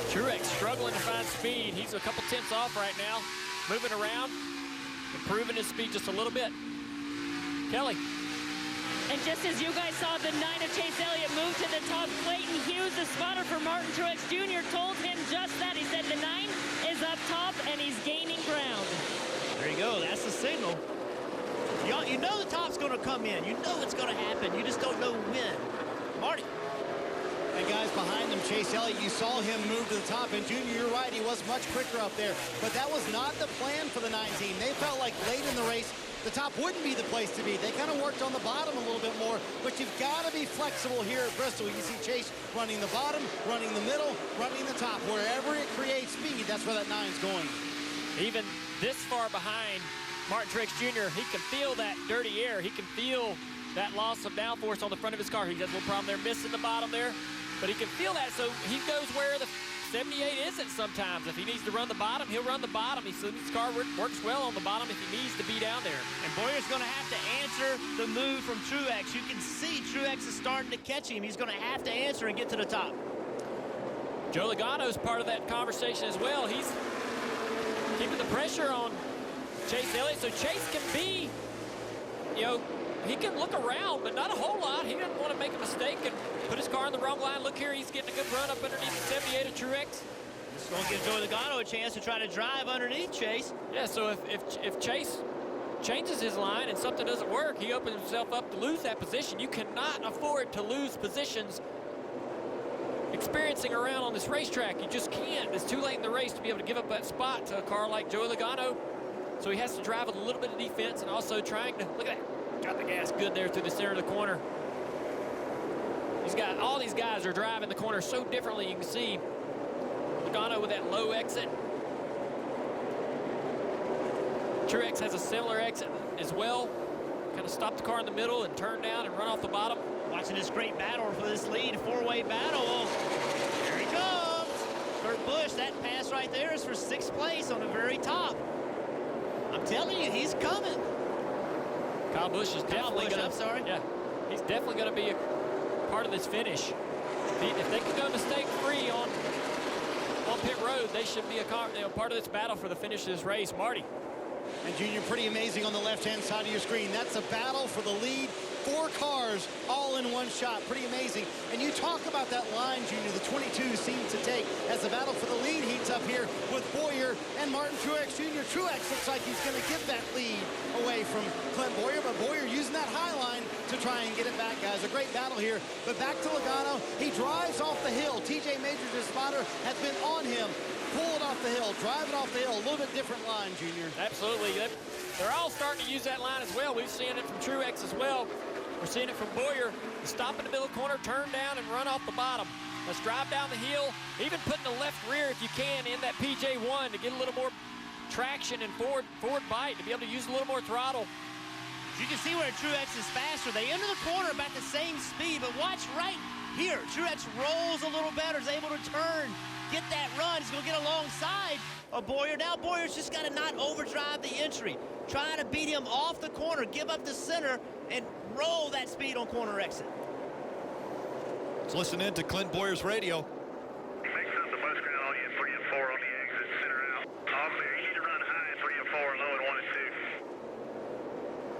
Truex struggling to find speed. He's a couple tenths off right now. Moving around, improving his speed just a little bit. Kelly. And just as you guys saw the 9 of Chase Elliott move to the top, Clayton Hughes, the spotter for Martin Truex Jr., told him just that. He said the 9 is up top and he's gaining ground. There you go. That's the signal. You know the top's going to come in. You know it's going to happen. You just don't know when. Marty. And guys behind him, Chase Elliott, you saw him move to the top. And Junior, you're right, he was much quicker up there. But that was not the plan for the 9 team. They felt like late in the race, the top wouldn't be the place to be. They kind of worked on the bottom a little bit more, but you've got to be flexible here at Bristol. You see Chase running the bottom, running the middle, running the top. Wherever it creates speed, that's where that 9's going. Even this far behind Martin Truex Jr., he can feel that dirty air. He can feel that loss of downforce on the front of his car. He has a little problem there, missing the bottom there, but he can feel that, so he goes where the 78 isn't sometimes. If he needs to run the bottom, he'll run the bottom. He says his car works well on the bottom if he needs to be down there. And Boyer's going to have to answer the move from Truex. You can see Truex is starting to catch him. He's going to have to answer and get to the top. Joe Logano's part of that conversation as well. He's keeping the pressure on Chase Elliott, so Chase can be, you know, he can look around, but not a whole lot. He doesn't want to make a mistake and put his car in the wrong line. Look here, he's getting a good run up underneath the 78 of Truex. This is going to give Joey Logano a chance to try to drive underneath Chase. Yeah, so if Chase changes his line and something doesn't work, he opens himself up to lose that position. You cannot afford to lose positions experiencing around on this racetrack. You just can't. It's too late in the race to be able to give up that spot to a car like Joey Logano. So he has to drive with a little bit of defense and also trying to, look at that, got the gas good there through the center of the corner. He's got, all these guys are driving the corner so differently. You can see Logano with that low exit. Truex has a similar exit as well. Kind of stop the car in the middle and turn down and run off the bottom. Watching this great battle for this lead, four-way battle. Here he comes. Kurt Busch, that pass right there is for 6th place on the very top. I'm telling you, he's coming. Kyle Busch is definitely going to, I'm sorry. Yeah, he's definitely going to be a part of this finish. If they can go mistake-free on pit road, they should be a part of this battle for the finish of this race. Marty. And Junior, pretty amazing on the left-hand side of your screen. That's a battle for the lead. 4 cars all in one shot. Pretty amazing. And you talk about that line, Junior, the 22 seems to take as the battle for the lead heats up here with Bowyer and Martin Truex Jr. Truex looks like he's going to give that lead away from Clint Bowyer, but Bowyer using that high line to try and get it back, guys. A great battle here. But back to Logano. He drives off the hill. TJ Majors, his spotter, has been on him. Pull it off the hill, drive it off the hill. A little bit different line, Junior. Absolutely. They're all starting to use that line as well. We've seen it from Truex as well. We're seeing it from Bowyer. Stop in the middle corner, turn down, and run off the bottom. Let's drive down the hill, even putting the left rear, if you can, in that PJ1 to get a little more traction and forward bite, to be able to use a little more throttle. You can see where Truex is faster. They enter the corner about the same speed, but watch right here. Truex rolls a little better, is able to turn, get that run. He's going to get alongside of Bowyer. Now Bowyer's just got to not overdrive the entry. Try to beat him off the corner, give up the center, and roll that speed on corner exit. Let's listen in to Clint Bowyer's radio. Mix up the bus ground on you, 3 and 4 on the exit, center out. Off there, you need to run high, 3 and 4, low at 1 and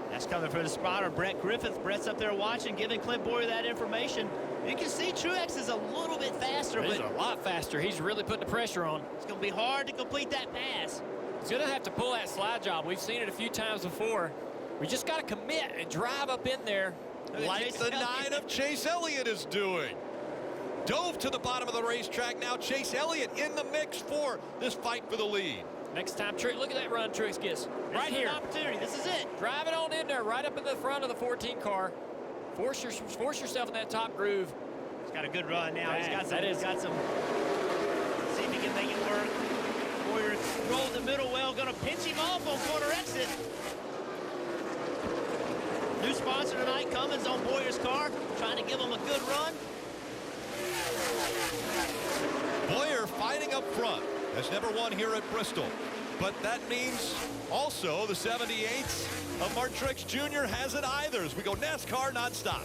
2. That's coming from the spotter, Brett Griffith. Brett's up there watching, giving Clint Bowyer that information. You can see Truex is a little bit faster. He's but a lot faster. He's really putting the pressure on. It's going to be hard to complete that pass. He's going to have to pull that slide job. We've seen it a few times before. We just got to commit and drive up in there. Like the 9 of Chase Elliott is doing. Dove to the bottom of the racetrack. Now Chase Elliott in the mix for this fight for the lead. Next time, look at that run Truex gets. Right here. Opportunity. This is it. Drive it on in there, right up in the front of the 14 car. Force yourself in that top groove. He's got a good run now. He's got some. See if he can make it work. Bowyer rolled the middle well. Going to pinch him off on corner exit. New sponsor tonight, Cummins on Bowyer's car, trying to give him a good run. Bowyer fighting up front. Has never won here at Bristol. But that means also the 78th of Martin Truex Jr. hasn't either as we go NASCAR nonstop.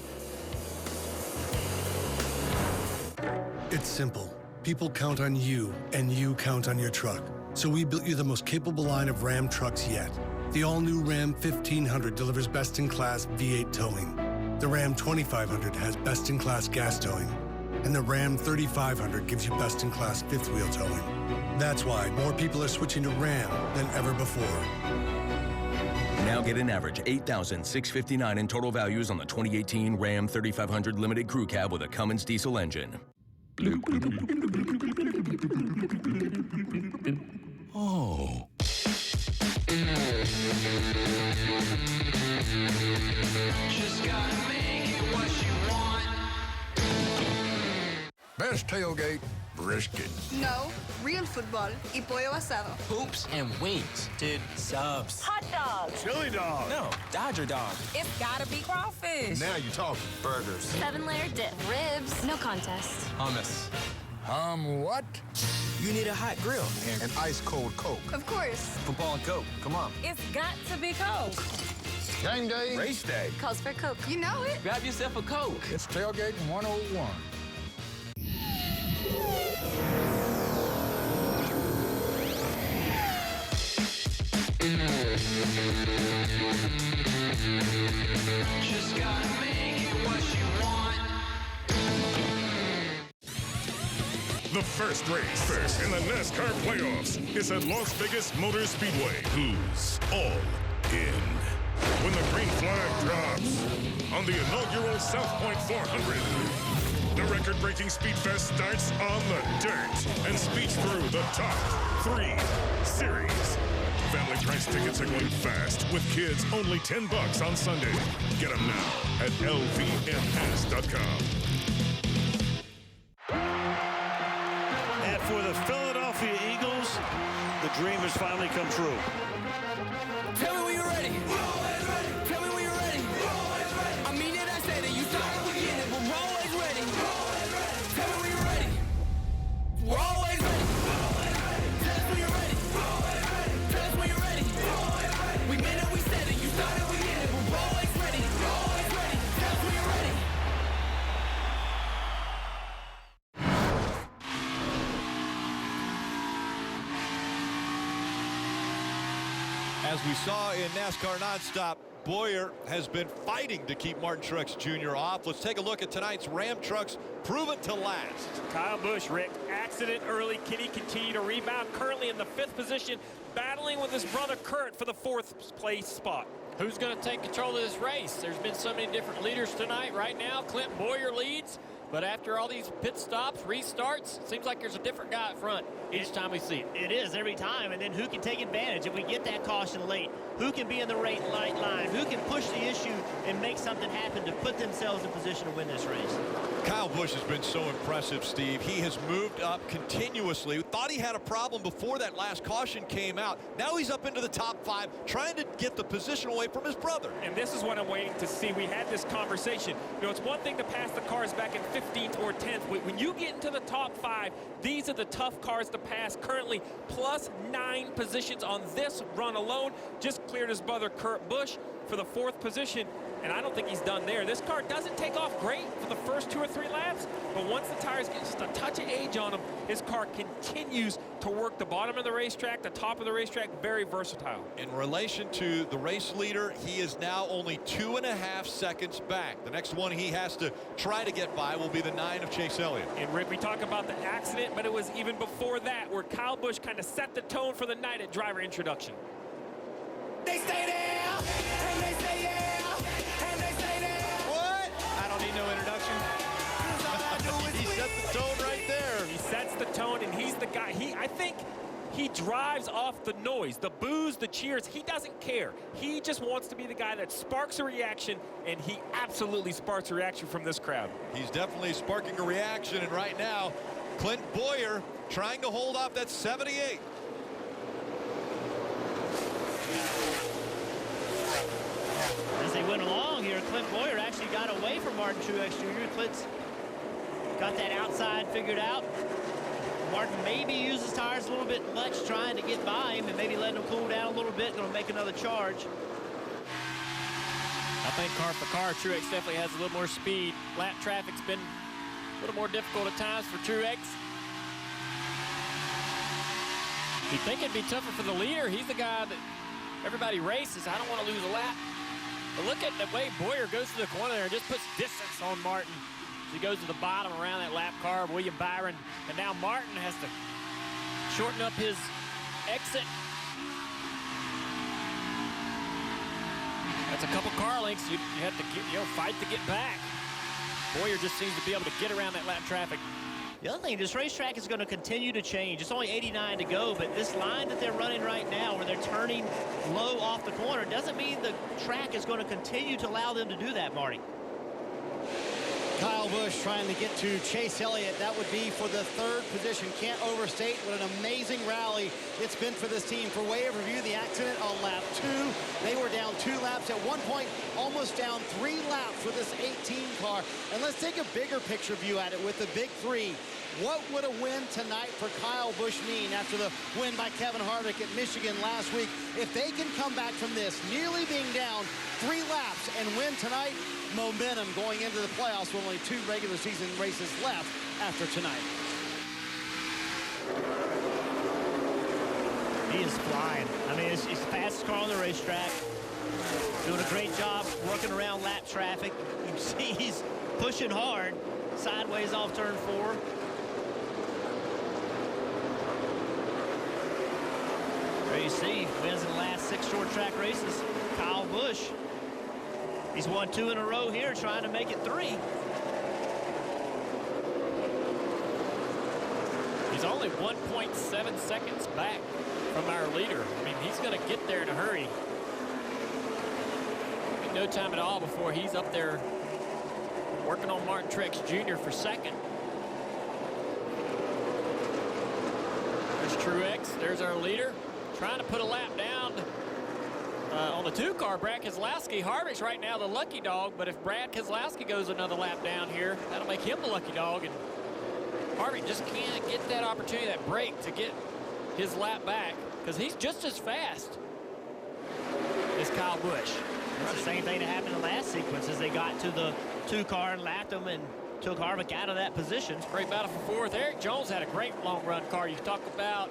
It's simple. People count on you, and you count on your truck. So we built you the most capable line of Ram trucks yet. The all-new Ram 1500 delivers best-in-class V8 towing. The Ram 2500 has best-in-class gas towing. And the Ram 3500 gives you best-in-class fifth-wheel towing. That's why more people are switching to Ram than ever before. Now get an average $8,659 in total values on the 2018 Ram 3500 Limited Crew Cab with a Cummins diesel engine. Oh. Just gotta make it what you want. Best tailgate, brisket. No, real football y pollo asado. Hoops and wings. Dude, subs. Hot dogs. Chili dog. No, Dodger dog. It's gotta be crawfish. Now you're talking. Burgers. 7-layer dip. Ribs. No contest. Hummus. What? You need a hot grill. And an ice-cold Coke. Of course. Football and Coke. Come on. It's got to be Coke. Game day. Race day. Calls for Coke. You know it. Grab yourself a Coke. It's tailgating 101. Just gotta make it what you want. The first race in the NASCAR playoffs is at Las Vegas Motor Speedway. Who's all in? When the green flag drops on the inaugural South Point 400, the record-breaking Speed Fest starts on the dirt and speeds through the top 3 series. Family price tickets are going fast with kids only $10 on Sunday. Get them now at lvms.com. And for the Philadelphia Eagles, the dream has finally come true. Tell me when you're ready. We're always ready. Tell me when you're ready. We're always ready. I mean it, I said it. You started beginning, but we're always ready. We're always ready. Tell me when you're ready. We're always ready. We're always ready. Tell us when you're ready. We're always ready. Tell us when you're ready. We're always ready. We meant it, we said it. You started beginning, but we're always ready. We're always ready. Tell us when you're ready. As we saw in NASCAR Nonstop, Boyer has been fighting to keep Martin Truex Jr. off. Let's take a look at tonight's Ram trucks proven to last. Kyle Busch, Rick, accident early. Can he continue to rebound? Currently in the 5th position, battling with his brother Kurt for the 4th place spot. Who's going to take control of this race? There's been so many different leaders tonight. Right now, Clint Boyer leads. But after all these pit stops, restarts, it seems like there's a different guy up front each time we see it. It is every time. And then who can take advantage if we get that caution late? Who can be in the right line? Who can push the issue and make something happen to put themselves in position to win this race? Kyle Busch has been so impressive, Steve. He has moved up continuously. Thought he had a problem before that last caution came out. Now he's up into the top 5, trying to get the position away from his brother. And this is what I'm waiting to see. We had this conversation. You know, it's one thing to pass the cars back in 15th or 10th. When you get into the top 5, these are the tough cars to pass. Currently, plus 9 positions on this run alone. Just cleared his brother Kurt Busch for the 4th position. And I don't think he's done there. This car doesn't take off great for the first 2 or 3 laps, but once the tires get just a touch of age on them, his car continues to work the bottom of the racetrack, the top of the racetrack, very versatile. In relation to the race leader, he is now only 2.5 seconds back. The next one he has to try to get by will be the 9 of Chase Elliott. And Rick, we talk about the accident, but it was even before that where Kyle Busch kind of set the tone for the night at driver introduction. They stay there, and they say yeah, and they say there. What? I don't need no introduction. He set the tone right there. He sets the tone, and he's the guy. I think he drives off the noise, the boos, the cheers. He doesn't care. He just wants to be the guy that sparks a reaction, and he absolutely sparks a reaction from this crowd. He's definitely sparking a reaction, and right now, Clint Boyer trying to hold off that 78. As they went along here, Clint Boyer actually got away from Martin Truex Jr. Clint's got that outside figured out. Martin maybe uses tires a little bit much trying to get by him and maybe letting him cool down a little bit. Going to make another charge. I think car for car, Truex definitely has a little more speed. Lap traffic's been a little more difficult at times for Truex. You think it'd be tougher for the leader? He's the guy that everybody races. I don't want to lose a lap. But look at the way Boyer goes to the corner there and just puts distance on Martin. He goes to the bottom around that lap car, William Byron, and now Martin has to shorten up his exit. That's a couple car lengths. You have to fight to get back. Boyer just seems to be able to get around that lap traffic. The other thing, this racetrack is going to continue to change. It's only 89 to go, but this line that they're running right now where they're turning low off the corner doesn't mean the track is going to continue to allow them to do that, Marty. Kyle Busch trying to get to Chase Elliott. That would be for the third position. Can't overstate what an amazing rally it's been for this team. For way of review, the accident on lap 2. They were down 2 laps. At one point, almost down 3 laps with this 18 car. And let's take a bigger picture view at it with the big 3. What would a win tonight for Kyle Busch mean after the win by Kevin Harvick at Michigan last week? If they can come back from this, nearly being down 3 laps and win tonight, momentum going into the playoffs with only 2 regular season races left after tonight. He is flying. I mean, it's the fastest car on the racetrack. Doing a great job working around lap traffic. You can see he's pushing hard sideways off turn 4. There you see, wins in the last 6 short track races. Kyle Busch. He's won 2 in a row here, trying to make it 3. He's only 1.7 seconds back from our leader. I mean, he's going to get there in a hurry. No time at all before he's up there working on Martin Truex Jr. for second. There's Truex. There's our leader. Trying to put a lap down on the 2-car, Brad Keselowski. Harvick's right now the lucky dog, but if Brad Keselowski goes another lap down here, that'll make him the lucky dog, and Harvick just can't get that opportunity, that break, to get his lap back, because he's just as fast as Kyle Busch. That's the same thing that happened in the last sequence as they got to the 2-car and lapped him and took Harvick out of that position. Great battle for 4th. Eric Jones had a great long-run car. You talk about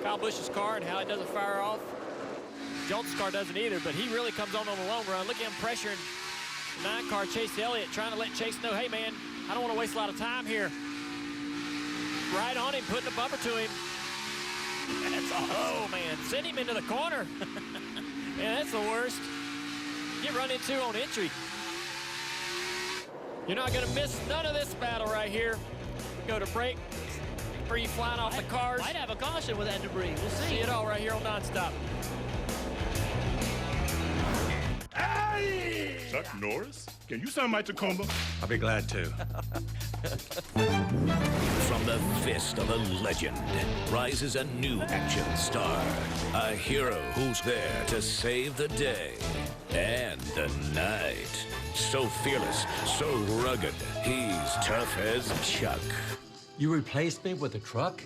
Kyle Busch's car and how it doesn't fire off. Jones' car doesn't either, but he really comes on the long run. Look at him pressuring the 9-car Chase Elliott, trying to let Chase know, hey, man, I don't want to waste a lot of time here. Right on him, putting a bumper to him. That's awesome. Oh, man, send him into the corner. Yeah, that's the worst. Get run into on entry. You're not going to miss none of this battle right here. Go to break. Debris flying off the cars. Might have a caution with that debris. We'll see. See it all right here on Nonstop. Hey! Chuck Norris? Can you sign my Tacoma? I'll be glad to. From the fist of a legend rises a new action star. A hero who's there to save the day and the night. So fearless, so rugged, he's tough as Chuck. You replaced me with a truck?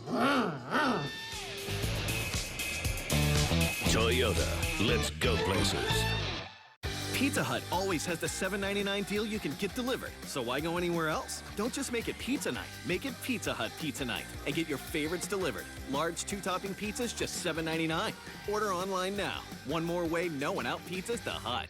Toyota, let's go places. Pizza Hut always has the $7.99 deal you can get delivered. So why go anywhere else? Don't just make it pizza night. Make it Pizza Hut Pizza Night and get your favorites delivered. Large 2-topping pizzas, just $7.99. Order online now. One more way no one out pizzas the Hut.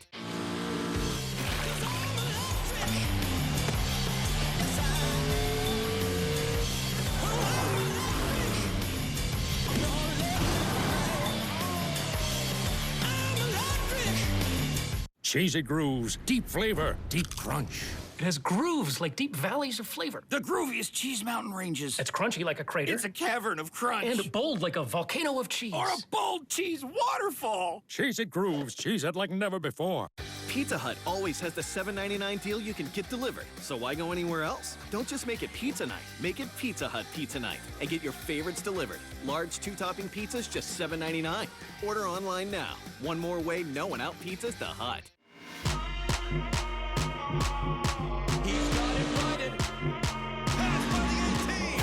Cheesy grooves, deep flavor, deep crunch. It has grooves like deep valleys of flavor. The grooviest cheese mountain ranges. It's crunchy like a crater. It's a cavern of crunch. And bold like a volcano of cheese. Or a bold cheese waterfall. Cheesy grooves, cheese it like never before. Pizza Hut always has the $7.99 deal you can get delivered. So why go anywhere else? Don't just make it pizza night. Make it Pizza Hut Pizza Night and get your favorites delivered. Large 2-topping pizzas, just $7.99. Order online now. One more way no one out pizzas the Hut. He's got it righted. Pass by the 18.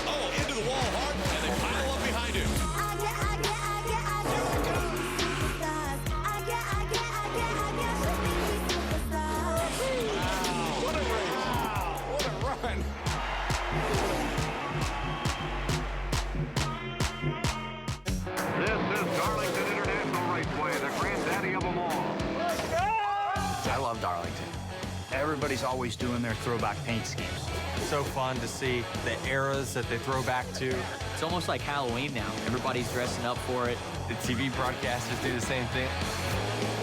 Oh, into the wall hard, and they pile up behind him. Wow. What a race. Wow. What a run. I love Darlington. Everybody's always doing their throwback paint schemes. So fun to see the eras that they throw back to. It's almost like Halloween now. Everybody's dressing up for it. The TV broadcasters do the same thing.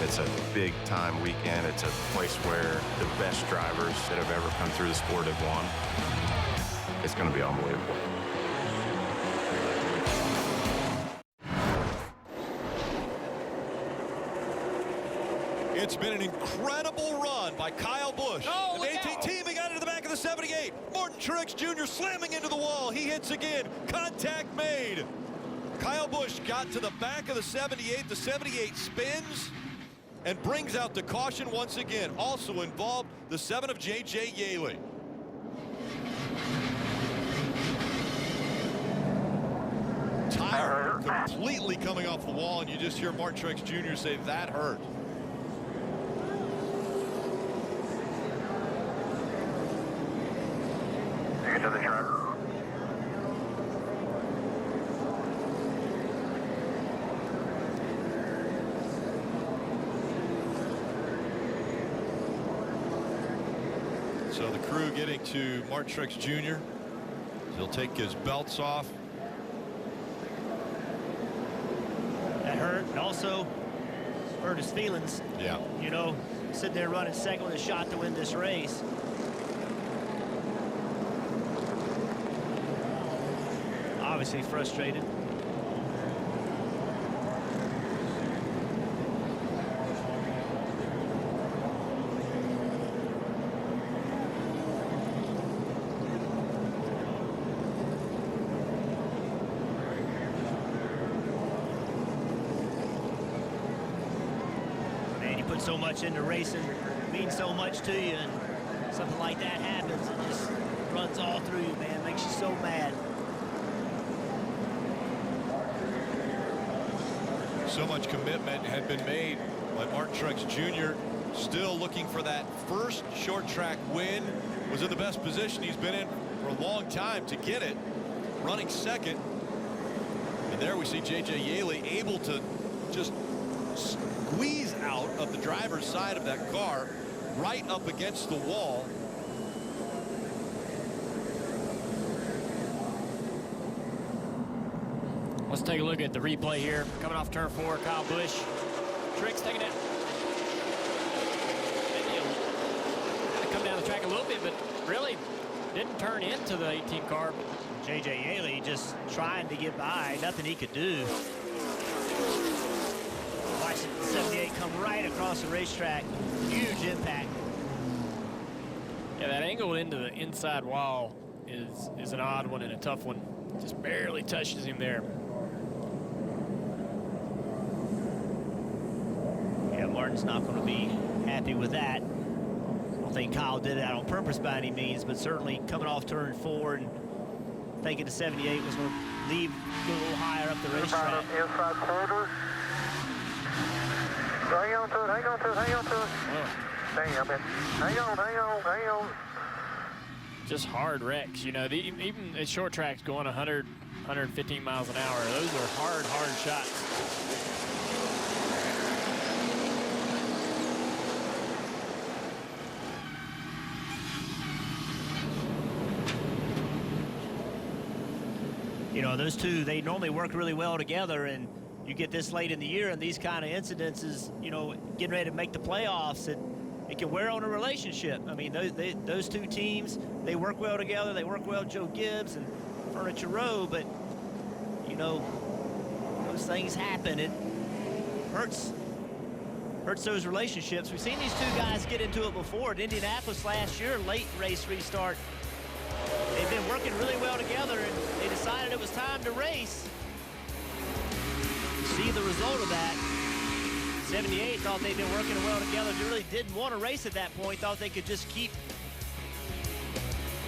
It's a big-time weekend. It's a place where the best drivers that have ever come through the sport have won. It's going to be unbelievable. It's been an incredible run by Kyle Busch. Oh, the 18 team, he got into the back of the 78. Martin Truex Jr. slamming into the wall. He hits again. Contact made. Kyle Busch got to the back of the 78. The 78 spins and brings out the caution once again. Also involved the 7 of J.J. Yaley. Tire completely coming off the wall, and you just hear Martin Truex Jr. say, that hurt. Into the truck. So the crew getting to Martin Truex Jr. He'll take his belts off. That hurt, and also hurt his feelings. Yeah. You know, sitting there running second with a shot to win this race. Obviously frustrated. Man, you put so much into racing, it means so much to you, and something like that happens, it just runs all through you, man. Makes you so mad. So much commitment had been made by Martin Truex Jr. Still looking for that first short track win. Was in the best position he's been in for a long time to get it. Running second. And there we see J.J. Yaley able to just squeeze out of the driver's side of that car right up against the wall. Let's take a look at the replay here. Coming off turn 4, Kyle Busch. Truex taking it. Kind of come down the track a little bit, but really didn't turn into the 18 car. J.J. Yaley just trying to get by. Nothing he could do. Watching the 78 come right across the racetrack. Huge impact. Yeah, that angle into the inside wall is an odd one and a tough one. Just barely touches him there. Yeah, Martin's not going to be happy with that. I don't think Kyle did it out on purpose by any means, but certainly coming off turn 4 and thinking the 78 was going to go a little higher up the racetrack. Inside quarter. Hang on to it, hang on to it, hang on to it. Damn it. Hang on, hang on, hang on. Just hard wrecks, you know. Even at short tracks going 100, 115 miles an hour, those are hard shots. You know, those two, they normally work really well together, and you get this late in the year and these kind of incidences, you know, getting ready to make the playoffs, it can wear on a relationship. I mean, those two teams, they work well together. They work well, Joe Gibbs and Furniture Row, but, you know, those things happen. It hurts those relationships. We've seen these two guys get into it before. At Indianapolis last year, late race restart. They've been working really well together, and they decided it was time to race. You see the result of that. 78 thought they'd been working well together. They really didn't want to race at that point. Thought they could just keep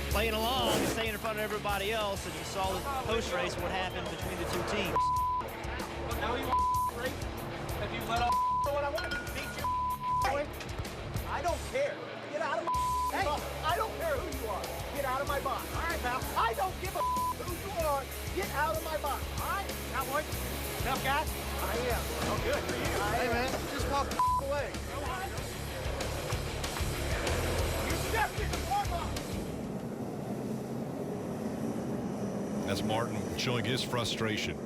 playing along and staying in front of everybody else. And you saw the post-race what happened between the two teams. Now you want to race? Have you let off what I want to beat you? I don't care. Get out of my box. I don't care who you are. Get out of my box. All right, pal. I don't give a who you are. Get out of my box. All right, cowboy. Tough guy? I am. Oh, good for you. Hey, man, just walk away. That's Martin showing his frustration.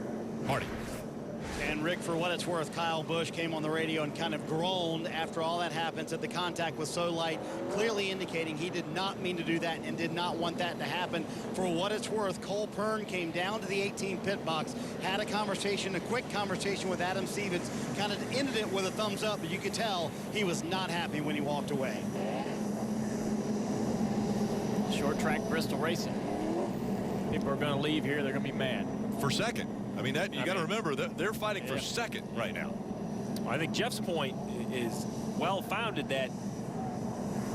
Marty. And Rick, for what it's worth, Kyle Busch came on the radio and kind of groaned after all that happened, said the contact was so light, clearly indicating he did not mean to do that and did not want that to happen. For what it's worth, Cole Pearn came down to the 18 pit box, had a conversation, a quick conversation with Adam Stevens, kind of ended it with a thumbs up, but you could tell he was not happy when he walked away. Short track Bristol racing. People are going to leave here. They're going to be mad. For second. I mean, that you got to remember, they're fighting for second right now. Well, I think Jeff's point is well-founded that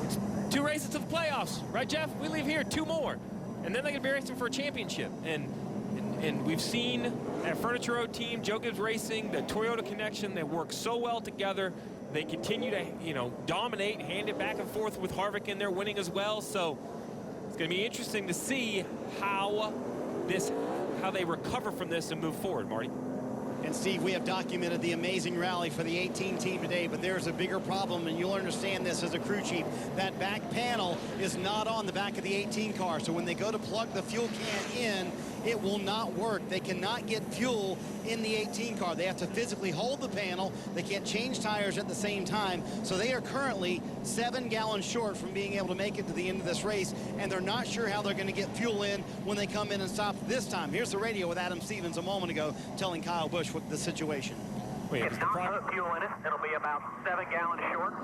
it's 2 races to the playoffs. Right, Jeff? We leave here 2 more. And then they're going to be racing for a championship. And we've seen that Furniture Road team, Joe Gibbs Racing, the Toyota connection, they work so well together. They continue to, dominate, hand it back and forth with Harvick in there winning as well. So it's going to be interesting to see how they recover from this and move forward, Marty. And Steve, we have documented the amazing rally for the 18 team today, but there's a bigger problem, and you'll understand this as a crew chief. That back panel is not on the back of the 18 car, so when they go to plug the fuel can in, it will not work. They cannot get fuel in the 18 car. They have to physically hold the panel. They can't change tires at the same time. So they are currently 7 gallons short from being able to make it to the end of this race, and they're not sure how they're going to get fuel in when they come in and stop this time. Here's the radio with Adam Stevens a moment ago telling Kyle Busch what the situation. If not put fuel in it, it'll be about 7 gallons short.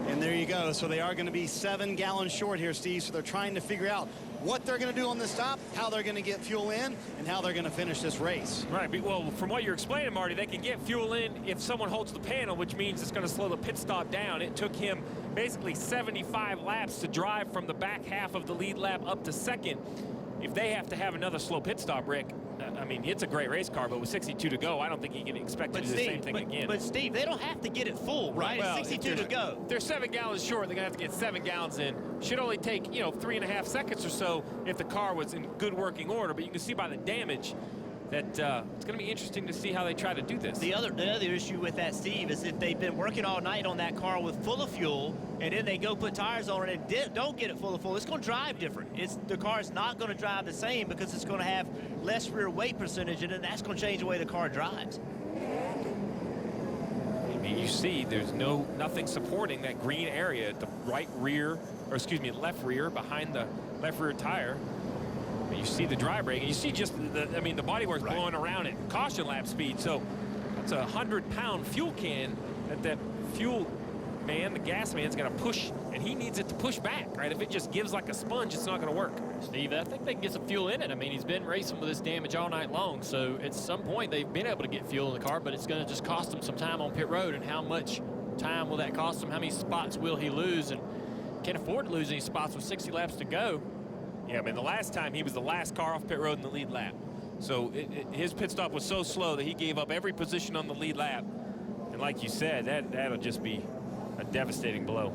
And there you go. So they are going to be 7 gallons short here, Steve. So they're trying to figure out what they're going to do on this stop, how they're going to get fuel in, and how they're going to finish this race. Right. Well, from what you're explaining, Marty, they can get fuel in if someone holds the panel, which means it's going to slow the pit stop down. It took him basically 75 laps to drive from the back half of the lead lap up to second. If they have to have another slow pit stop, Rick, I mean, it's a great race car, but with 62 to go, I don't think he can expect to do the same thing again. But Steve, they don't have to get it full, right? Well, it's 62 to go. If they're 7 gallons short, they're going to have to get 7 gallons in. Should only take, 3.5 seconds or so if the car was in good working order. But you can see by the damage that it's going to be interesting to see how they try to do this. The other issue with that, Steve, is if they've been working all night on that car with full of fuel, and then they go put tires on it and don't get it full of fuel, it's going to drive different. The car is not going to drive the same because it's going to have less rear weight percentage in it, and that's going to change the way the car drives. I mean, you see there's nothing supporting that green area at the left rear behind the left rear tire. You see the dry brake, and you see just the bodywork's blowing around at caution lap speed. So that's a 100-pound fuel can that fuel man, the gas man's got to push, and he needs it to push back, right? If it just gives like a sponge, it's not going to work. Steve, I think they can get some fuel in it. I mean, he's been racing with this damage all night long, so at some point they've been able to get fuel in the car, but it's going to just cost him some time on pit road. And how much time will that cost him? How many spots will he lose? And can't afford to lose any spots with 60 laps to go. Yeah, I mean, the last time he was the last car off pit road in the lead lap. So his pit stop was so slow that he gave up every position on the lead lap. And like you said, that'll just be a devastating blow.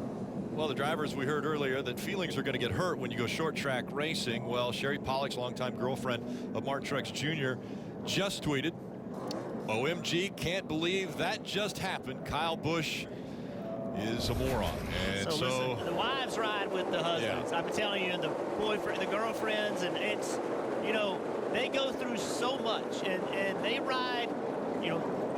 Well, the drivers, we heard earlier that feelings are going to get hurt when you go short track racing. Well, Sherry Pollock's longtime girlfriend of Martin Truex Jr. just tweeted, OMG, can't believe that just happened. Kyle Busch is a moron. And so listen, the wives ride with the husbands. Yeah. I'm telling you, and the boyfriend, the girlfriends, and it's, they go through so much, and they ride,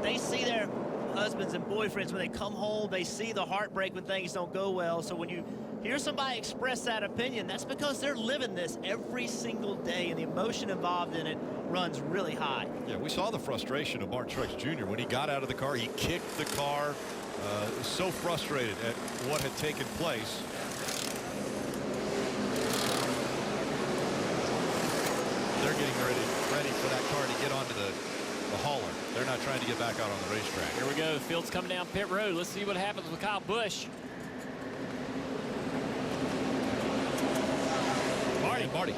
they see their husbands and boyfriends when they come home. They see the heartbreak when things don't go well. So when you hear somebody express that opinion, that's because they're living this every single day, and the emotion involved in it runs really high. Yeah, we saw the frustration of Martin Truex Jr. when he got out of the car. He kicked the car. So frustrated at what had taken place. They're getting ready for that car to get onto the hauler. They're not trying to get back out on the racetrack. Here we go. The field's coming down pit road. Let's see what happens with Kyle Busch. Marty.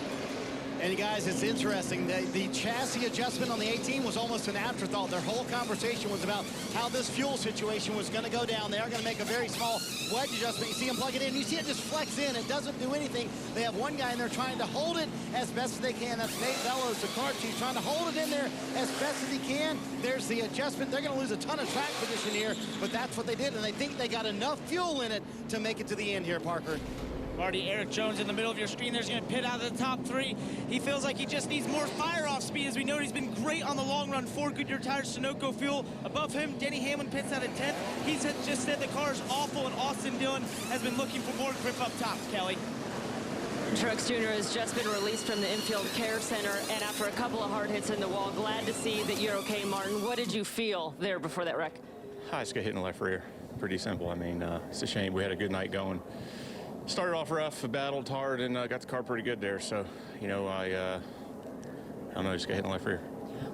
And guys, it's interesting. The chassis adjustment on the 18 was almost an afterthought. Their whole conversation was about how this fuel situation was going to go down. They are going to make a very small wedge adjustment. You see them plug it in. You see it just flex in. It doesn't do anything. They have one guy in there trying to hold it as best as they can. That's Nate Bellows, the car chief, trying to hold it in there as best as he can. There's the adjustment. They're going to lose a ton of track position here, but that's what they did, and they think they got enough fuel in it to make it to the end here, Parker. Marty, Eric Jones in the middle of your screen there's going to pit out of the top 3. He feels like he just needs more fire-off speed. As we know, he's been great on the long run for Goodyear Tires, Sunoco fuel. Above him, Denny Hamlin pits out at 10th. He's just said the car is awful, and Austin Dillon has been looking for more grip up top, Kelly. Truex Jr. has just been released from the infield care center, and after a couple of hard hits in the wall, glad to see that you're okay, Martin. What did you feel there before that wreck? I just got hit in the left rear. Pretty simple. I mean, it's a shame. We had a good night going. Started off rough, battled hard, and got the car pretty good there. So, you know, I don't know, just got hit in the left rear.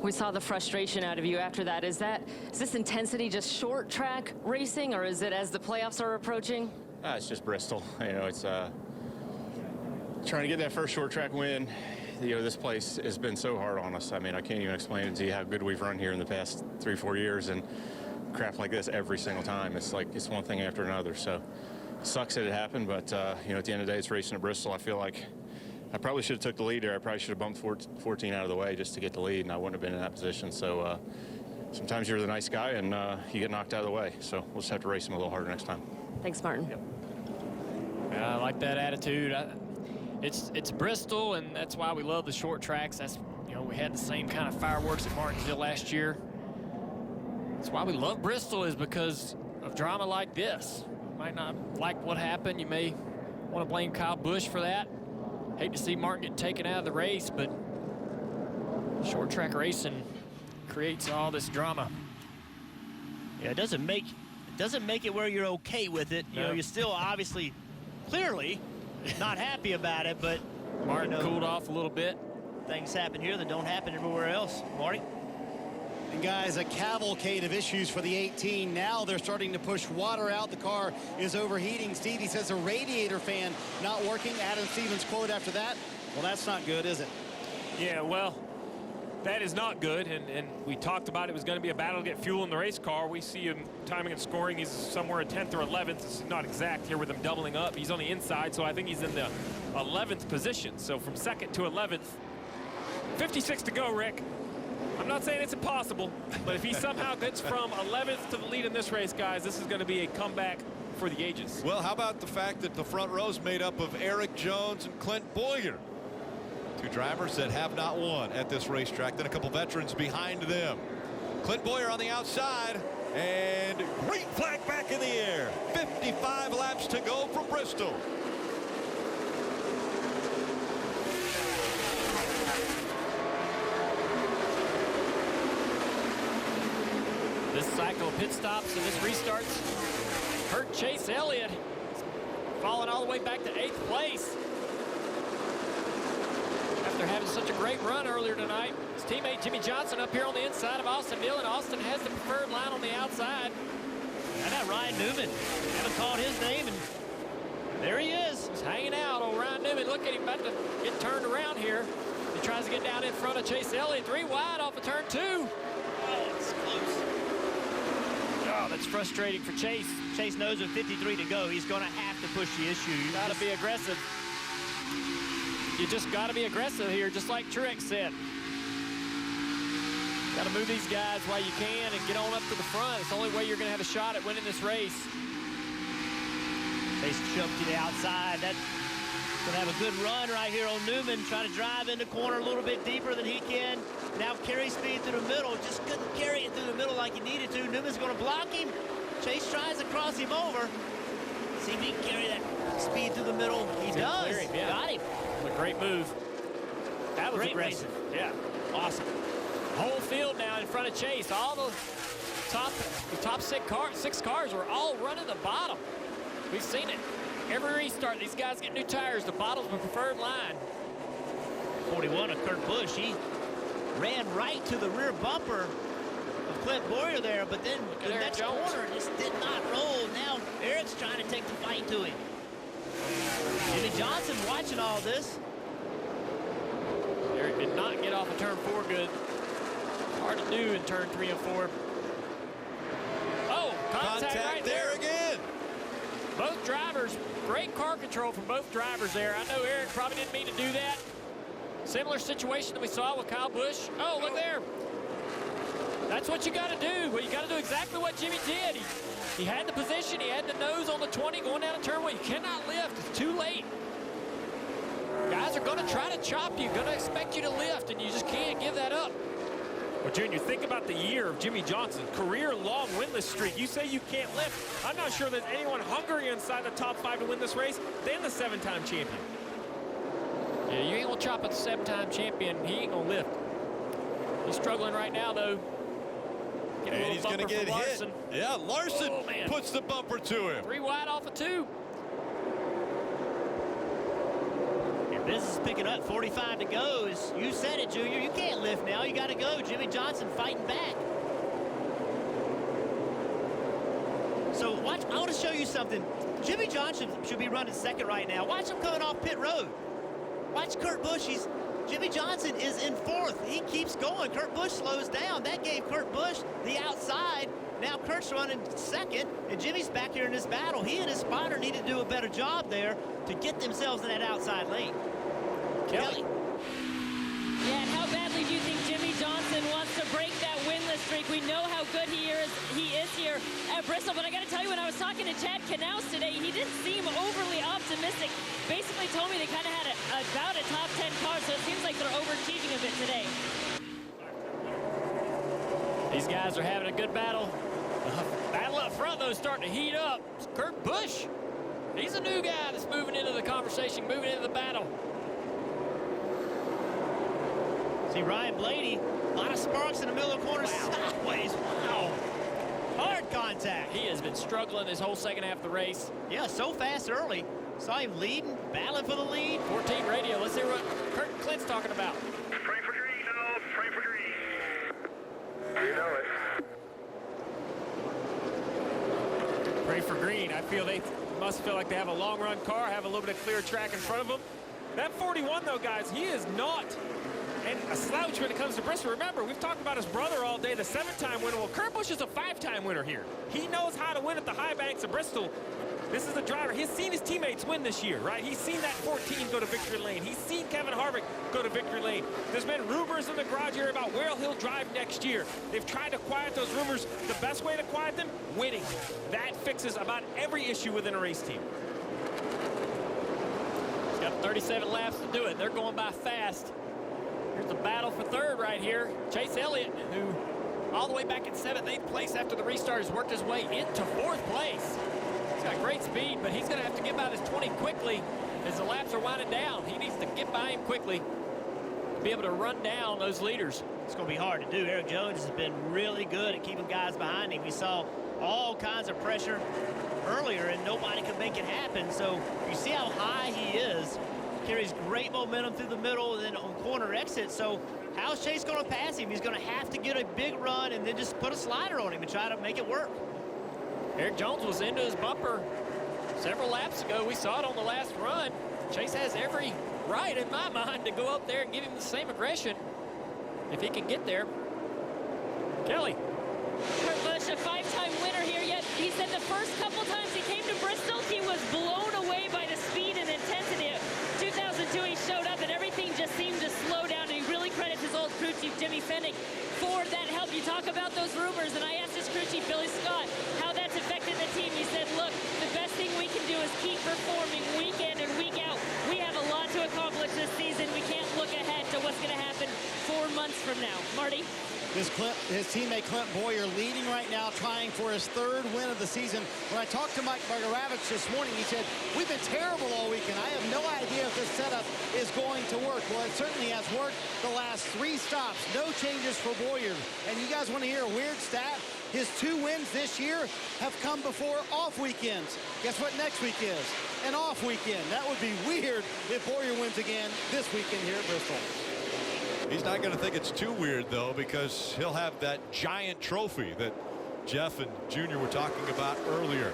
We saw the frustration out of you after that. Is this intensity just short track racing, or is it as the playoffs are approaching? It's just Bristol. You know, it's trying to get that first short track win. You know, this place has been so hard on us. I mean, I can't even explain it to you how good we've run here in the past 3-4 years, and crap like this every single time. It's like it's one thing after another. So it sucks that it happened, but you know, at the end of the day, it's racing at Bristol. I feel like I probably should have took the lead there. I probably should have bumped 14 out of the way just to get the lead, and I wouldn't have been in that position. So sometimes you're the nice guy and you get knocked out of the way. So we'll just have to race him a little harder next time. Thanks, Martin. Yep. I like that attitude. It's Bristol, and that's why we love the short tracks. That's, you know, we had the same kind of fireworks at Martinsville last year. That's why we love Bristol, is because of drama like this. You might not like what happened. You may want to blame Kyle Busch for that. Hate to see Martin get taken out of the race, but short track racing creates all this drama. Yeah, it doesn't make it where you're okay with it. You know, you're still obviously, clearly, not happy about it, but Martin cooled off a little bit. Things happen here that don't happen everywhere else. Marty? And guys, a cavalcade of issues for the 18. Now they're starting to push water out. The car is overheating. Stevie says a radiator fan not working. Adam Stevens' quote after that, well, that's not good, is it? Yeah, well, that is not good, and we talked about it was going to be a battle to get fuel in the race car. We see him timing and scoring. He's somewhere at 10th or 11th. It's not exact here with him doubling up. He's on the inside, so I think he's in the 11th position. So from 2nd to 11th, 56 to go, Rick. I'm not saying it's impossible, but if he somehow gets from 11th to the lead in this race, guys, this is going to be a comeback for the ages. Well, how about the fact that the front row is made up of Eric Jones and Clint Boyer? Two drivers that have not won at this racetrack, then a couple veterans behind them. Clint Boyer on the outside, and green flag back in the air. 55 laps to go from Bristol. This cycle of pit stops and this restarts hurt Chase Elliott, falling all the way back to 8th place. After having such a great run earlier tonight, his teammate Jimmy Johnson up here on the inside of Austin Dillon. Austin has the preferred line on the outside. And that Ryan Newman, haven't called his name, and there he is. He's hanging out. Old Ryan Newman, look at him, about to get turned around here. He tries to get down in front of Chase Elliott. 3 wide off of turn 2. Oh, it's close. Oh, that's frustrating for Chase. Chase knows with 53 to go, he's going to have to push the issue. You got to be aggressive. You just got to be aggressive here, just like Truex said. Got to move these guys while you can and get on up to the front. It's the only way you're going to have a shot at winning this race. Chase jumped to the outside. That's going to have a good run right here on Newman. Trying to drive in the corner a little bit deeper than he can. Now carry speed through the middle. Just couldn't carry it through the middle like he needed to. Newman's going to block him. Chase tries to cross him over. See if he can carry that speed through the middle. He does. Yeah. Got him. A great move. That was Great aggressive. racing. Yeah, awesome. Whole field now in front of Chase. All the top 6 cars were all running the bottom. We've seen it. Every restart, these guys get new tires. The bottom's the preferred line. 41 of Kurt Busch. He ran right to the rear bumper of Clint Boyer there, but then the next corner just did not roll. Now Eric's trying to take the fight to him. Jimmy Johnson watching all this. Eric did not get off of turn 4 good. Hard to do in turn 3 and 4. Oh, contact right there again. Both drivers, great car control from both drivers there. I know Eric probably didn't mean to do that. Similar situation that we saw with Kyle Busch. Oh, look there. That's what you got to do. Well, you got to do exactly what Jimmy did. He had the position. He had the nose on the 20 going down the turn. You cannot lift. It's too late. Guys are going to try to chop you, going to expect you to lift, and you just can't give that up. Well, Junior, think about the year of Jimmy Johnson. Career-long winless streak. You say you can't lift. I'm not sure there's anyone hungrier inside the top 5 to win this race than the 7-time champion. Yeah, you ain't going to chop at the 7-time champion. He ain't going to lift. He's struggling right now, though. And he's going to get hit. Yeah, Larson puts the bumper to him. 3 wide off of 2. Business is picking up, 45 to go. You said it, Junior. You can't lift now. You got to go. Jimmy Johnson fighting back. So watch. I want to show you something. Jimmy Johnson should be running second right now. Watch him coming off pit road. Watch Kurt Busch. Jimmy Johnson is in 4th. He keeps going. Kurt Busch slows down. That gave Kurt Busch the outside. Now Kurt's running second, and Jimmy's back here in this battle. He and his spotter need to do a better job there to get themselves in that outside lane. Kelly. Yeah, and how badly do you think Jimmy Johnson wants to break that winless streak? We know how good he is here at Bristol, but I got to tell you, when I was talking to Chad Knaus today, he didn't seem overly optimistic. Basically told me they kind of had about a top 10 car, so it seems like they're overachieving a bit today. These guys are having a good battle. Battle up front, though, starting to heat up. It's Kurt Busch. He's a new guy that's moving into the conversation, moving into the battle. See Ryan Blaney, a lot of sparks in the middle of the corner, sideways. Wow. Hard contact. He has been struggling this whole second half of the race. Yeah, so fast early. Saw him leading, battling for the lead. 14 radio. Let's hear what Kurt and Clint's talking about. Pray for green, no, pray for green. You know it. Pray for green. I feel they must feel like they have a long run car, have a little bit of clear track in front of them. That 41, though, guys, he is not a slouch when it comes to Bristol. Remember, we've talked about his brother all day, the 7-time winner. Well, Kurt Busch is a 5-time winner here. He knows how to win at the high banks of Bristol. This is the driver. He's seen his teammates win this year, right? He's seen that 14 go to victory lane. He's seen Kevin Harvick go to victory lane. There's been rumors in the garage here about where he'll drive next year. They've tried to quiet those rumors. The best way to quiet them, winning. That fixes about every issue within a race team. He's got 37 laps to do it. They're going by fast. Here's the battle for 3rd right here. Chase Elliott, who all the way back in 7th, 8th place after the restart, has worked his way into 4th place. He's got great speed, but he's going to have to get by this 20 quickly as the laps are winding down. He needs to get by him quickly to be able to run down those leaders. It's going to be hard to do. Eric Jones has been really good at keeping guys behind him. We saw all kinds of pressure earlier, and nobody could make it happen. So you see how high he is. Carries great momentum through the middle and then on corner exit. So how's Chase going to pass him? He's going to have to get a big run and then just put a slider on him and try to make it work. Eric Jones was into his bumper several laps ago. We saw it on the last run. Chase has every right, in my mind, to go up there and give him the same aggression if he can get there. Kelly. Kurt Busch, a 5-time winner here, yet he said the first couple times he came to Bristol, he was blown away by the speed and intensity. 2002, he showed up and everything just seemed to slow down, and he really credits his old crew chief, Jimmy Fennick, for that help. You talk about those rumors, and I asked his crew chief, Billy Scott, how that's affected the team. He said, look, the best thing we can do is keep performing week in and week out. We have a lot to accomplish this season. We can't look ahead to what's going to happen 4 months from now. Marty? His teammate Clint Boyer leading right now, trying for his 3rd win of the season. When I talked to Mike Margaravich this morning, he said, we've been terrible all weekend. I have no idea if this setup is going to work. Well, it certainly has worked the last 3 stops. No changes for Boyer. And you guys want to hear a weird stat? His 2 wins this year have come before off weekends. Guess what next week is? An off weekend. That would be weird if Boyer wins again this weekend here at Bristol. He's not going to think it's too weird, though, because he'll have that giant trophy that Jeff and Junior were talking about earlier.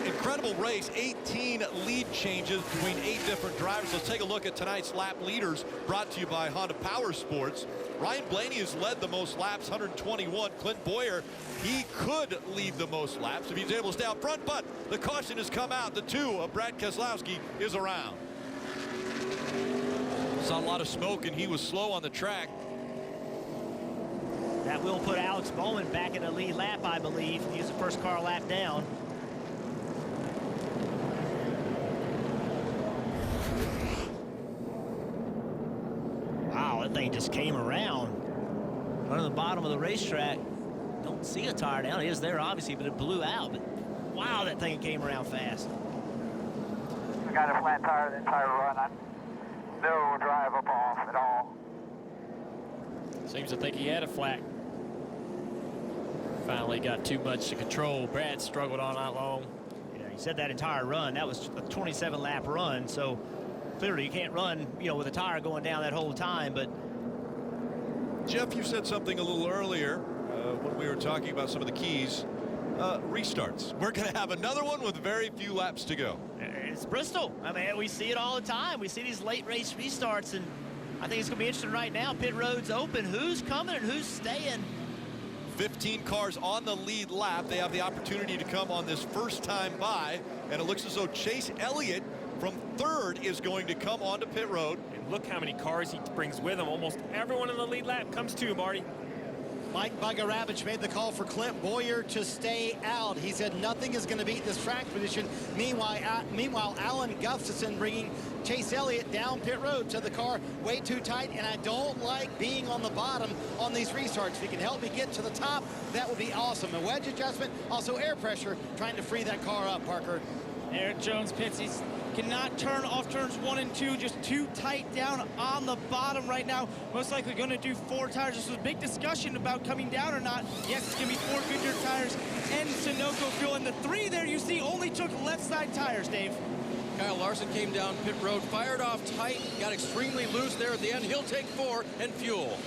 Incredible race, 18 lead changes between 8 different drivers. Let's take a look at tonight's lap leaders, brought to you by Honda Power Sports. Ryan Blaney has led the most laps, 121. Clint Boyer, he could lead the most laps if he's able to stay out front, but the caution has come out. The 2 of Brad Keselowski is around. Saw a lot of smoke, and he was slow on the track. That will put Alex Bowman back in the lead lap, I believe. He's the first car lap down. Wow, that thing just came around. Running the bottom of the racetrack. Don't see a tire down. It is there, obviously, but it blew out. But wow, that thing came around fast. I got a flat tire the entire run. No drive up off at all. Seems to think he had a flat. Finally got too much to control. Brad struggled all night long. Yeah, he said that entire run. That was a 27-lap run, so clearly you can't run, you know, with a tire going down that whole time. But Jeff, you said something a little earlier when we were talking about some of the keys. Restarts. We're going to have another one with very few laps to go. It's Bristol. I mean, we see it all the time. We see these late race restarts, and I think it's going to be interesting right now. Pit road's open. Who's coming and who's staying? 15 cars on the lead lap. They have the opportunity to come on this first time by, and it looks as though Chase Elliott from third is going to come onto pit road. And look how many cars he brings with him. Almost everyone in the lead lap comes to, Marty. Mike Bugaravich made the call for Clint Boyer to stay out. He said nothing is going to beat this track position. Meanwhile, Alan Gustafson bringing Chase Elliott down pit road to the car way too tight, and I don't like being on the bottom on these restarts. If you can help me get to the top, that would be awesome. A wedge adjustment, also air pressure, trying to free that car up, Parker. Eric Jones pits. He cannot turn off turns 1 and 2, just too tight down on the bottom right now. Most likely going to do 4 tires. This was a big discussion about coming down or not. Yes, it's going to be 4 Goodyear tires and Sunoco fuel. And the 3 there you see only took left side tires, Dave. Kyle Larson came down pit road, fired off tight, got extremely loose there at the end. He'll take 4 and fuel.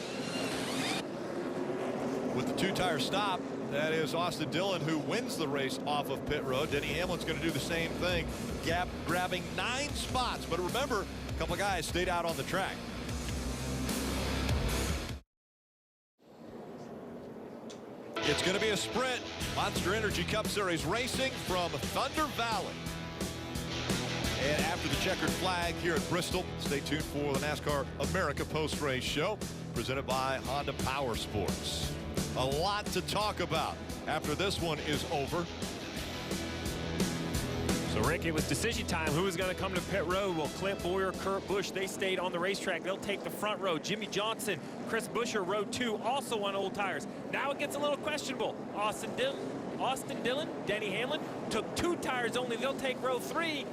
With the 2-tire stop, that is Austin Dillon, who wins the race off of pit road. Denny Hamlin's going to do the same thing, grabbing 9 spots. But remember, a couple of guys stayed out on the track. It's going to be a sprint. Monster Energy Cup Series racing from Thunder Valley. And after the checkered flag here at Bristol, stay tuned for the NASCAR America post-race show presented by Honda Power Sports. A lot to talk about after this one is over. So, Rick, it was decision time. Who is going to come to pit road? Well, Clint Boyer, Kurt Busch, they stayed on the racetrack. They'll take the front row. Jimmy Johnson, Chris Buescher, row 2, also on old tires. Now it gets a little questionable. Austin Dillon, Denny Hamlin took 2 tires only. They'll take row 3.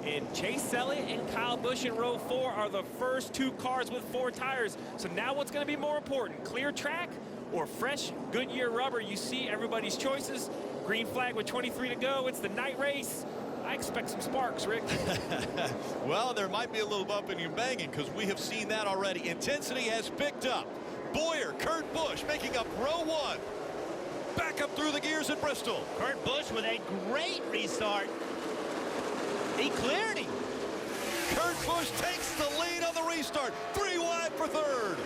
And Chase Elliott and Kyle Busch in row 4 are the first 2 cars with 4 tires. So now what's going to be more important? Clear track or fresh Goodyear rubber? You see everybody's choices. Green flag with 23 to go. It's the night race. I expect some sparks, Rick. Well, there might be a little bumping and banging because we have seen that already. Intensity has picked up. Boyer, Kurt Busch making up row 1. Back up through the gears at Bristol. Kurt Busch with a great restart. He cleared him. Kurt Busch takes the lead on the restart. 3 wide for third.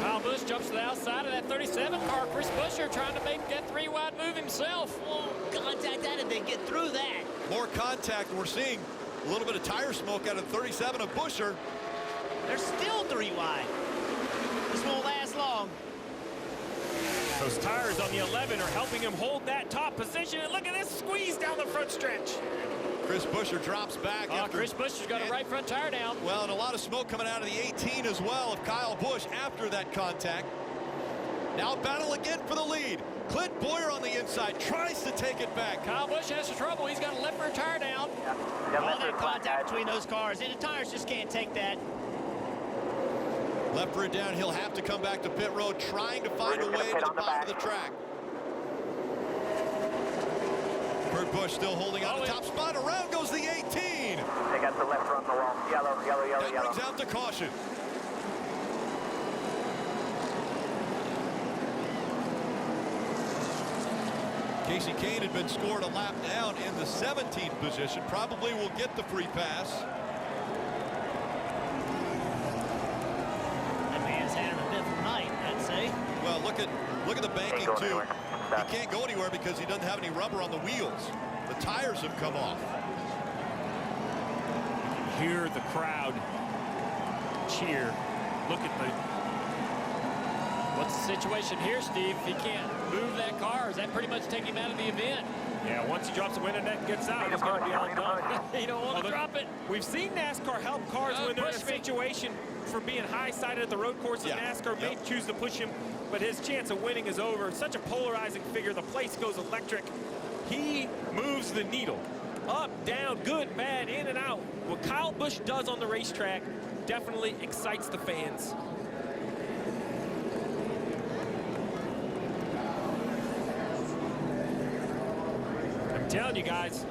Kyle Busch jumps to the outside of that 37 car. Chris Buescher trying to make that 3 wide move himself. Oh, contact that, and they get through that. More contact. We're seeing a little bit of tire smoke out of 37 of Buescher. They're still 3 wide. This won't last long. Those tires on the 11 are helping him hold that top position. And look at this squeeze down the front stretch. Chris Buescher drops back. After Chris Buescher's got a right front tire down. Well, and a lot of smoke coming out of the 18 as well of Kyle Busch after that contact. Now battle again for the lead. Clint Boyer on the inside tries to take it back. Kyle Busch has some trouble. He's got a left front tire down. All the contact between those cars, and the tires just can't take that. Left rear down, he'll have to come back to pit road, trying to find a way to the bottom of the track. Kurt Busch still holding on the top spot. Around goes the 18. They got the left front on the wall. Yellow. That brings out the caution. Casey Kane had been scored a lap down in the 17th position. Probably will get the free pass. Well, look at the banking too. He can't go anywhere because he doesn't have any rubber on the wheels. The tires have come off. Hear the crowd cheer. Look at What's the situation here, Steve? If he can't move that car, does that pretty much take him out of the event? Yeah, once he drops the window net and gets out, it's going to be all done. You don't want to drop it. We've seen NASCAR help cars when they're in a situation for being high-sided at the road courses. NASCAR may choose to push him, but his chance of winning is over. Such a polarizing figure. The place goes electric. He moves the needle. Up, down, good, bad, in and out. What Kyle Busch does on the racetrack definitely excites the fans. I'm telling you guys,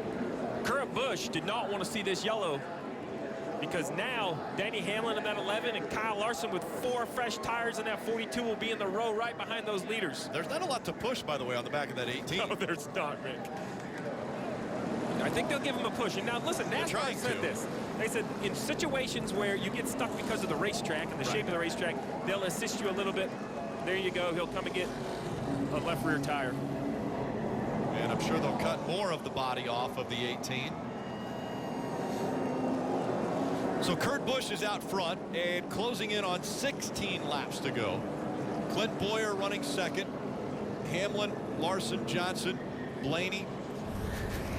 Kurt Busch did not want to see this yellow, because now Denny Hamlin in that 11 and Kyle Larson with 4 fresh tires in that 42 will be in the row right behind those leaders. There's not a lot to push, by the way, on the back of that 18. No, there's not, Rick. I think they'll give him a push. And now, listen, NASCAR said this. They said in situations where you get stuck because of the racetrack and the shape of the racetrack, they'll assist you a little bit. There you go. He'll come and get a left rear tire. And I'm sure they'll cut more of the body off of the 18. So Kurt Busch is out front and closing in on 16 laps to go. Clint Bowyer running second. Hamlin, Larson, Johnson, Blaney.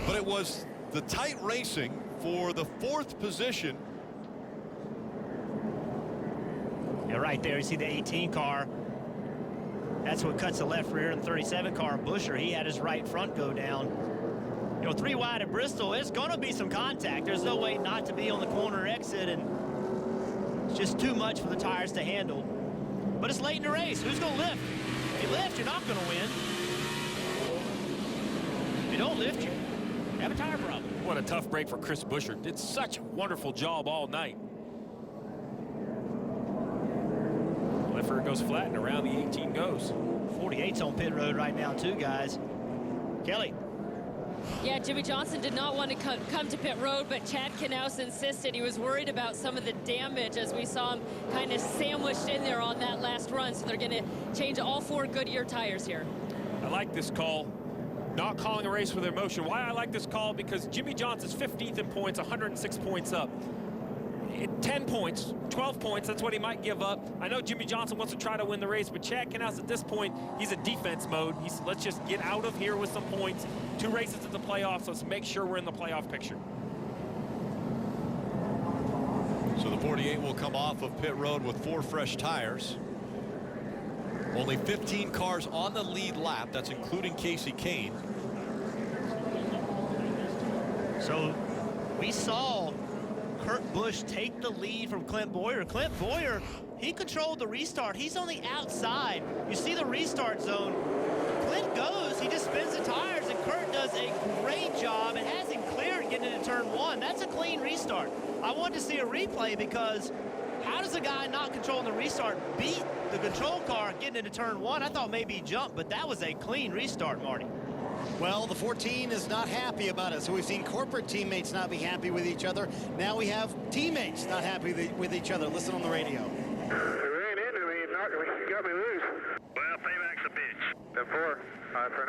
But it was the tight racing for the 4th position. Yeah, right there, you see the 18 car. That's what cuts the left rear, and 37 car, Buescher, he had his right front go down. You know, 3 wide at Bristol, it's going to be some contact. There's no way not to be on the corner exit, and it's just too much for the tires to handle. But it's late in the race. Who's going to lift? If you lift, you're not going to win. If you don't lift, you have a tire problem. What a tough break for Chris Buescher. Did such a wonderful job all night. Left rear goes flat and around the 18 goes. 48's on pit road right now too, guys. Kelly. Yeah, Jimmy Johnson did not want to come to pit road, but Chad Knaus insisted. He was worried about some of the damage as we saw him kind of sandwiched in there on that last run. So they're going to change all 4 Goodyear tires here. I like this call. Not calling a race with emotion. Why I like this call? Because Jimmy Johnson's 15th in points, 106 points up. 10 points, 12 points, that's what he might give up. I know Jimmy Johnson wants to try to win the race, but Chad Knaus at this point, he's in defense mode. Let's just get out of here with some points. 2 races at the playoffs. Let's make sure we're in the playoff picture. So the 48 will come off of pit road with 4 fresh tires. Only 15 cars on the lead lap. That's including Casey Kane. So we saw Kurt Busch take the lead from Clint Bowyer. Clint Bowyer, he controlled the restart. He's on the outside. You see the restart zone. Clint goes, he just spins the tires, and Kurt does a great job and has him cleared getting into turn 1. That's a clean restart. I wanted to see a replay because how does a guy not controlling the restart beat the control car getting into turn 1? I thought maybe he jumped, but that was a clean restart, Marty. Well, the 14 is not happy about it. So we've seen corporate teammates not be happy with each other. Now we have teammates not happy with each other. Listen on the radio. He ran into me and knocked me, got me loose. Well, payback's a bitch. 10-4, 5 for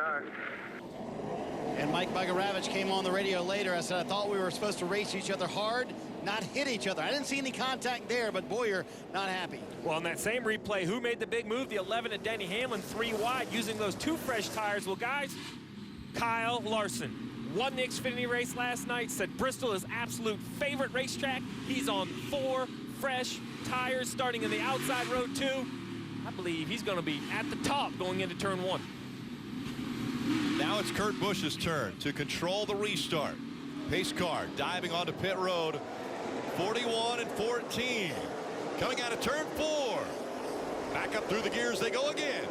9. And Mike Bagaravich came on the radio later. I said, I thought we were supposed to race each other hard, not hit each other. I didn't see any contact there, but Bowyer not happy. Well, in that same replay, who made the big move? The 11 at Denny Hamlin, 3 wide, using those 2 fresh tires. Well, guys, Kyle Larson won the Xfinity race last night, said Bristol is absolute favorite racetrack. He's on 4 fresh tires starting in the outside row 2. I believe he's going to be at the top going into turn 1. Now it's Kurt Busch's turn to control the restart. Pace car diving onto pit road. 41 and 14. Coming out of turn 4. Back up through the gears they go again.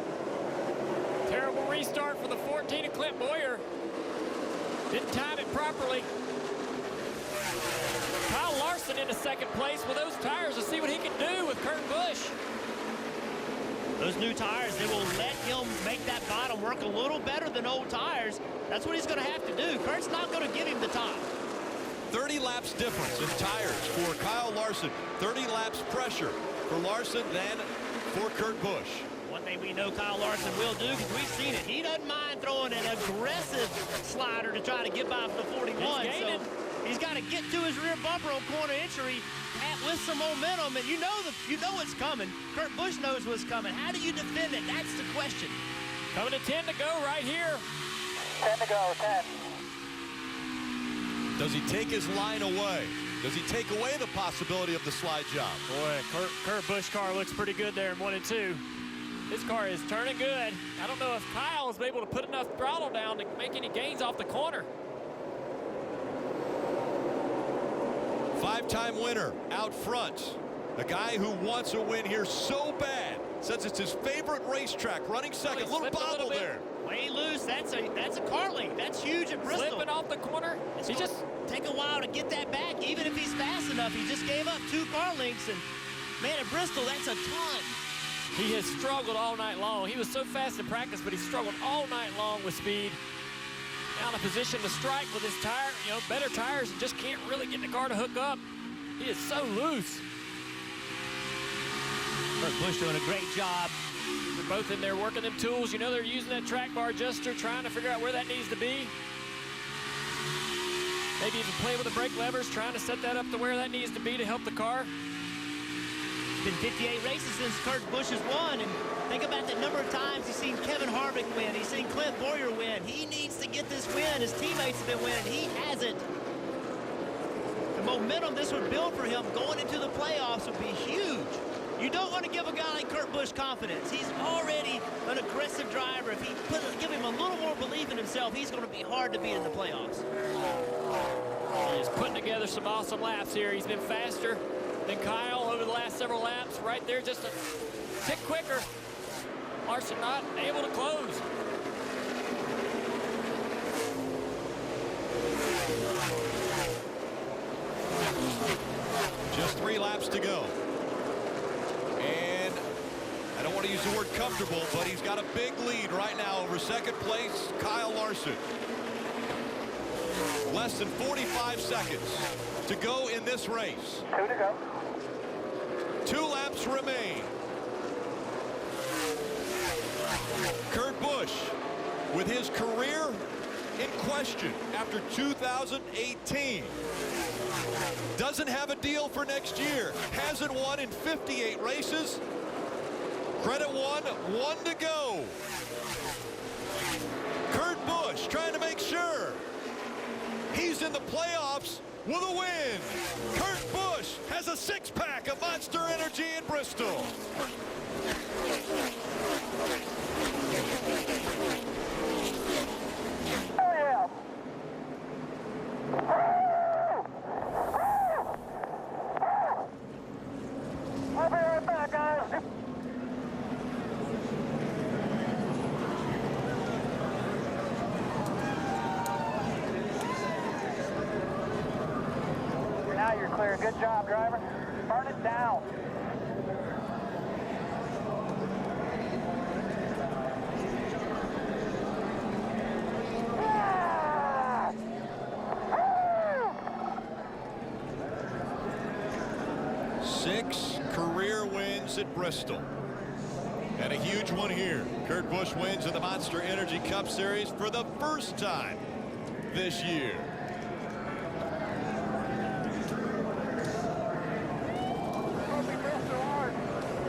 Terrible restart for the 14 of Clint Bowyer. Didn't time it properly. Kyle Larson into second place with those tires to see what he can do with Kurt Busch. Those new tires, they will let him make that bottom work a little better than old tires. That's what he's going to have to do. Kurt's not going to give him the top. 30 laps difference in tires for Kyle Larson. 30 laps pressure for Larson than for Kurt Busch. One thing we know Kyle Larson will do, because we've seen it, he doesn't mind throwing an aggressive slider to try to get by for the 41. So He's got to get to his rear bumper on corner entry with some momentum, and you know it's coming. Kurt Busch knows what's coming. How do you defend it? That's the question. Coming to 10 to go right here. 10 to go, 10. Does he take his line away? Does he take away the possibility of the slide job? Boy, Kurt Busch car looks pretty good there in 1 and 2. His car is turning good. I don't know if Kyle is able to put enough throttle down to make any gains off the corner. 5-time winner out front. A guy who wants a win here so bad. Says it's his favorite racetrack. Running second. Little bobble there. Way loose. That's a car link. That's huge at Bristol. Slipping off the corner. He just take a while to get that back. Even if he's fast enough, he just gave up 2 car links. And man, at Bristol, that's a ton. He has struggled all night long. He was so fast in practice, but he struggled all night long with speed. Now in a position to strike with his tire, better tires, and just can't really get the car to hook up. He is so loose. Kurt Busch doing a great job. They're both in there working them tools. They're using that track bar adjuster, trying to figure out where that needs to be. Maybe even play with the brake levers, trying to set that up to where that needs to be to help the car. It's been 58 races since Kurt Busch has won, and think about the number of times he's seen Kevin Harvick win. He's seen Clint Boyer win. He needs to get this win. His teammates have been winning. He hasn't. The momentum this would build for him going into the playoffs would be huge. You don't want to give a guy like Kurt Busch confidence. He's already an aggressive driver. If he give him a little more belief in himself, he's going to be hard to beat in the playoffs. He's putting together some awesome laps here. He's been faster than Kyle over the last several laps. Right there, just a tick quicker. Larson not able to close. Just 3 laps to go. And I don't want to use the word comfortable, but he's got a big lead right now over second place, Kyle Larson. Less than 45 seconds to go in this race. 2 to go. 2 laps remain. Kurt Busch, with his career in question after 2018, doesn't have a deal for next year. Hasn't won in 58 races. Credit 1 to go. Kurt Busch trying to make sure he's in the playoffs with a win. Kurt Busch has a 6-pack of Monster Energy in Bristol. Oh, yeah. I'll be right back, guys. Now you're clear. Good job, driver. Burn it down. Six career wins at Bristol. And a huge one here. Kurt Busch wins in the Monster Energy Cup Series for the first time this year.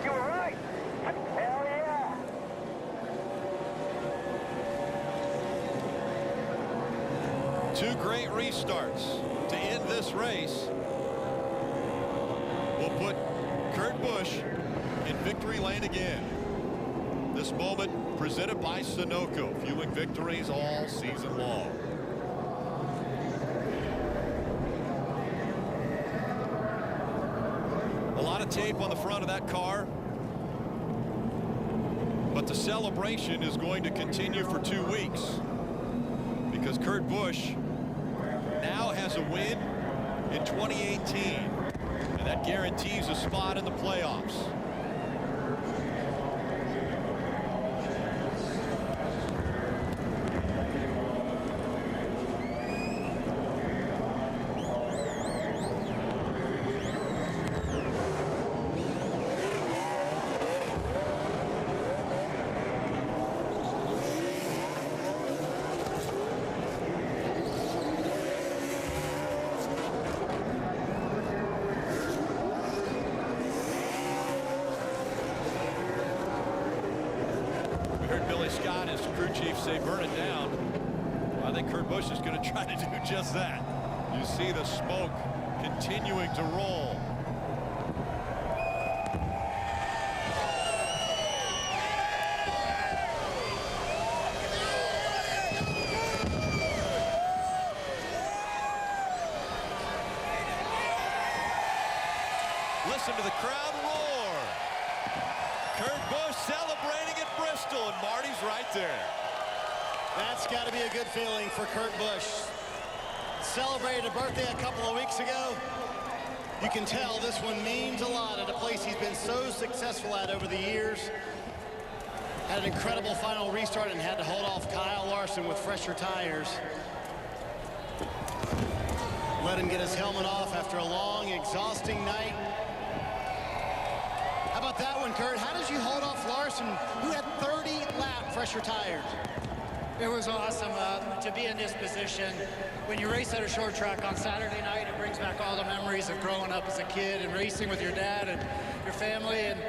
You were right. Hell yeah. Two great restarts to end this race will put Kurt Busch in victory lane again. This moment presented by Sunoco, fueling victories all season long. A lot of tape on the front of that car, but the celebration is going to continue for 2 weeks because Kurt Busch now has a win in 2018, and that guarantees a spot in the playoffs. Billy Scott, his crew chief, say burn it down. I think Kurt Busch is going to try to do just that. You see the smoke continuing to roll. Listen to the crowd roar. Kurt Busch celebrating at Bristol, and Marty's right there. That's got to be a good feeling for Kurt Busch. Celebrated a birthday a couple of weeks ago. You can tell this one means a lot at a place he's been so successful at over the years. Had an incredible final restart and had to hold off Kyle Larson with fresher tires. Let him get his helmet off after a long, exhausting night. How about that one, Kurt? How did you hold off Larson, who had 30-lap fresher tires? It was awesome to be in this position. When you race at a short track on Saturday night, it brings back all the memories of growing up as a kid and racing with your dad and your family. And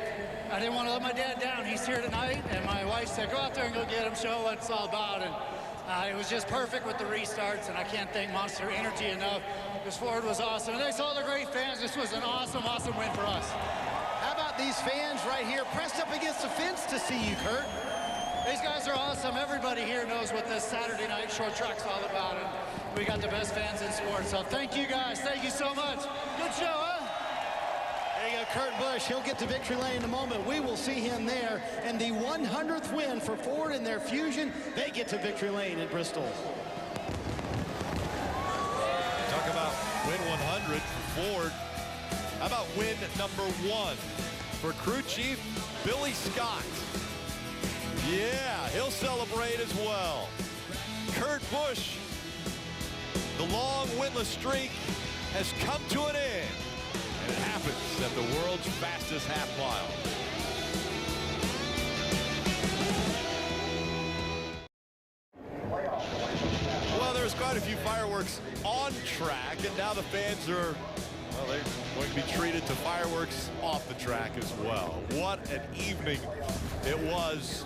I didn't want to let my dad down. He's here tonight, and my wife said, go out there and go get him, show what it's all about. And it was just perfect with the restarts, and I can't thank Monster Energy enough. This Ford was awesome. And thanks to all the great fans. This was an awesome, awesome win for us. How about these fans right here pressed up against the fence to see you, Kurt? These guys are awesome. Everybody here knows what this Saturday night short track's all about. And we got the best fans in sports. So thank you guys. Thank you so much. Good show, huh? There you go, Kurt Busch. He'll get to victory lane in a moment. We will see him there. And the 100th win for Ford in their Fusion. They get to victory lane in Bristol. Talk about win 100 for Ford. How about win number 1 for crew chief Billy Scott? Yeah, he'll celebrate as well. Kurt Busch, the long winless streak has come to an end. And it happens at the world's fastest half mile. Well, there's quite a few fireworks on track, and now the fans are, well, they're going to be treated to fireworks off the track as well. What an evening it was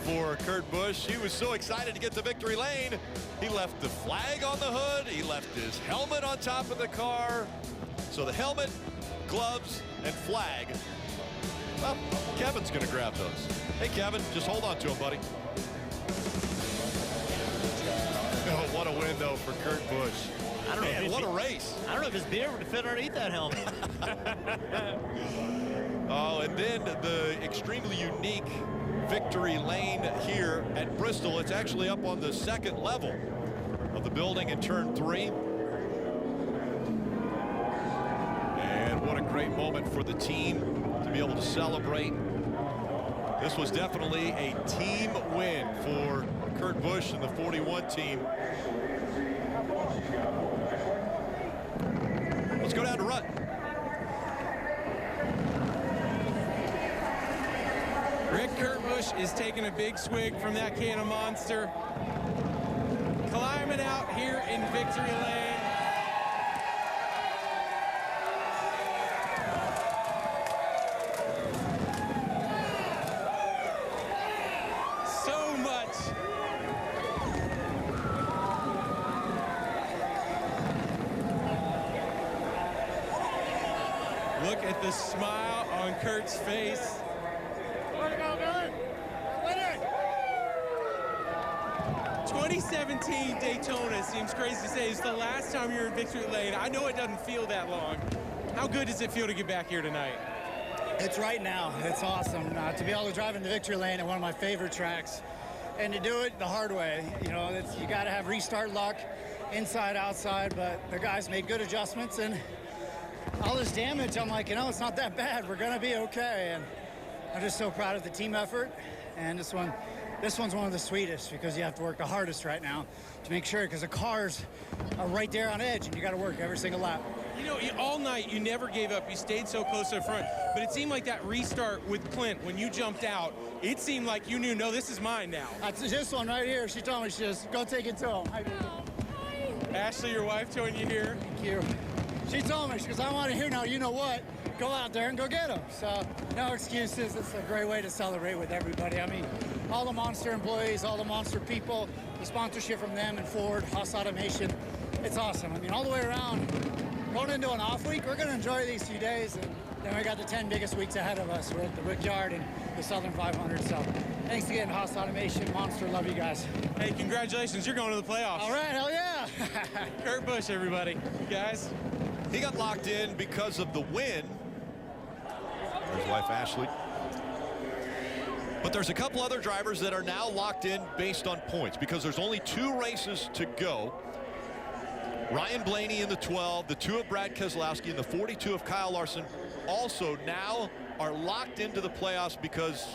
for Kurt Busch. He was so excited to get to victory lane. He left the flag on the hood. He left his helmet on top of the car. So the helmet, gloves, and flag. Well, Kevin's going to grab those. Hey, Kevin, just hold on to them, buddy. Oh, what a win, though, for Kurt Busch. I don't know. Man, what a race. I don't know if his beard would fit underneath that helmet. Oh, and then the extremely unique victory lane here at Bristol. It's actually up on the second level of the building in turn 3. And what a great moment for the team to be able to celebrate. This was definitely a team win for Kurt Busch and the 41 team. Let's go down to Rutt. Rick Kurt Busch is taking a big swig from that can of Monster. Climbing out here in victory lane. So much. Look at the smile on Kurt's face. 2017 Daytona, seems crazy to say, is the last time you're in victory lane. I know it doesn't feel that long. How good does it feel to get back here tonight? It's right now. It's awesome to be able to drive in the victory lane at one of my favorite tracks and to do it the hard way. You know, you got to have restart luck, inside, outside, but the guys made good adjustments, and all this damage, I'm like, you know, it's not that bad. We're going to be okay. And I'm just so proud of the team effort. And this one's one of the sweetest because you have to work the hardest right now to make sure, because the cars are right there on edge and you got to work every single lap. You know, all night you never gave up. You stayed so close to the front, but it seemed like that restart with Clint, when you jumped out, it seemed like you knew, no, this is mine now. That's this one right here. She told me, she just go take it to him. Ashley, your wife, joined you here. Thank you. She told me, she goes, I want to hear now, you know what? go out there and go get them. So no excuses. It's a great way to celebrate with everybody. I mean, all the Monster employees, all the Monster people, the sponsorship from them and Ford, Haas Automation. It's awesome. I mean, all the way around. Going into an off week, we're going to enjoy these few days, and then we got the 10 biggest weeks ahead of us with the Brickyard and the Southern 500. So thanks again, Haas Automation, Monster. Love you guys. Hey, congratulations. You're going to the playoffs. All right, hell yeah. Kurt Busch, everybody. You guys. He got locked in because of the win. His wife, Ashley. But there's a couple other drivers that are now locked in based on points because there's only 2 races to go. Ryan Blaney in the 12, the 2 of Brad Keselowski, and the 42 of Kyle Larson also now are locked into the playoffs because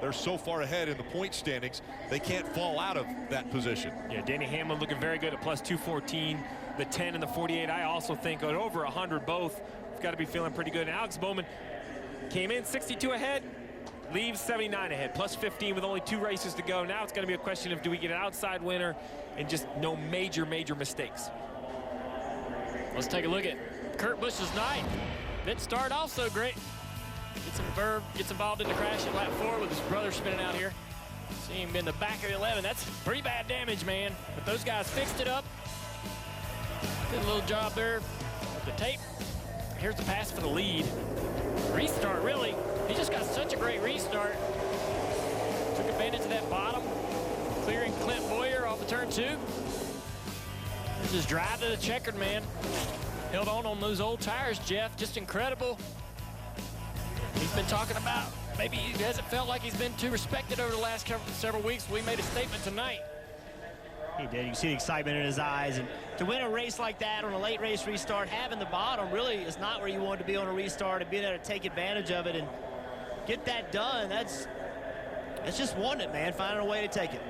they're so far ahead in the point standings, they can't fall out of that position. Yeah, Denny Hamlin looking very good at plus 214. The 10 and the 48, I also think at over 100 both. We've got to be feeling pretty good. And Alex Bowman came in 62 ahead, leaves 79 ahead, plus 15 with only 2 races to go. Now it's going to be a question of do we get an outside winner and just no major mistakes. Let's take a look at Kurt Busch's night. Didn't start off so great. Gets involved in the crash at lap 4 with his brother spinning out here. See him in the back of the 11. That's pretty bad damage, man. But those guys fixed it up. Did a little job there with the tape. Here's the pass for the lead. Restart, really. He just got such a great restart. Took advantage of that bottom, clearing Clint Boyer off the turn 2. This is drive to the checkered, man. Held on those old tires, Jeff. Just incredible. He's been talking about maybe he hasn't felt like he's been too respected over the last several weeks. We made a statement tonight. He did. You can see the excitement in his eyes. And to win a race like that on a late race restart, having the bottom really is not where you want to be on a restart, and being able to take advantage of it and get that done, that's just wanting it, man, finding a way to take it.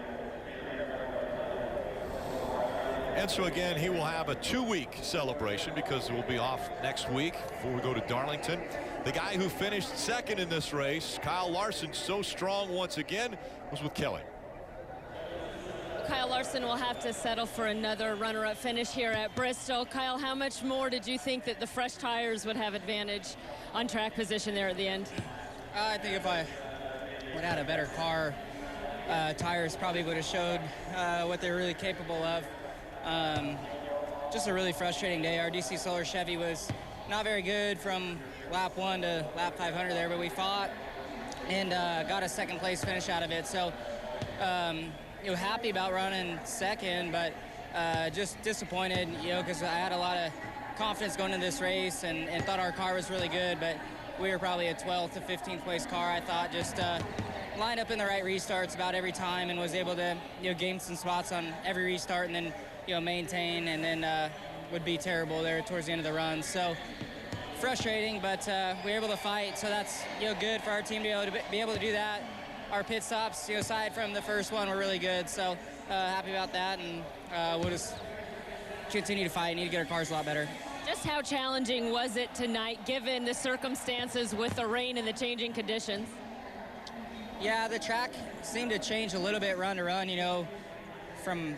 And so again, he will have a 2-week celebration because we'll be off next week before we go to Darlington. The guy who finished second in this race, Kyle Larson, so strong once again, was with Kelly. Kyle Larson will have to settle for another runner-up finish here at Bristol. Kyle, how much more did you think that the fresh tires would have advantage on track position there at the end? I think if I would have had a better car, tires probably would have showed what they're really capable of. Just a really frustrating day. Our DC Solar Chevy was not very good from lap 1 to lap 500 there, but we fought and got a second place finish out of it. So happy about running second, but just disappointed, because I had a lot of confidence going into this race and thought our car was really good, but we were probably a 12th to 15th place car. I thought just lined up in the right restarts about every time and was able to gain some spots on every restart and then maintain, and then would be terrible there towards the end of the run. So frustrating, but we were able to fight, so that's good for our team to be able to do that. Our pit stops, aside from the first one, were really good, so happy about that, and we'll just continue to fight. Need to get our cars a lot better. Just how challenging was it tonight, given the circumstances with the rain and the changing conditions? Yeah, the track seemed to change a little bit run to run, from,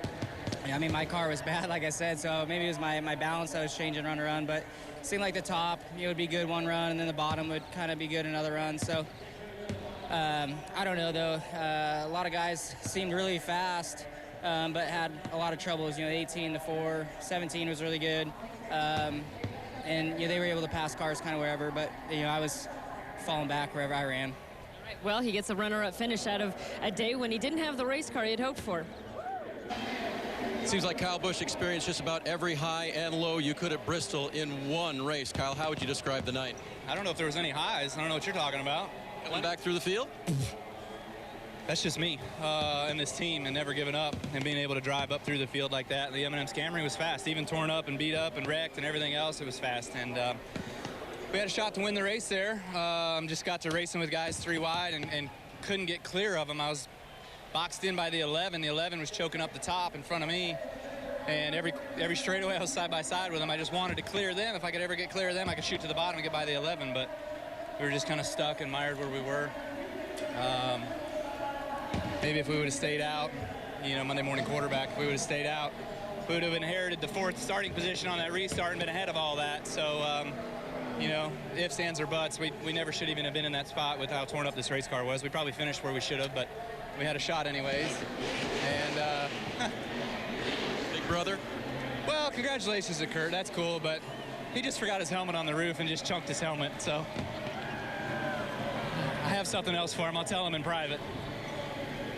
my car was bad, like I said, so maybe it was my balance that was changing run to run, but it seemed like the top, would be good one run, and then the bottom would kind of be good another run, so I don't know, though. A lot of guys seemed really fast, but had a lot of troubles, 18 to 4, 17 was really good, and they were able to pass cars kind of wherever, but I was falling back wherever I ran. All right, well, he gets a runner-up finish out of a day when he didn't have the race car he had hoped for. Seems like Kyle Busch experienced just about every high and low you could at Bristol in one race. Kyle, how would you describe the night? I don't know if there was any highs. I don't know what you're talking about. Coming back through the field? That's just me and this team, and never giving up and being able to drive up through the field like that. The M&M's Camry was fast, even torn up and beat up and wrecked and everything else. It was fast, and we had a shot to win the race there. Just got to racing with guys 3 wide and couldn't get clear of them. I was boxed in by the 11. The 11 was choking up the top in front of me, and every straightaway I was side by side with them. I just wanted to clear them. If I could ever get clear of them, I could shoot to the bottom and get by the 11, but we were just kind of stuck and mired where we were. Maybe if we would have stayed out, Monday morning quarterback, if we would have stayed out, we would have inherited the 4th starting position on that restart and been ahead of all that. So you know, ifs, ands, or buts. We never should even have been in that spot with how torn up this race car was. We probably finished where we should have, but we had a shot anyways. And big brother. Well, congratulations to Kurt. That's cool, but he just forgot his helmet on the roof and just chunked his helmet. So I have something else for him. I'll tell him in private.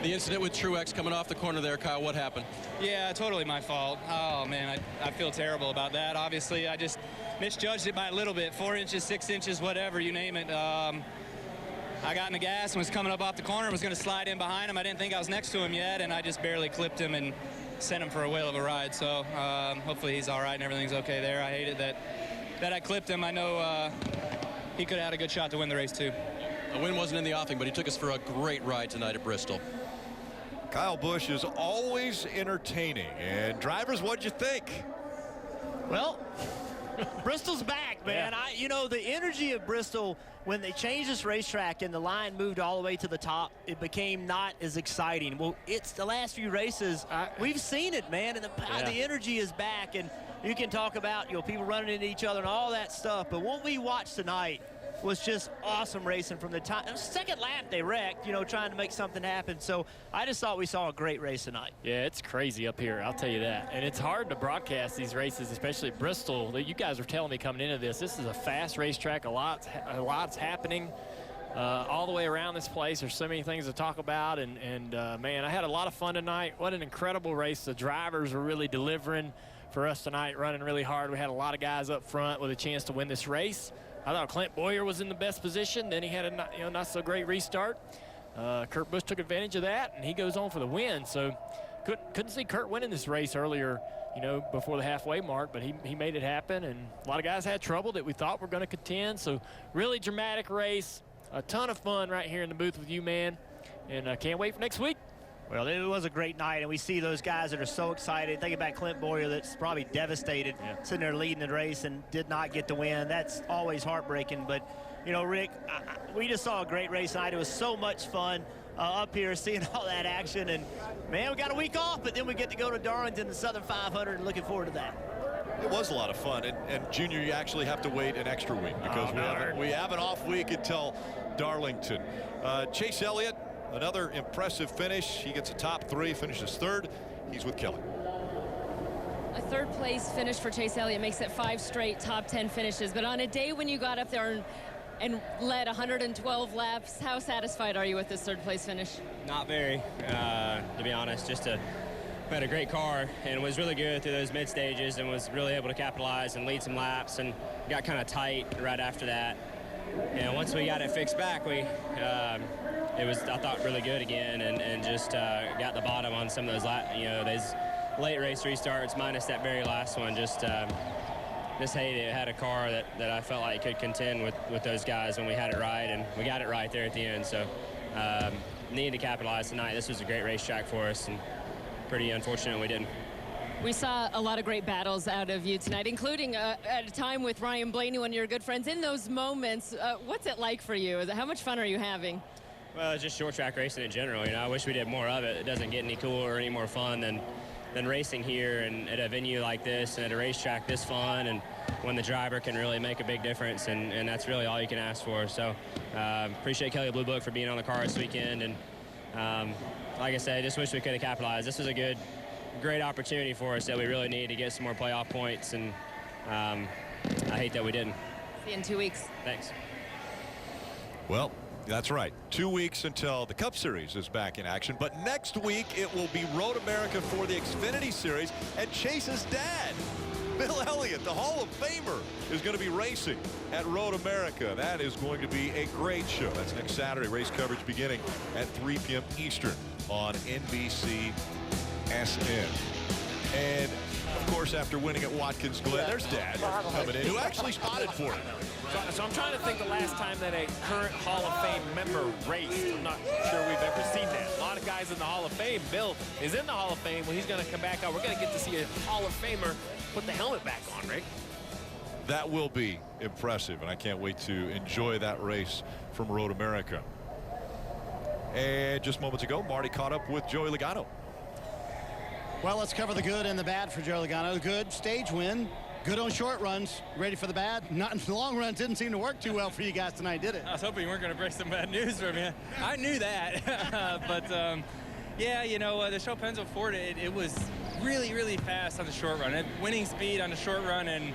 The incident with Truex coming off the corner there, Kyle, what happened? Yeah, totally my fault. Oh, man, I feel terrible about that. Obviously, I just misjudged it by a little bit, 4 inches, 6 inches, whatever, you name it. I got in the gas and was coming up off the corner, was going to slide in behind him. I didn't think I was next to him yet, and I just barely clipped him and sent him for a whale of a ride. So hopefully he's all right and everything's okay there. I hated that I clipped him. I know he could have had a good shot to win the race, too. The win wasn't in the offing, but he took us for a great ride tonight at Bristol. Kyle Busch is always entertaining. And drivers, what'd you think? Well, Bristol's back, man. Yeah. You know, the energy of Bristol, when they changed this racetrack and the line moved all the way to the top, it became not as exciting. Well, it's the last few races. We've seen it, man, and the energy is back. And you can talk about, you know, people running into each other and all that stuff. But what we watched tonight was just awesome racing from the time. Second lap, they wrecked, you know, trying to make something happen. So I just thought we saw a great race tonight. Yeah, it's crazy up here, I'll tell you that. And it's hard to broadcast these races, especially at Bristol. You guys were telling me coming into this is a fast racetrack. A lot's happening all the way around this place. There's so many things to talk about. And man, I had a lot of fun tonight. What an incredible race. The drivers were really delivering for us tonight, running really hard. We had a lot of guys up front with a chance to win this race. I thought Clint Boyer was in the best position. Then he had a not so great restart. Kurt Busch took advantage of that, and he goes on for the win. So couldn't see Kurt winning this race earlier, you know, before the halfway mark, but he made it happen. And a lot of guys had trouble that we thought were going to contend. So really dramatic race, a ton of fun right here in the booth with you, man. And I can't wait for next week. Well, it was a great night, and we see those guys that are so excited. Think about Clint Boyer that's probably devastated, sitting there leading the race and did not get the win. That's always heartbreaking. But, you know, Rick, we just saw a great race tonight. It was so much fun up here seeing all that action. And, man, we got a week off, but then we get to go to Darlington, the Southern 500, and looking forward to that. It was a lot of fun. And Junior, you actually have to wait an extra week because we have an off week until Darlington. Chase Elliott, another impressive finish. He gets a top 3, finishes 3rd. He's with Kelly. A 3rd place finish for Chase Elliott makes it 5 straight top 10 finishes. But on a day when you got up there and led 112 laps, how satisfied are you with this 3rd place finish? Not very, to be honest. We had a great car and was really good through those mid stages and was really able to capitalize and lead some laps and got kind of tight right after that. And once we got it fixed back, it was, I thought, really good again, and just got the bottom on some of those, those late race restarts, minus that very last one. Just hated it. Had a car that I felt like could contend with those guys when we had it right, and we got it right there at the end. So needed to capitalize tonight. This was a great racetrack for us, and pretty unfortunate we didn't. We saw a lot of great battles out of you tonight, including at a time with Ryan Blaney, one of your good friends. In those moments, what's it like for you? How much fun are you having? Well, it's just short track racing in general. You know, I wish we did more of it. It doesn't get any cooler or any more fun than racing here and at a venue like this and at a racetrack this fun, and when the driver can really make a big difference, and that's really all you can ask for. So appreciate Kelly Blue Book for being on the car this weekend, and like I said, I just wish we could have capitalized. This was a great opportunity for us that we really needed to get some more playoff points, and I hate that we didn't. See you in 2 weeks. Thanks. Well, that's right. 2 weeks until the Cup Series is back in action. But next week, it will be Road America for the Xfinity Series. And Chase's dad, Bill Elliott, the Hall of Famer, is going to be racing at Road America. That is going to be a great show. That's next Saturday. Race coverage beginning at 3 p.m. Eastern on NBC SN. And, of course, after winning at Watkins Glen, there's Dad coming in, who actually spotted for him. So I'm trying to think the last time that a current Hall of Fame member raced. I'm not sure we've ever seen that. A lot of guys in the Hall of Fame. Bill is in the Hall of Fame. Well, he's going to come back out. We're going to get to see a Hall of Famer put the helmet back on, Rick. That will be impressive, and I can't wait to enjoy that race from Road America. And just moments ago, Marty caught up with Joey Logano. Well, let's cover the good and the bad for Joey Logano. Good stage win. Good on short runs, ready for the bad. Not in the long runs. Didn't seem to work too well for you guys tonight, did it? I was hoping you weren't going to break some bad news for me. I knew that. But, yeah, you know, the Shell Penzo Ford, it was really, really fast on the short run. Winning speed on the short run and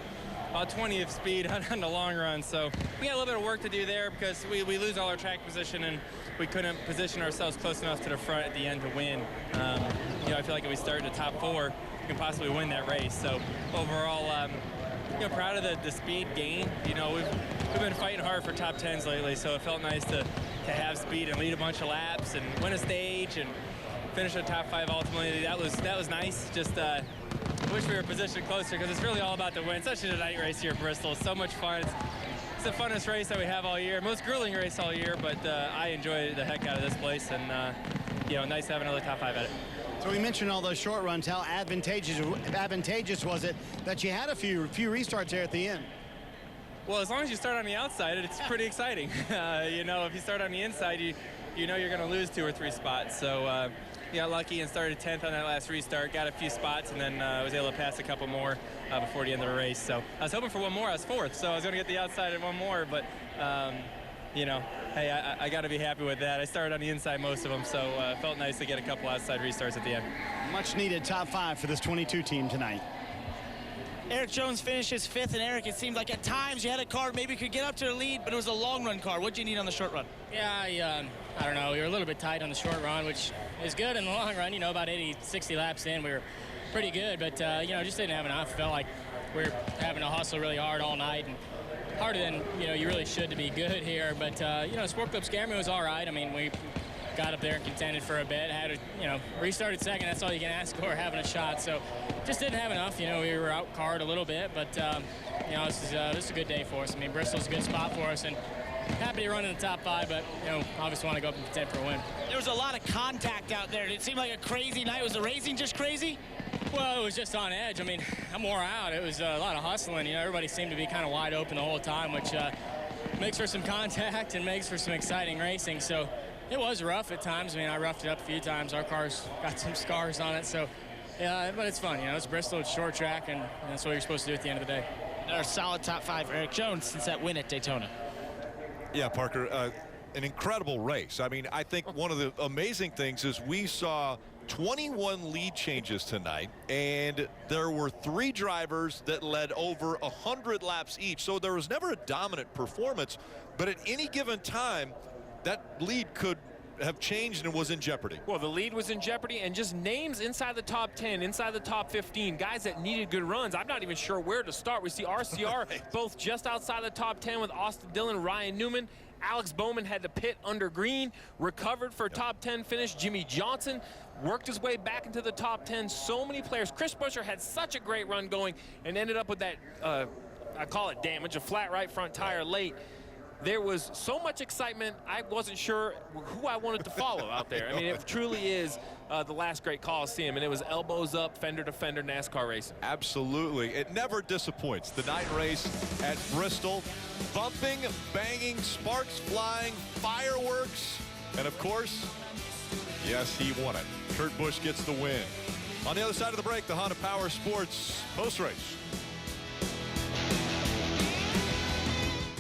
about 20th speed on the long run. So we got a little bit of work to do there because we lose all our track position and we couldn't position ourselves close enough to the front at the end to win. You know, I feel like if we start in the top 4, we can possibly win that race. So overall, you know, proud of the speed gain. You know, we've been fighting hard for top 10s lately, so it felt nice to have speed and lead a bunch of laps and win a stage and finish a top 5 ultimately. That was nice. Just wish we were positioned closer because it's really all about the win. It's such a night race here at Bristol. It's so much fun. It's the funnest race that we have all year. Most grueling race all year, but I enjoy the heck out of this place, and you know, nice to have another top 5 at it. So we mentioned all those short runs. How advantageous was it that you had a few restarts there at the end? Well, as long as you start on the outside, it's pretty exciting. You know, if you start on the inside, you know you're going to lose 2 or 3 spots. So got lucky and started 10th on that last restart, got a few spots, and then was able to pass a couple more before the end of the race. So I was hoping for one more. I was 4th, so I was going to get the outside and one more, but you know, hey, I got to be happy with that. I started on the inside most of them, so it felt nice to get a couple outside restarts at the end. Much needed top 5 for this 22 team tonight. Eric Jones finishes 5th, and Eric, it seemed like at times you had a car maybe could get up to the lead, but it was a long run car. What'd you need on the short run? Yeah, I don't know. We were a little bit tight on the short run, which is good in the long run. You know, about 80, 60 laps in, we were pretty good, but, you know, just didn't have enough. Felt like we were having to hustle really hard all night, and harder than, you know, you really should to be good here. But, you know, Sport Club Scammy was all right. I mean, we got up there and contended for a bit. Had, you know, restarted second. That's all you can ask for, having a shot. So just didn't have enough. You know, we were out carred a little bit, but, you know, this is a good day for us. I mean, Bristol's a good spot for us, and happy to run in the top 5, but, you know, obviously want to go up and contend for a win. There was a lot of contact out there. Did it seem like a crazy night? Was the racing just crazy? Well, it was just on edge. I mean, I'm wore out. It was a lot of hustling. You know, everybody seemed to be kind of wide open the whole time, which makes for some contact and makes for some exciting racing. So it was rough at times. I mean, I roughed it up a few times. Our car's got some scars on it. So, yeah, but it's fun. You know, it's Bristol, it's short track, and that's what you're supposed to do at the end of the day. Another solid top 5 for Eric Jones since that win at Daytona. Yeah, Parker, an incredible race. I mean, I think one of the amazing things is we saw 21 lead changes tonight, and there were 3 drivers that led over 100 laps each. So there was never a dominant performance, but at any given time, that lead could have changed and was in jeopardy. Well, the lead was in jeopardy, and just names inside the top 10, inside the top 15, guys that needed good runs. I'm not even sure where to start. We see RCR both just outside the top 10 with Austin Dillon, Ryan Newman. Alex Bowman had to pit under green, recovered for a top 10 finish. Jimmy Johnson worked his way back into the top 10. So many players. Chris Buescher had such a great run going and ended up with that, I call it damage, a flat right front tire late. There was so much excitement, I wasn't sure who I wanted to follow out there. I mean, it truly is the last great Coliseum, and it was elbows up, fender to fender NASCAR racing. Absolutely. It never disappoints. The night race at Bristol, bumping, banging, sparks flying, fireworks, and of course, yes, he won it. Kurt Busch gets the win. On the other side of the break, the Honda Power Sports post-race.